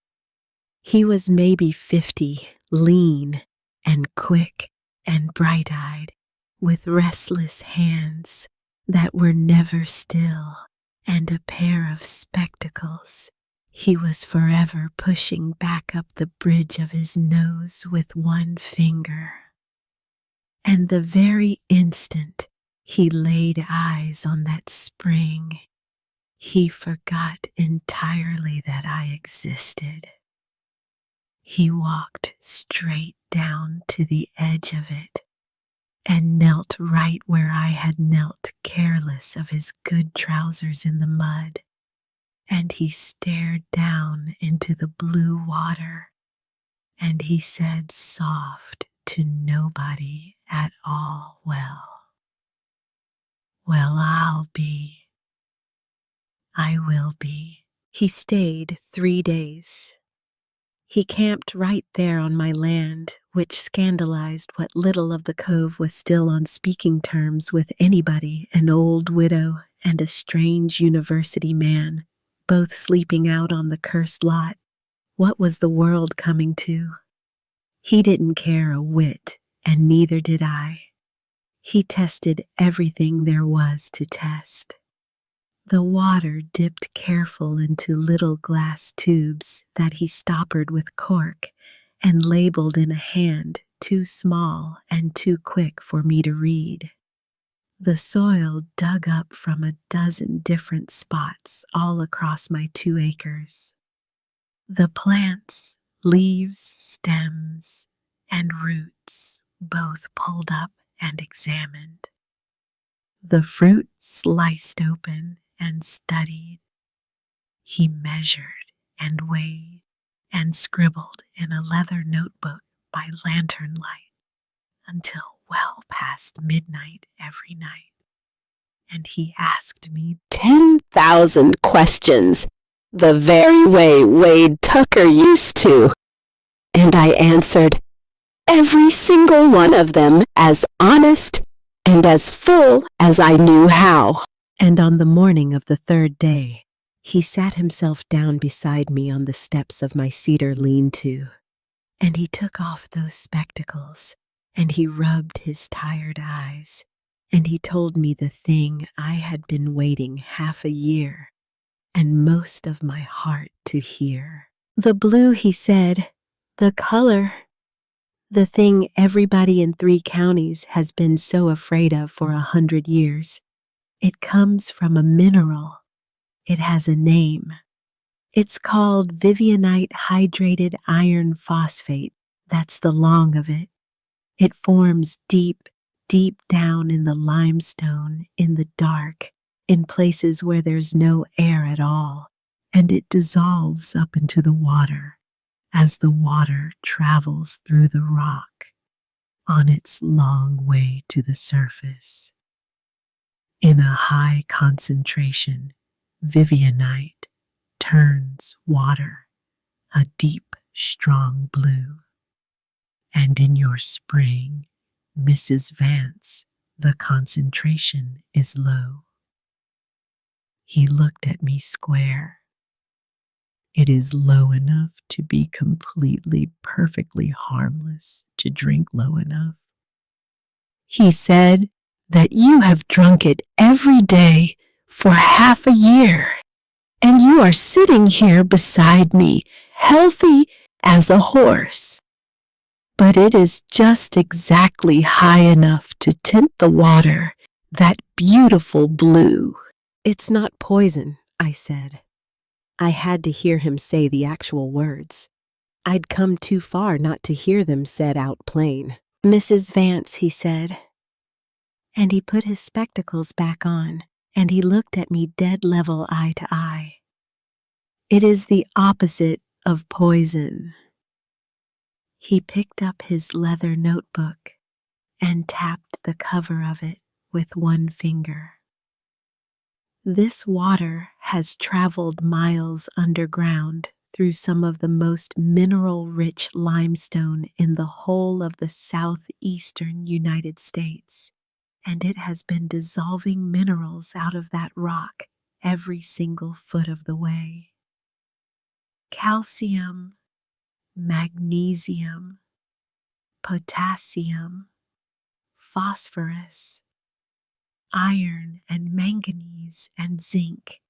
He was maybe 50, lean and quick and bright-eyed, with restless hands that were never still, and a pair of spectacles he was forever pushing back up the bridge of his nose with 1 finger. And the very instant he laid eyes on that spring, he forgot entirely that I existed. He walked straight down to the edge of it and knelt right where I had knelt, careless of his good trousers in the mud. And he stared down into the blue water, and he said soft to nobody at all, well, I will be. He stayed 3 days. He camped right there on my land, which scandalized what little of the cove was still on speaking terms with anybody, an old widow and a strange university man, both sleeping out on the cursed lot. What was the world coming to? He didn't care a whit, and neither did I. He tested everything there was to test. The water dipped careful into little glass tubes that he stoppered with cork and labeled in a hand too small and too quick for me to read. The soil dug up from a dozen different spots all across my 2 acres. The plants, leaves, stems, and roots both pulled up and examined. The fruit sliced open and studied. He measured and weighed and scribbled in a leather notebook by lantern light until well past midnight every night. And he asked me 10,000 questions, the very way Wade Tucker used to. And I answered every single one of them as honest and as full as I knew how. And on the morning of the 3rd day, he sat himself down beside me on the steps of my cedar lean-to, and he took off those spectacles, and he rubbed his tired eyes, and he told me the thing I had been waiting half a year, and most of my heart to hear. The blue, he said, the color, the thing everybody in 3 counties has been so afraid of for 100 years. It comes from a mineral. It has a name. It's called Vivianite hydrated iron phosphate. That's the long of it. It forms deep, deep down in the limestone, in the dark, in places where there's no air at all, and it dissolves up into the water as the water travels through the rock on its long way to the surface. In a high concentration, Vivianite turns water a deep, strong blue. And in your spring, Mrs. Vance, the concentration is low. He looked at me square. It is low enough to be completely, perfectly harmless to drink low enough. He said that you have drunk it every day for half a year, and you are sitting here beside me, healthy as a horse. But it is just exactly high enough to tint the water that beautiful blue. It's not poison, I said. I had to hear him say the actual words. I'd come too far not to hear them said out plain. Mrs. Vance, he said. And he put his spectacles back on, and he looked at me dead level eye to eye. It is the opposite of poison. He picked up his leather notebook and tapped the cover of it with one finger. This water has traveled miles underground through some of the most mineral-rich limestone in the whole of the southeastern United States, and it has been dissolving minerals out of that rock every single foot of the way. Calcium, magnesium, potassium, phosphorus, iron and manganese and zinc,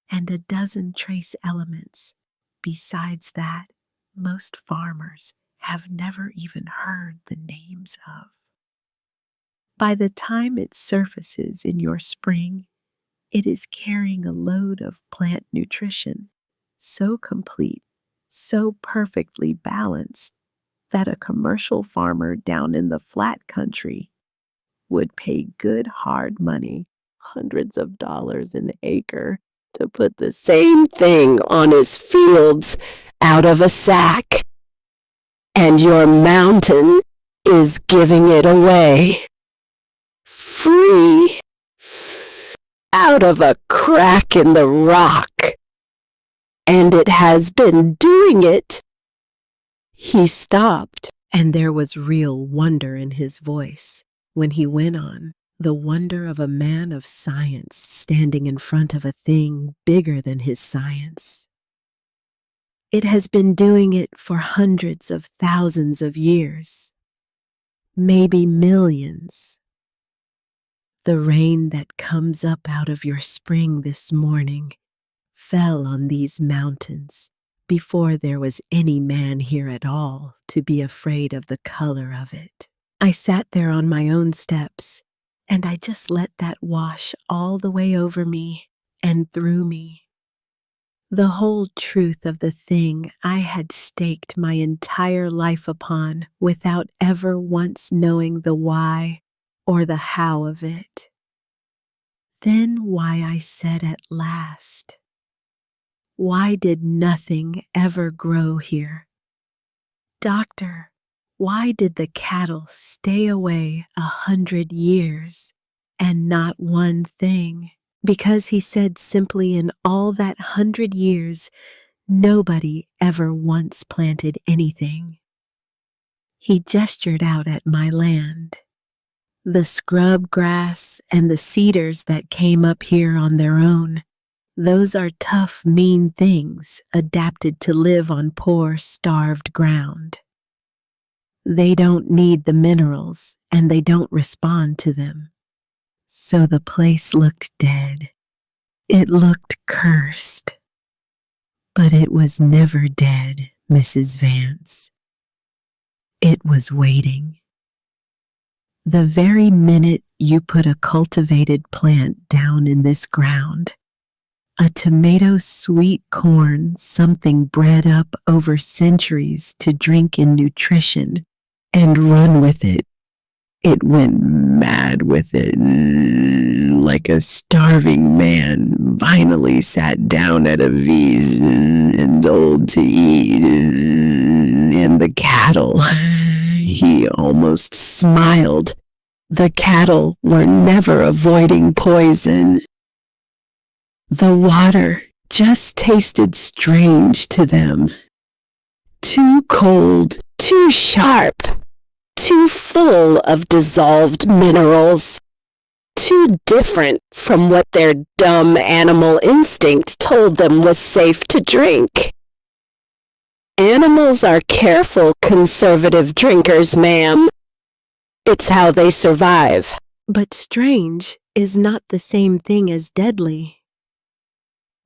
and a dozen trace elements. Besides that, most farmers have never even heard the names of. By the time it surfaces in your spring, it is carrying a load of plant nutrition so complete, so perfectly balanced, that a commercial farmer down in the flat country would pay good hard money, hundreds of dollars an acre, to put the same thing on his fields out of a sack. And your mountain is giving it away. Free. Out of a crack in the rock. And it has been doing it. He stopped, and there was real wonder in his voice when he went on, the wonder of a man of science standing in front of a thing bigger than his science. It has been doing it for hundreds of thousands of years, maybe millions. The rain that comes up out of your spring this morning fell on these mountains before there was any man here at all to be afraid of the color of it. I sat there on my own steps, and I just let that wash all the way over me and through me. The whole truth of the thing I had staked my entire life upon without ever once knowing the why or the how of it. Then why I said at last, why did nothing ever grow here? Doctor, why did the cattle stay away 100 years and not one thing? Because he said simply in all that 100 years, nobody ever once planted anything. He gestured out at my land. The scrub grass and the cedars that came up here on their own, those are tough, mean things adapted to live on poor, starved ground. They don't need the minerals, and they don't respond to them. So the place looked dead. It looked cursed. But it was never dead, Mrs. Vance. It was waiting. The very minute you put a cultivated plant down in this ground, a tomato sweet corn, something bred up over centuries to drink in nutrition and run with it. It went mad with it, like a starving man finally sat down at a V's and told to eat. And the cattle, he almost smiled. The cattle were never avoiding poison. The water just tasted strange to them. Too cold, too sharp, too full of dissolved minerals. Too different from what their dumb animal instinct told them was safe to drink. Animals are careful, conservative drinkers, ma'am. It's how they survive. But strange is not the same thing as deadly.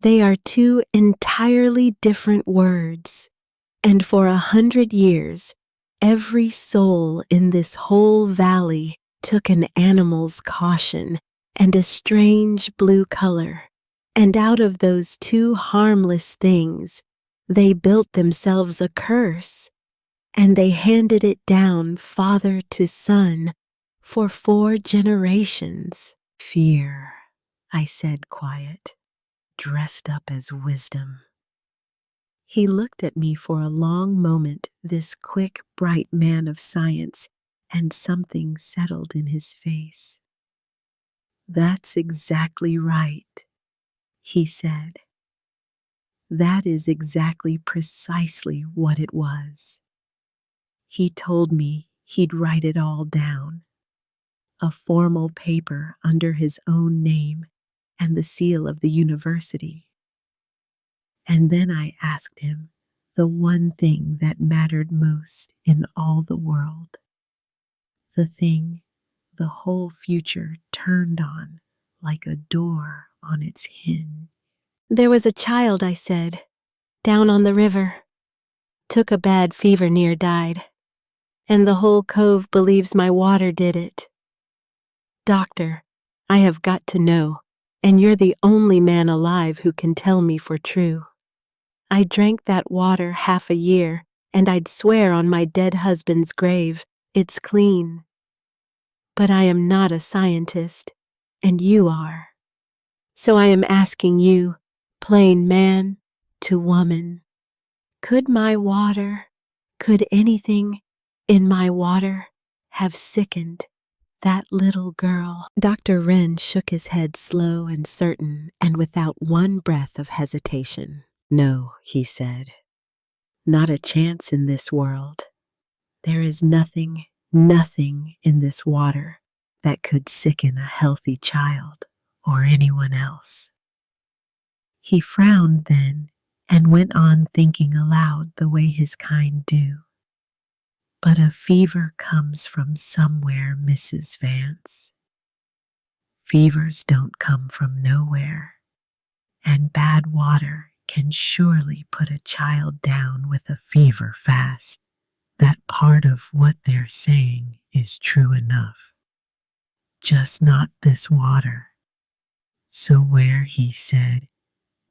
They are two entirely different words, and for 100 years, every soul in this whole valley took an animal's caution and a strange blue color, and out of those two harmless things, they built themselves a curse, and they handed it down father to son for 4 generations. Fear, I said quiet, dressed up as wisdom. He looked at me for a long moment, this quick, bright man of science, and something settled in his face. That's exactly right, he said. That is exactly precisely what it was. He told me he'd write it all down, a formal paper under his own name and the seal of the university. And then I asked him the one thing that mattered most in all the world, the thing the whole future turned on like a door on its hinge. There was a child, I said, down on the river. Took a bad fever, near died. And the whole cove believes my water did it. Doctor, I have got to know, and you're the only man alive who can tell me for true. I drank that water half a year, and I'd swear on my dead husband's grave, it's clean. But I am not a scientist, and you are. So I am asking you, plain man to woman, could anything in my water have sickened that little girl? Dr. Wren shook his head slow and certain and without one breath of hesitation. No, he said, not a chance in this world. There is nothing in this water that could sicken a healthy child or anyone else. He frowned then and went on thinking aloud the way his kind do. But a fever comes from somewhere, Mrs. Vance. Fevers don't come from nowhere, and bad water can surely put a child down with a fever fast. That part of what they're saying is true enough. Just not this water. So where, he said,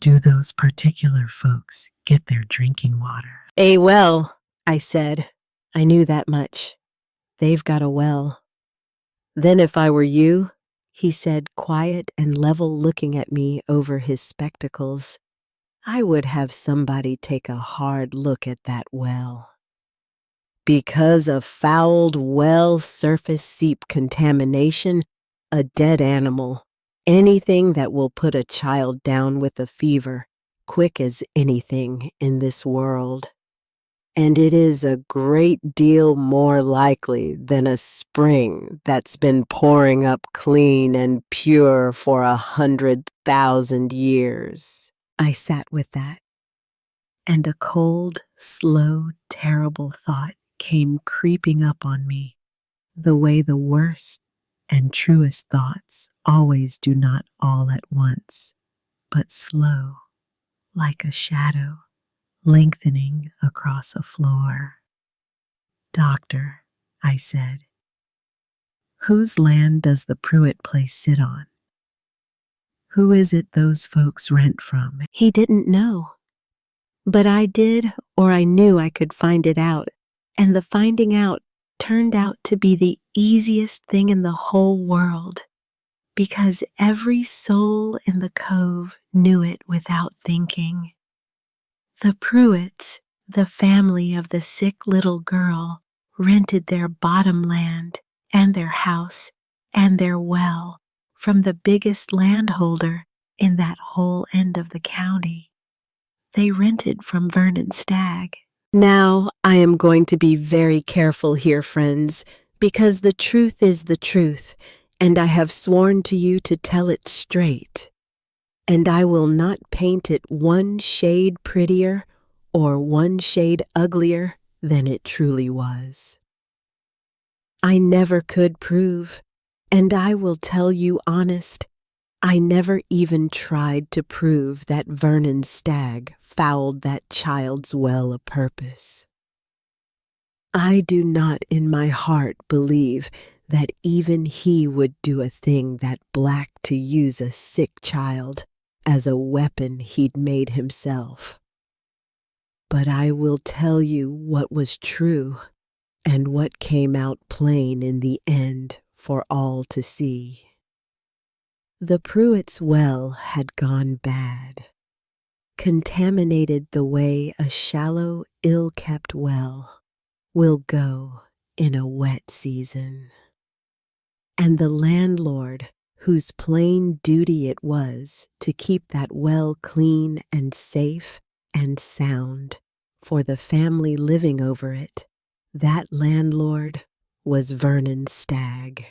do those particular folks get their drinking water? A well, I said. I knew that much. They've got a well. Then if I were you, he said, quiet and level, looking at me over his spectacles, I would have somebody take a hard look at that well. Because of fouled well surface seep contamination, a dead animal, anything that will put a child down with a fever, quick as anything in this world. And it is a great deal more likely than a spring that's been pouring up clean and pure for 100,000 years. I sat with that, and a cold, slow, terrible thought came creeping up on me, the way the worst and truest thoughts always do, not all at once, but slow, like a shadow lengthening across a floor. Doctor, I said, whose land does the Pruitt place sit on? Who is it those folks rent from? He didn't know. But I did, or I knew I could find it out, and the finding out turned out to be the easiest thing in the whole world, because every soul in the cove knew it without thinking. The Pruitts, the family of the sick little girl, rented their bottom land and their house and their well from the biggest landholder in that whole end of the county. They rented from Vernon Stagg. Now I am going to be very careful here, friends, because the truth is the truth, and I have sworn to you to tell it straight. And I will not paint it one shade prettier or one shade uglier than it truly was. I never could prove, and I will tell you honest, I never even tried to prove that Vernon Stagg fouled that child's well a purpose. I do not in my heart believe that even he would do a thing that black to use a sick child as a weapon he'd made himself. But I will tell you what was true and what came out plain in the end for all to see. The Pruitts' well had gone bad, contaminated the way a shallow, ill-kept well will go in a wet season. And the landlord, whose plain duty it was to keep that well clean and safe and sound for the family living over it, that landlord was Vernon Stagg.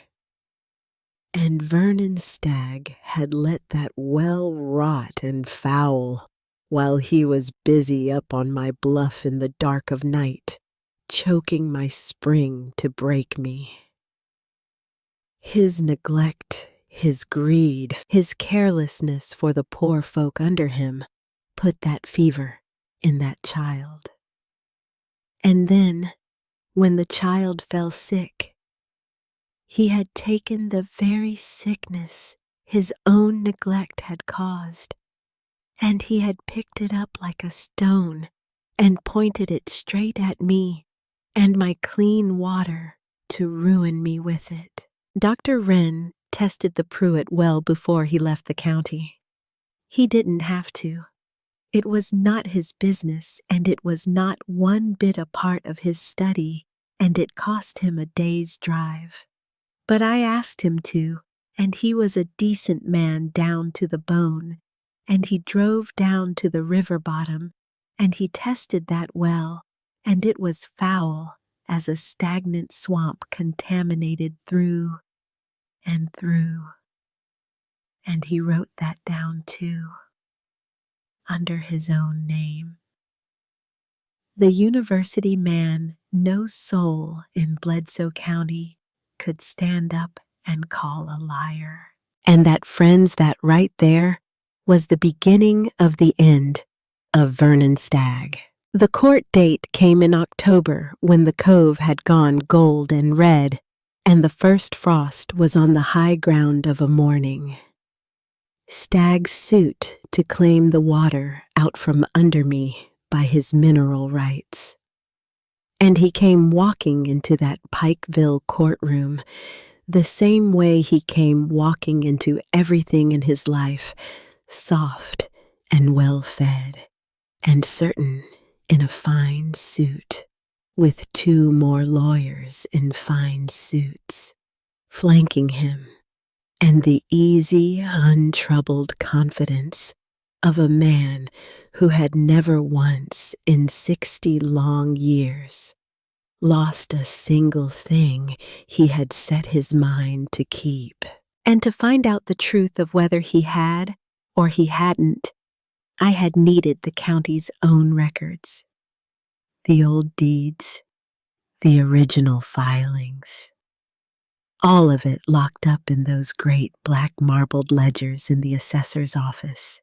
And Vernon Stagg had let that well rot and foul while he was busy up on my bluff in the dark of night, choking my spring to break me. His neglect, his greed, his carelessness for the poor folk under him put that fever in that child. And then, when the child fell sick, he had taken the very sickness his own neglect had caused, and he had picked it up like a stone and pointed it straight at me and my clean water to ruin me with it. Dr. Wren tested the Pruitt well before he left the county. He didn't have to. It was not his business, and it was not one bit a part of his study, and it cost him a day's drive. But I asked him to, and he was a decent man down to the bone, and he drove down to the river bottom, and he tested that well, and it was foul as a stagnant swamp contaminated through and through. And he wrote that down too, under his own name. The university man no soul in Bledsoe County could stand up and call a liar. And that, friends, that right there was the beginning of the end of Vernon Stagg. The court date came in October when the cove had gone gold and red, and the first frost was on the high ground of a morning. Stagg's suit to claim the water out from under me by his mineral rights. And he came walking into that Pikeville courtroom the same way he came walking into everything in his life, soft and well-fed, and certain in a fine suit, with 2 more lawyers in fine suits, flanking him, and the easy, untroubled confidence of a man who had never once in 60 long years lost a single thing he had set his mind to keep. And to find out the truth of whether he had or he hadn't, I had needed the county's own records, the old deeds, the original filings. All of it locked up in those great black marbled ledgers in the assessor's office,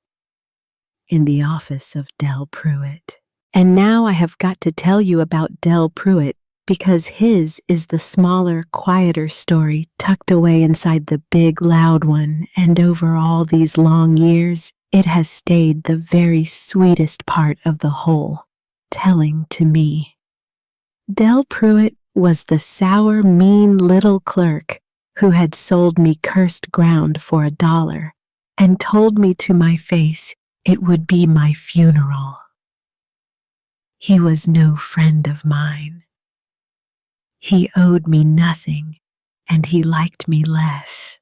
in the office of Del Pruitt. And now I have got to tell you about Del Pruitt because his is the smaller, quieter story tucked away inside the big, loud one, and over all these long years, it has stayed the very sweetest part of the whole, telling to me. Del Pruitt was the sour, mean little clerk who had sold me cursed ground for $1 and told me to my face it would be my funeral. He was no friend of mine. He owed me nothing, and he liked me less.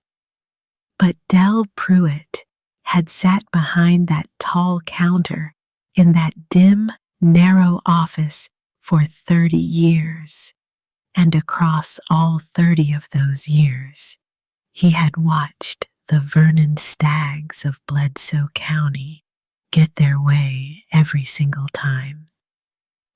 But Del Pruitt had sat behind that tall counter in that dim, narrow office for 30 years, and across all 30 of those years, he had watched the Vernon Staggs of Bledsoe County get their way every single time,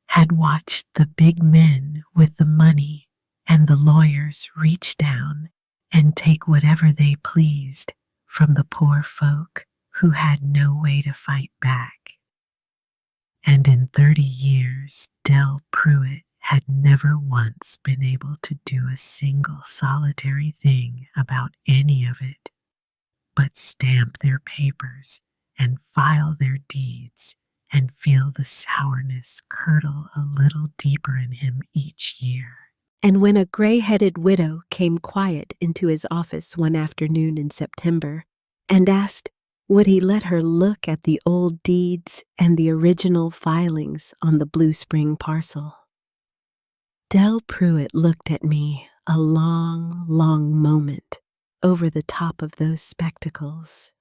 had watched the big men with the money and the lawyers reach down and take whatever they pleased from the poor folk who had no way to fight back. And in 30 years, Del Pruitt had never once been able to do a single solitary thing about any of it, but stamp their papers and file their deeds and feel the sourness curdle a little deeper in him each year. And when a gray-headed widow came quiet into his office one afternoon in September and asked would he let her look at the old deeds and the original filings on the Blue Spring parcel, Del Pruitt looked at me a long, long moment over the top of those spectacles.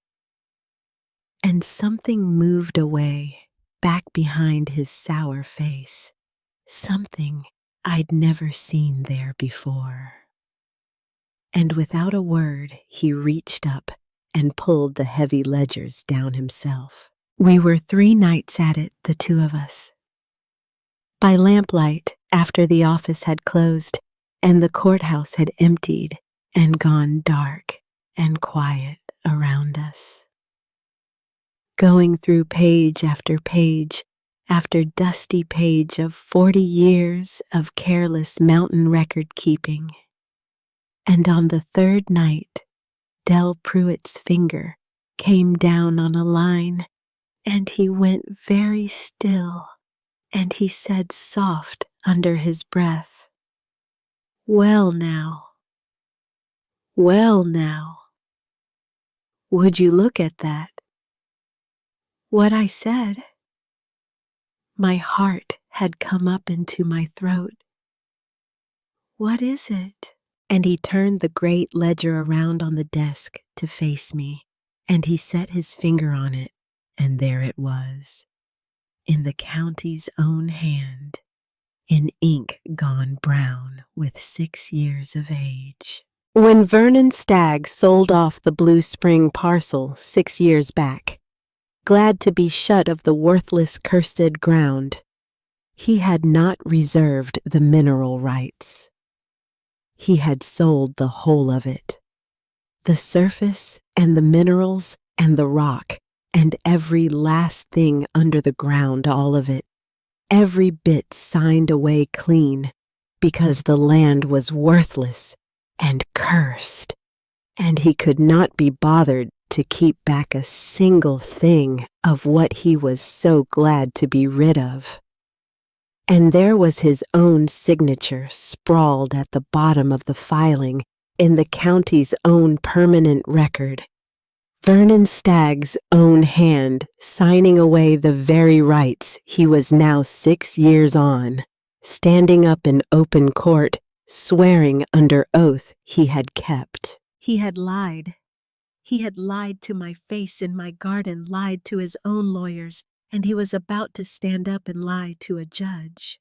And something moved away back behind his sour face, something I'd never seen there before. And without a word, he reached up and pulled the heavy ledgers down himself. We were 3 nights at it, the 2 of us. By lamplight, after the office had closed and the courthouse had emptied and gone dark and quiet around us. Going through page after dusty page of 40 years of careless mountain record keeping. And on the 3rd night, Del Pruitt's finger came down on a line, and he went very still, and he said soft under his breath, "Well now, Well now, would you look at that? What I said? My heart had come up into my throat. What is it? And he turned the great ledger around on the desk to face me, and he set his finger on it, and there it was, in the county's own hand, in ink gone brown with 6 years of age. When Vernon Stagg sold off the Blue Spring parcel 6 years back, glad to be shut of the worthless cursed ground, he had not reserved the mineral rights. He had sold the whole of it, the surface and the minerals and the rock and every last thing under the ground, all of it, every bit signed away clean, because the land was worthless and cursed, and he could not be bothered to keep back a single thing of what he was so glad to be rid of. And there was his own signature sprawled at the bottom of the filing in the county's own permanent record. Vernon Stagg's own hand signing away the very rights he was now 6 years on, standing up in open court, swearing under oath he had kept. He had lied. He had lied to my face in my garden, lied to his own lawyers, and he was about to stand up and lie to a judge.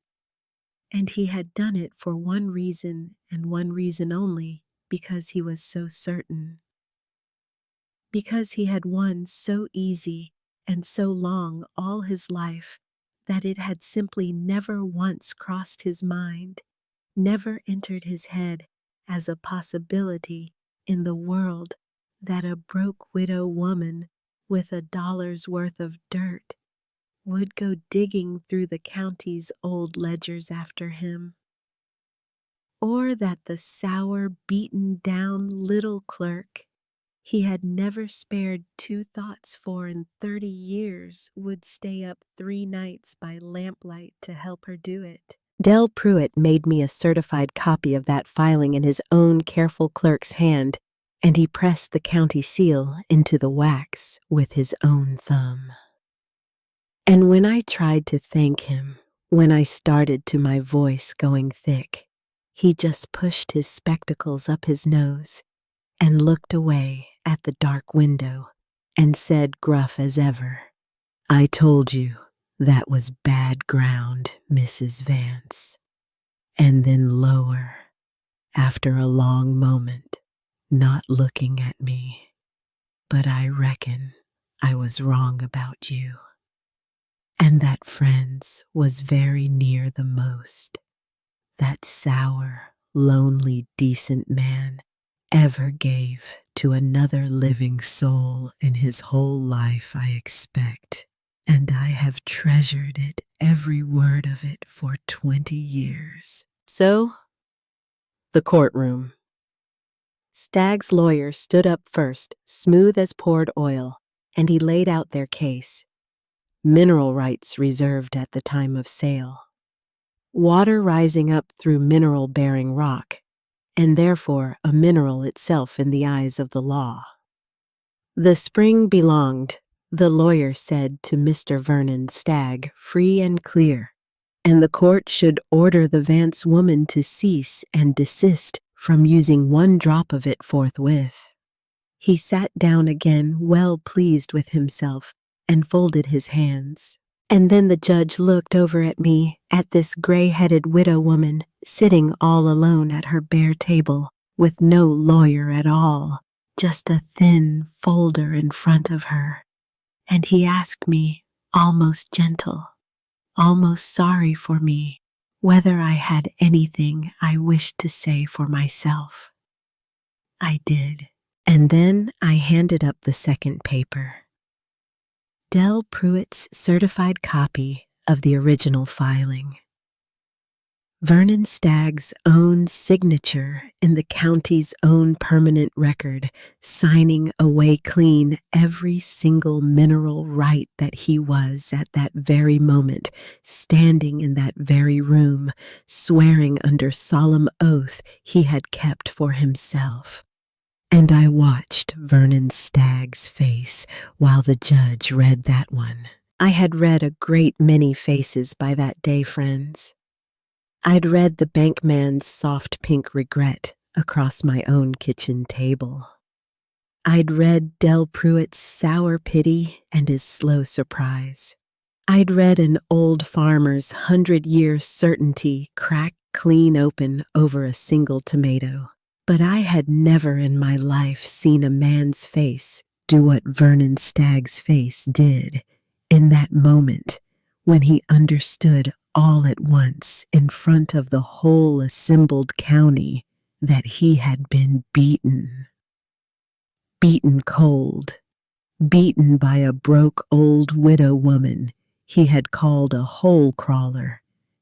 And he had done it for one reason and one reason only, because he was so certain. Because he had won so easy and so long all his life that it had simply never once crossed his mind, never entered his head as a possibility in the world that a broke widow woman with $1's worth of dirt would go digging through the county's old ledgers after him, or that the sour, beaten-down little clerk he had never spared 2 thoughts for in 30 years would stay up 3 nights by lamplight to help her do it. Del Pruitt made me a certified copy of that filing in his own careful clerk's hand, and he pressed the county seal into the wax with his own thumb. And when I tried to thank him, when I started to my voice going thick, he just pushed his spectacles up his nose and looked away at the dark window and said gruff as ever, "I told you that was bad ground, Mrs. Vance." And then lower, after a long moment, not looking at me, "But I reckon I was wrong about you, and that friends was very near the most that sour, lonely, decent man ever gave to another living soul in his whole life, I expect, and I have treasured it, every word of it, for 20 years. So, the courtroom. Stagg's lawyer stood up first, smooth as poured oil, and he laid out their case. Mineral rights reserved at the time of sale. Water rising up through mineral-bearing rock, and therefore a mineral itself in the eyes of the law. The spring belonged, the lawyer said, to Mr. Vernon Stagg, free and clear, and the court should order the Vance woman to cease and desist from using 1 drop of it forthwith. He sat down again, well pleased with himself, and folded his hands. And then the judge looked over at me, at this gray-headed widow woman sitting all alone at her bare table with no lawyer at all, just a thin folder in front of her. And he asked me, almost gentle, almost sorry for me, whether I had anything I wished to say for myself. I did, and then I handed up the second paper. Del Pruitt's certified copy of the original filing. Vernon Stagg's own signature in the county's own permanent record, signing away clean every single mineral right that he was at that very moment, standing in that very room, swearing under solemn oath he had kept for himself. And I watched Vernon Stagg's face while the judge read that one. I had read a great many faces by that day, friends. I'd read the bankman's soft pink regret across my own kitchen table. I'd read Del Pruitt's sour pity and his slow surprise. I'd read an old farmer's 100-year certainty crack clean open over a single tomato. But I had never in my life seen a man's face do what Vernon Stagg's face did in that moment when he understood all at once in front of the whole assembled county that he had been beaten. Beaten cold, beaten by a broke old widow woman he had called a hole crawler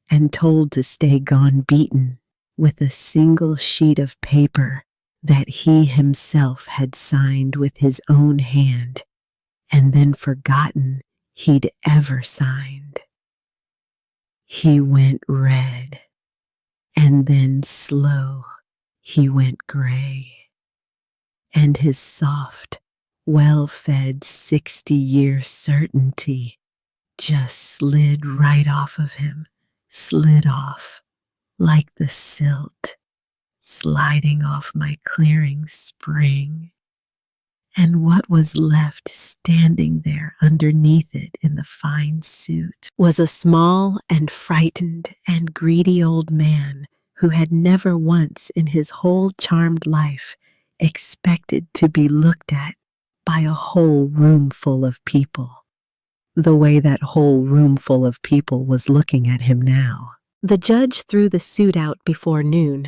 and told to stay gone beaten with a single sheet of paper that he himself had signed with his own hand and then forgotten he'd ever signed. He went red, and then slow he went gray, and his soft, well-fed 60-year certainty just slid right off of him, slid off like the silt sliding off my clearing spring. And what was left standing there underneath it in the fine suit was a small and frightened and greedy old man who had never once in his whole charmed life expected to be looked at by a whole room full of people, the way that whole room full of people was looking at him now. The judge threw the suit out before noon.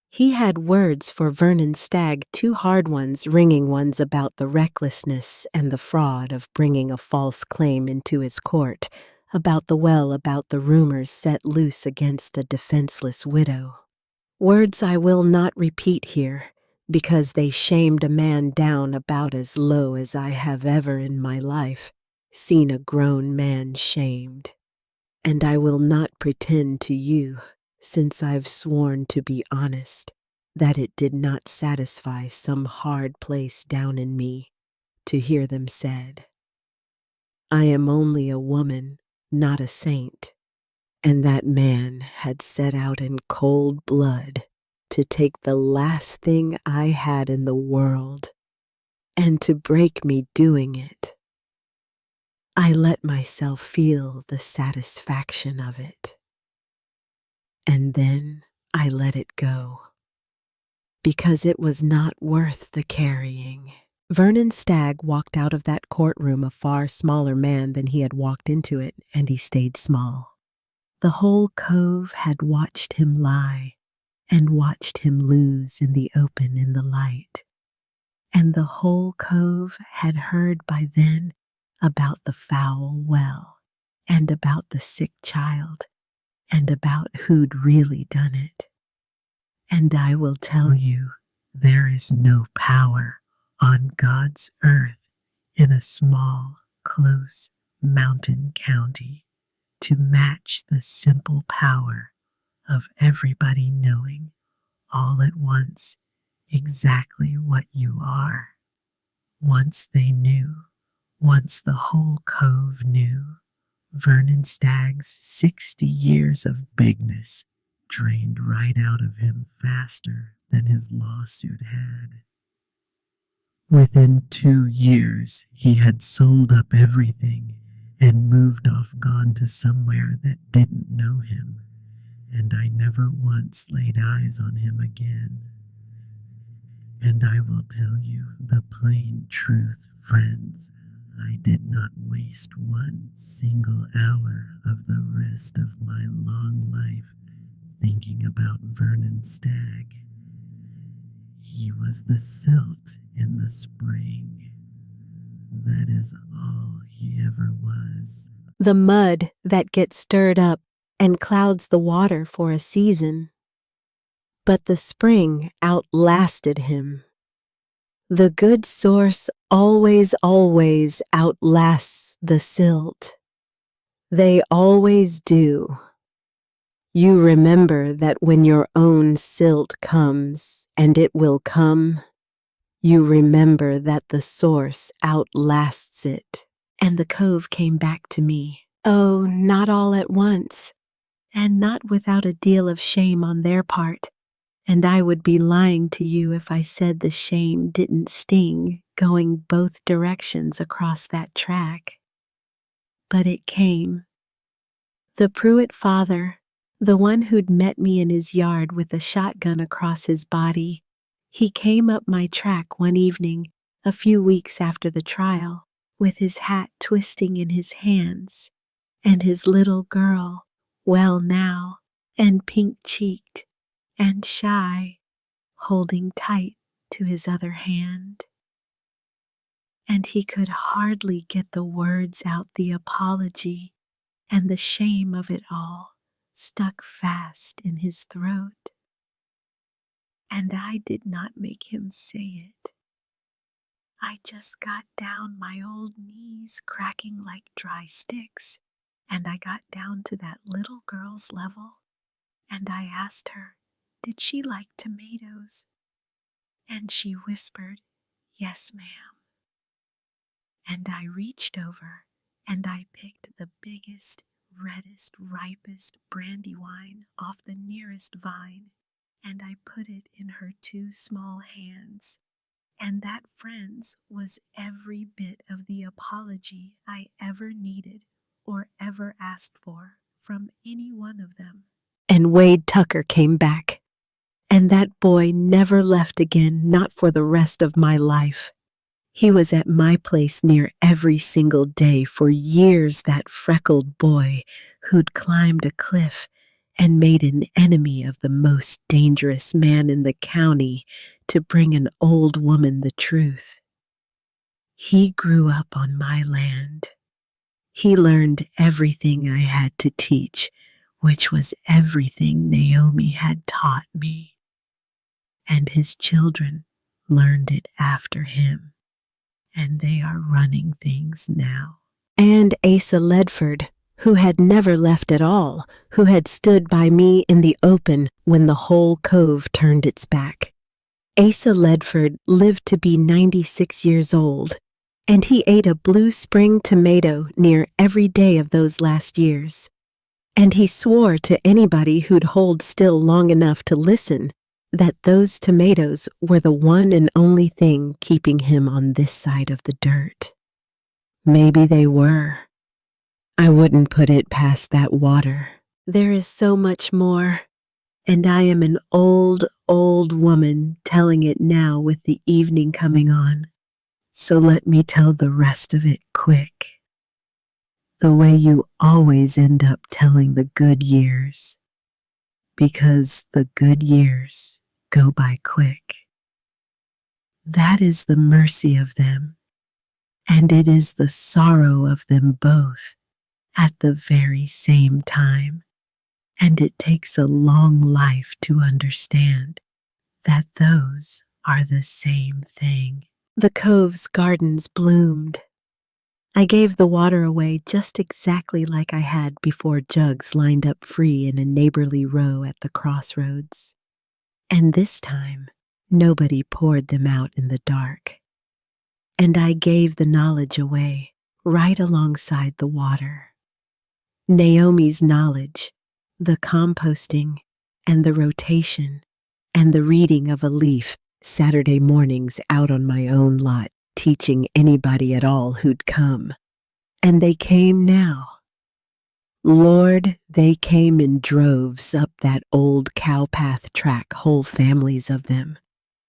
He had words for Vernon Stagg, 2 hard ones, ringing ones about the recklessness and the fraud of bringing a false claim into his court, about the rumors set loose against a defenseless widow. Words I will not repeat here, because they shamed a man down about as low as I have ever in my life seen a grown man shamed. And I will not pretend to you, since I've sworn to be honest, that it did not satisfy some hard place down in me to hear them said. I am only a woman, not a saint, and that man had set out in cold blood to take the last thing I had in the world and to break me doing it. I let myself feel the satisfaction of it. And then I let it go, because it was not worth the carrying. Vernon Stagg walked out of that courtroom a far smaller man than he had walked into it, and he stayed small. The whole cove had watched him lie and watched him lose in the open in the light. And the whole cove had heard by then about the foul well and about the sick child and about who'd really done it. And I will tell you, there is no power on God's earth in a small, close mountain county to match the simple power of everybody knowing all at once exactly what you are. Once they knew, once the whole cove knew, Vernon Stagg's 60 years of bigness drained right out of him faster than his lawsuit had. Within 2 years, he had sold up everything and moved off gone to somewhere that didn't know him, and I never once laid eyes on him again. And I will tell you the plain truth, friends, I did not waste one single hour of the rest of my long life thinking about Vernon Stagg. He was the silt in the spring. That is all he ever was. The mud that gets stirred up and clouds the water for a season. But the spring outlasted him. The good source always outlasts the silt. They always do. You remember that when your own silt comes, and it will come, You remember that the source outlasts it. And the cove came back to me. Oh, not all at once, and not without a deal of shame on their part. And I would be lying to you if I said the shame didn't sting going both directions across that track. But it came. The Pruitt father, the one who'd met me in his yard with a shotgun across his body, he came up my track one evening, a few weeks after the trial, with his hat twisting in his hands, and his little girl, well now, and pink-cheeked, and shy, holding tight to his other hand. And he could hardly get the words out. The apology and the shame of it all stuck fast in his throat. And I did not make him say it. I just got down my old knees cracking like dry sticks, and I got down to that little girl's level, and I asked her, did she like tomatoes? And she whispered, yes, ma'am. And I reached over and I picked the biggest, reddest, ripest brandywine off the nearest vine, and I put it in her two small hands. And that, friends, was every bit of the apology I ever needed or ever asked for from any one of them. And Wade Tucker came back. And that boy never left again, not for the rest of my life. He was at my place near every single day for years, that freckled boy who'd climbed a cliff and made an enemy of the most dangerous man in the county to bring an old woman the truth. He grew up on my land. He learned everything I had to teach, which was everything Naomi had taught me. And his children learned it after him, and they are running things now. And Asa Ledford, who had never left at all, who had stood by me in the open when the whole cove turned its back. Asa Ledford lived to be 96 years old, and he ate a blue spring tomato near every day of those last years. And he swore to anybody who'd hold still long enough to listen that those tomatoes were the one and only thing keeping him on this side of the dirt. Maybe they were. I wouldn't put it past that water. There is so much more, and I am an old, old woman telling it now with the evening coming on. So let me tell the rest of it quick. The way you always end up telling the good years. Because the good years go by quick. That is the mercy of them, and it is the sorrow of them both at the very same time, and it takes a long life to understand that those are the same thing. The cove's gardens bloomed. I gave the water away just exactly like I had before, jugs lined up free in a neighborly row at the crossroads. And this time, nobody poured them out in the dark. And I gave the knowledge away right alongside the water. Naomi's knowledge, the composting, and the rotation, and the reading of a leaf Saturday mornings out on my own lot, teaching anybody at all who'd come. And they came now. Lord, they came in droves up that old cowpath track, whole families of them.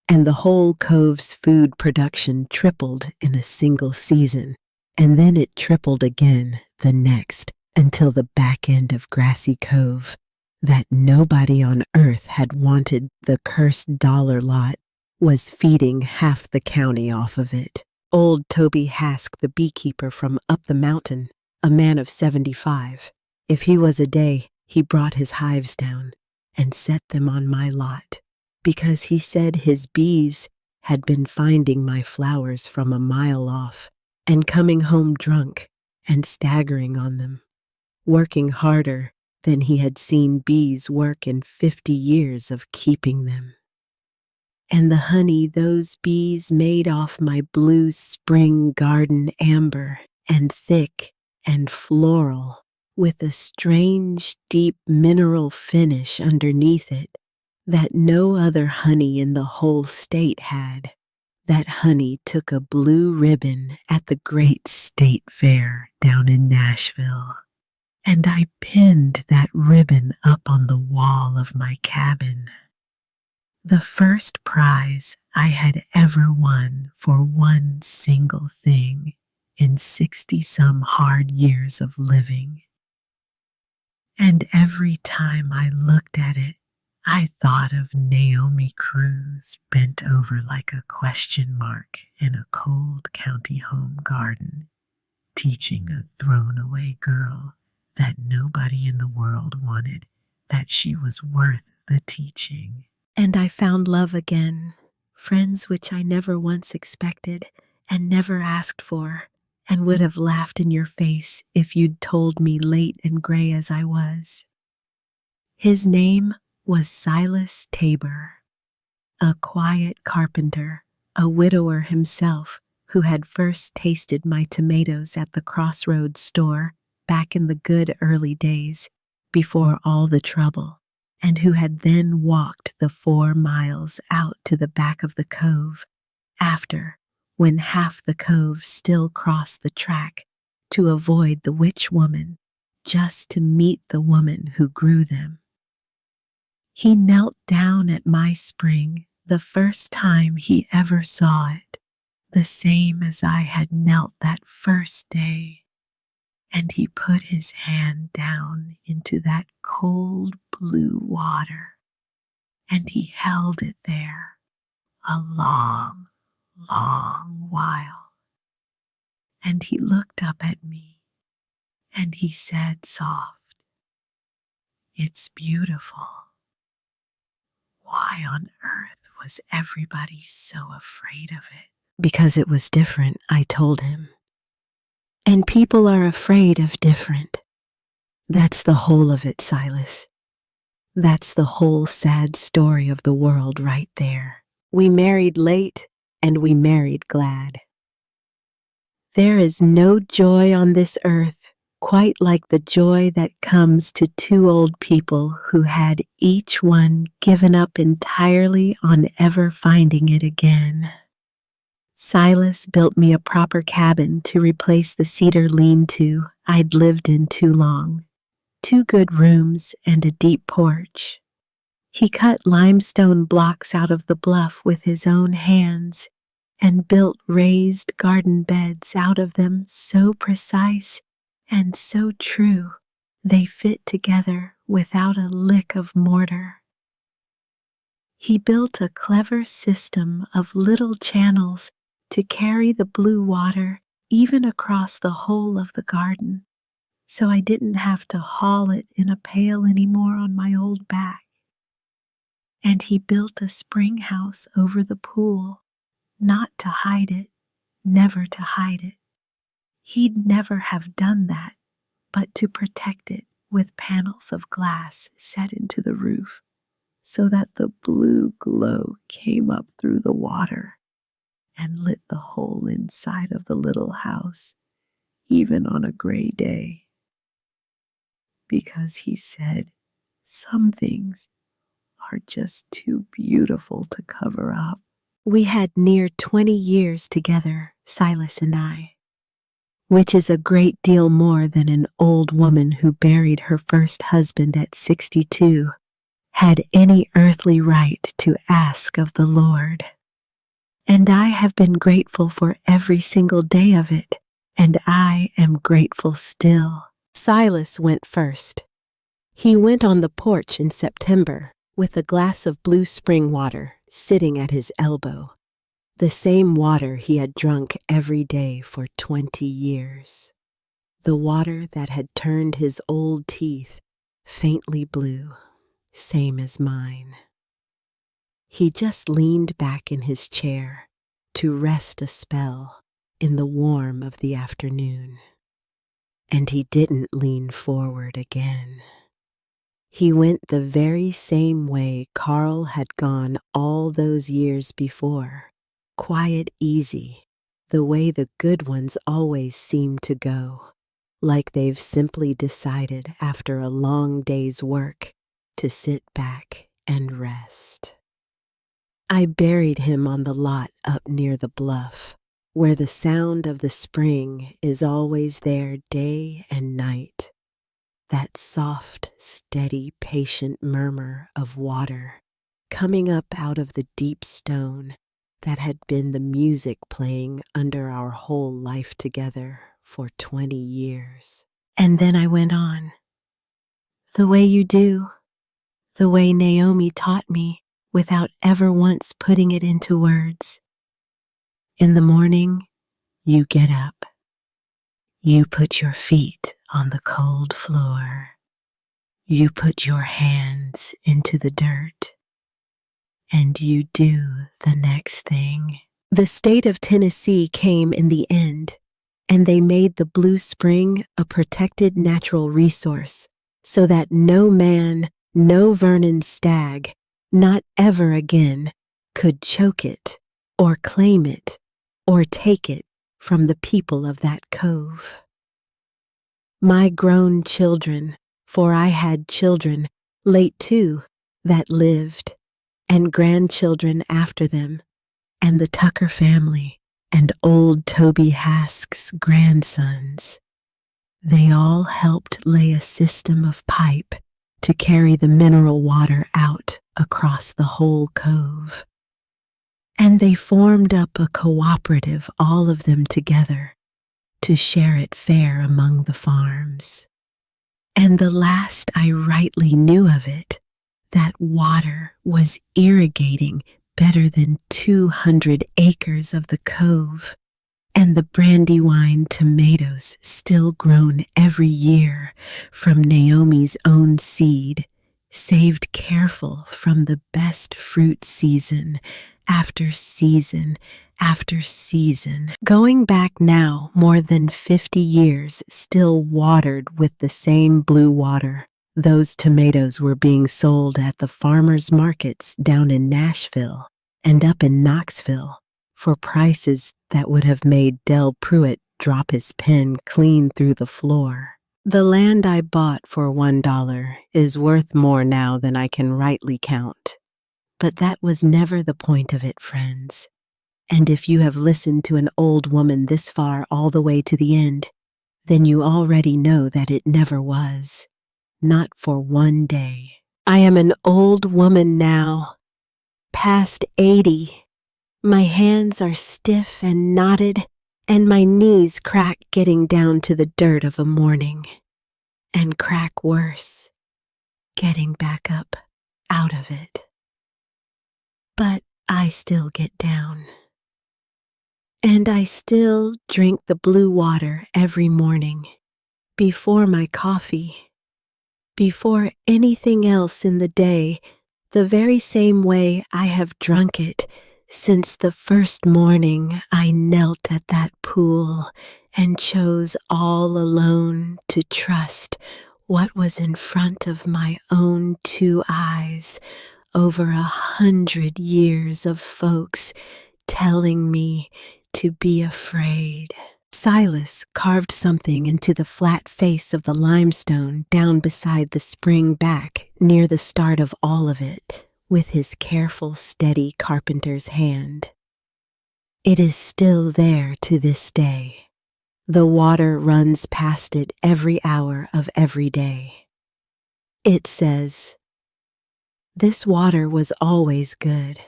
And the whole cove's food production tripled in a single season, and then it tripled again the next, until the back end of Grassy Cove, that nobody on earth had wanted, the cursed dollar lot, was feeding half the county off of it. Old Toby Hask, the beekeeper from up the mountain, a man of 75, if he was a day, he brought his hives down and set them on my lot, because he said his bees had been finding my flowers from a mile off and coming home drunk and staggering on them, working harder than he had seen bees work in 50 years of keeping them. and the honey those bees made off my blue spring garden amber and thick and floral, with a strange deep mineral finish underneath it that no other honey in the whole state had. That honey took a blue ribbon at the great state fair down in Nashville, and I pinned that ribbon up on the wall of my cabin. The first prize I had ever won for one single thing in 60-some hard years of living. And every time I looked at it, I thought of Naomi Cruz bent over like a question mark in a cold county home garden, teaching a thrown-away girl that nobody in the world wanted, that she was worth the teaching. And I found love again, friends which I never once expected and never asked for, and would have laughed in your face if you'd told me, late and gray as I was. His name was Silas Tabor, a quiet carpenter, a widower himself, who had first tasted my tomatoes at the Crossroads store back in the good early days, before all the trouble, and who had then walked the 4 miles out to the back of the cove after, when half the cove still crossed the track, to avoid the witch woman, just to meet the woman who grew them. He knelt down at my spring the first time he ever saw it, the same as I had knelt that first day, and he put his hand down into that cold blue water, and he held it there a long, long while. And he looked up at me, and he said soft, "It's beautiful. Why on earth was everybody so afraid of it?" Because it was different, I told him. And people are afraid of different. That's the whole of it, Silas. That's the whole sad story of the world right there. We married late, and we married glad. There is no joy on this earth quite like the joy that comes to 2 old people who had each one given up entirely on ever finding it again. Silas built me a proper cabin to replace the cedar lean-to I'd lived in too long, 2 good rooms and a deep porch. He cut limestone blocks out of the bluff with his own hands and built raised garden beds out of them so precise and so true they fit together without a lick of mortar. He built a clever system of little channels to carry the blue water even across the whole of the garden, so I didn't have to haul it in a pail anymore on my old back. And he built a spring house over the pool, not to hide it, never to hide it. He'd never have done that, but to protect it with panels of glass set into the roof, so that the blue glow came up through the water and lit the whole inside of the little house, even on a gray day. Because he said some things are just too beautiful to cover up. We had near 20 years together, Silas and I, which is a great deal more than an old woman who buried her first husband at 62 had any earthly right to ask of the Lord. And I have been grateful for every single day of it, and I am grateful still. Silas went first. He went on the porch in September with a glass of blue spring water sitting at his elbow, the same water he had drunk every day for 20 years, the water that had turned his old teeth faintly blue, same as mine. He just leaned back in his chair to rest a spell in the warm of the afternoon. And he didn't lean forward again. He went the very same way Carl had gone all those years before. Quiet, easy, the way the good ones always seem to go. Like they've simply decided after a long day's work to sit back and rest. I buried him on the lot up near the bluff, where the sound of the spring is always there day and night. That soft, steady, patient murmur of water coming up out of the deep stone that had been the music playing under our whole life together for 20 years. And then I went on. The way you do, the way Naomi taught me without ever once putting it into words. In the morning, you get up. You put your feet on the cold floor. You put your hands into the dirt. And you do the next thing. The state of Tennessee came in the end, and they made the Blue Spring a protected natural resource so that no man, no Vernon stag, not ever again, could choke it or claim it or take it from the people of that cove. My grown children, for I had children, late too, that lived, and grandchildren after them, and the Tucker family, and old Toby Hask's grandsons. They all helped lay a system of pipe to carry the mineral water out across the whole cove. And they formed up a cooperative, all of them together, to share it fair among the farms. And the last I rightly knew of it, that water was irrigating better than 200 acres of the cove, and the brandywine tomatoes still grown every year from Naomi's own seed, saved careful from the best fruit season after season after season, going back now more than 50 years, still watered with the same blue water. Those tomatoes were being sold at the farmers' markets down in Nashville and up in Knoxville for prices that would have made Del Pruitt drop his pen clean through the floor. The land I bought for $1 is worth more now than I can rightly count. But that was never the point of it, friends. And if you have listened to an old woman this far all the way to the end, then you already know that it never was. Not for one day. I am an old woman now, past 80. My hands are stiff and knotted, and my knees crack getting down to the dirt of a morning, and crack worse, getting back up out of it. But I still get down. And I still drink the blue water every morning, before my coffee, before anything else in the day, the very same way I have drunk it since the first morning I knelt at that pool and chose all alone to trust what was in front of my own two eyes over 100 years of folks telling me to be afraid. Silas carved something into the flat face of the limestone down beside the spring back near the start of all of it with his careful, steady carpenter's hand. It is still there to this day. The water runs past it every hour of every day. It says, "This water was always good.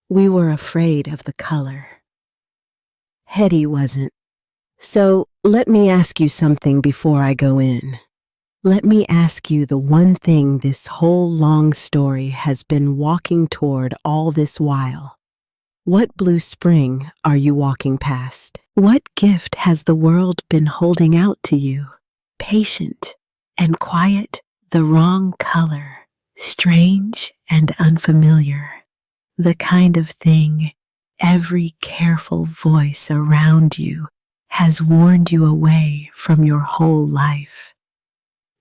We were afraid of the color." Hetty wasn't. So let me ask you something before I go in. Let me ask you the one thing this whole long story has been walking toward all this while. What blue spring are you walking past? What gift has the world been holding out to you? Patient and quiet, the wrong color, strange and unfamiliar. The kind of thing every careful voice around you has warned you away from your whole life.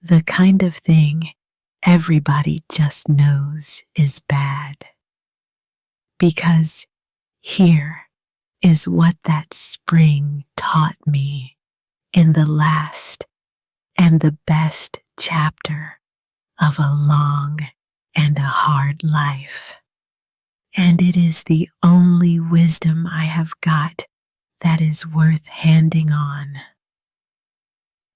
The kind of thing everybody just knows is bad. Because here is what that spring taught me in the last and the best chapter of a long and a hard life. And it is the only wisdom I have got that is worth handing on.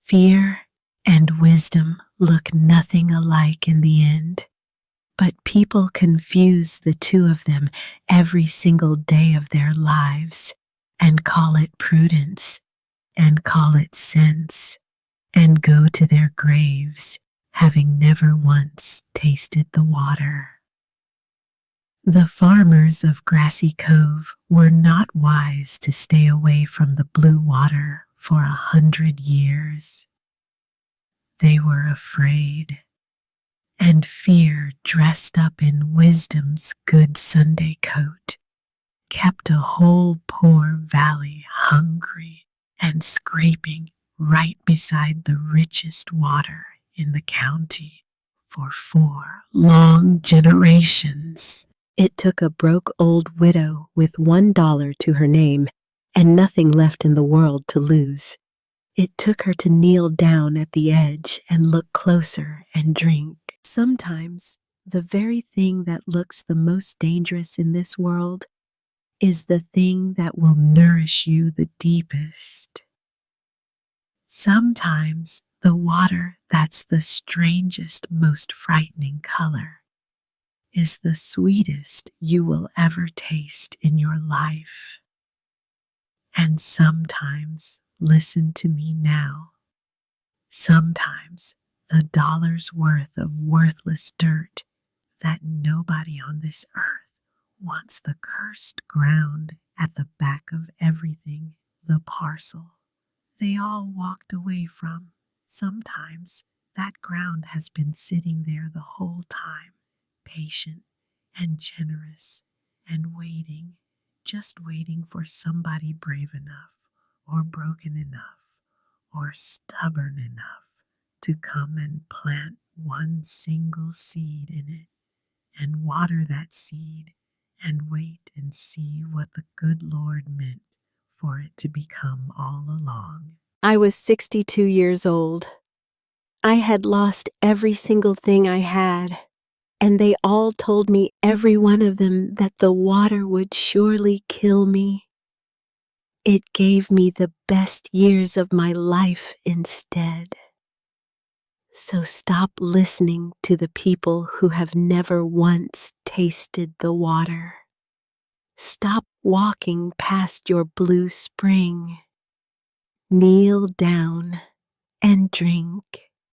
Fear and wisdom look nothing alike in the end, but people confuse the two of them every single day of their lives and call it prudence and call it sense and go to their graves having never once tasted the water. The farmers of Grassy Cove were not wise to stay away from the blue water for 100 years. They were afraid, and fear dressed up in wisdom's good Sunday coat kept a whole poor valley hungry and scraping right beside the richest water in the county for 4 long generations. It took a broke old widow with $1 to her name and nothing left in the world to lose. It took her to kneel down at the edge and look closer and drink. Sometimes the very thing that looks the most dangerous in this world is the thing that will nourish you the deepest. Sometimes the water that's the strangest, most frightening color is the sweetest you will ever taste in your life. And sometimes, listen to me now, sometimes the dollar's worth of worthless dirt that nobody on this earth wants the cursed ground at the back of everything, the parcel they all walked away from. Sometimes that ground has been sitting there the whole time, patient and generous and waiting, just waiting for somebody brave enough or broken enough or stubborn enough to come and plant one single seed in it and water that seed and wait and see what the good Lord meant for it to become all along. I was 62 years old. I had lost every single thing I had, and they all told me, every one of them, that the water would surely kill me. It gave me the best years of my life instead. So stop listening to the people who have never once tasted the water. Stop walking past your blue spring. Kneel down and drink.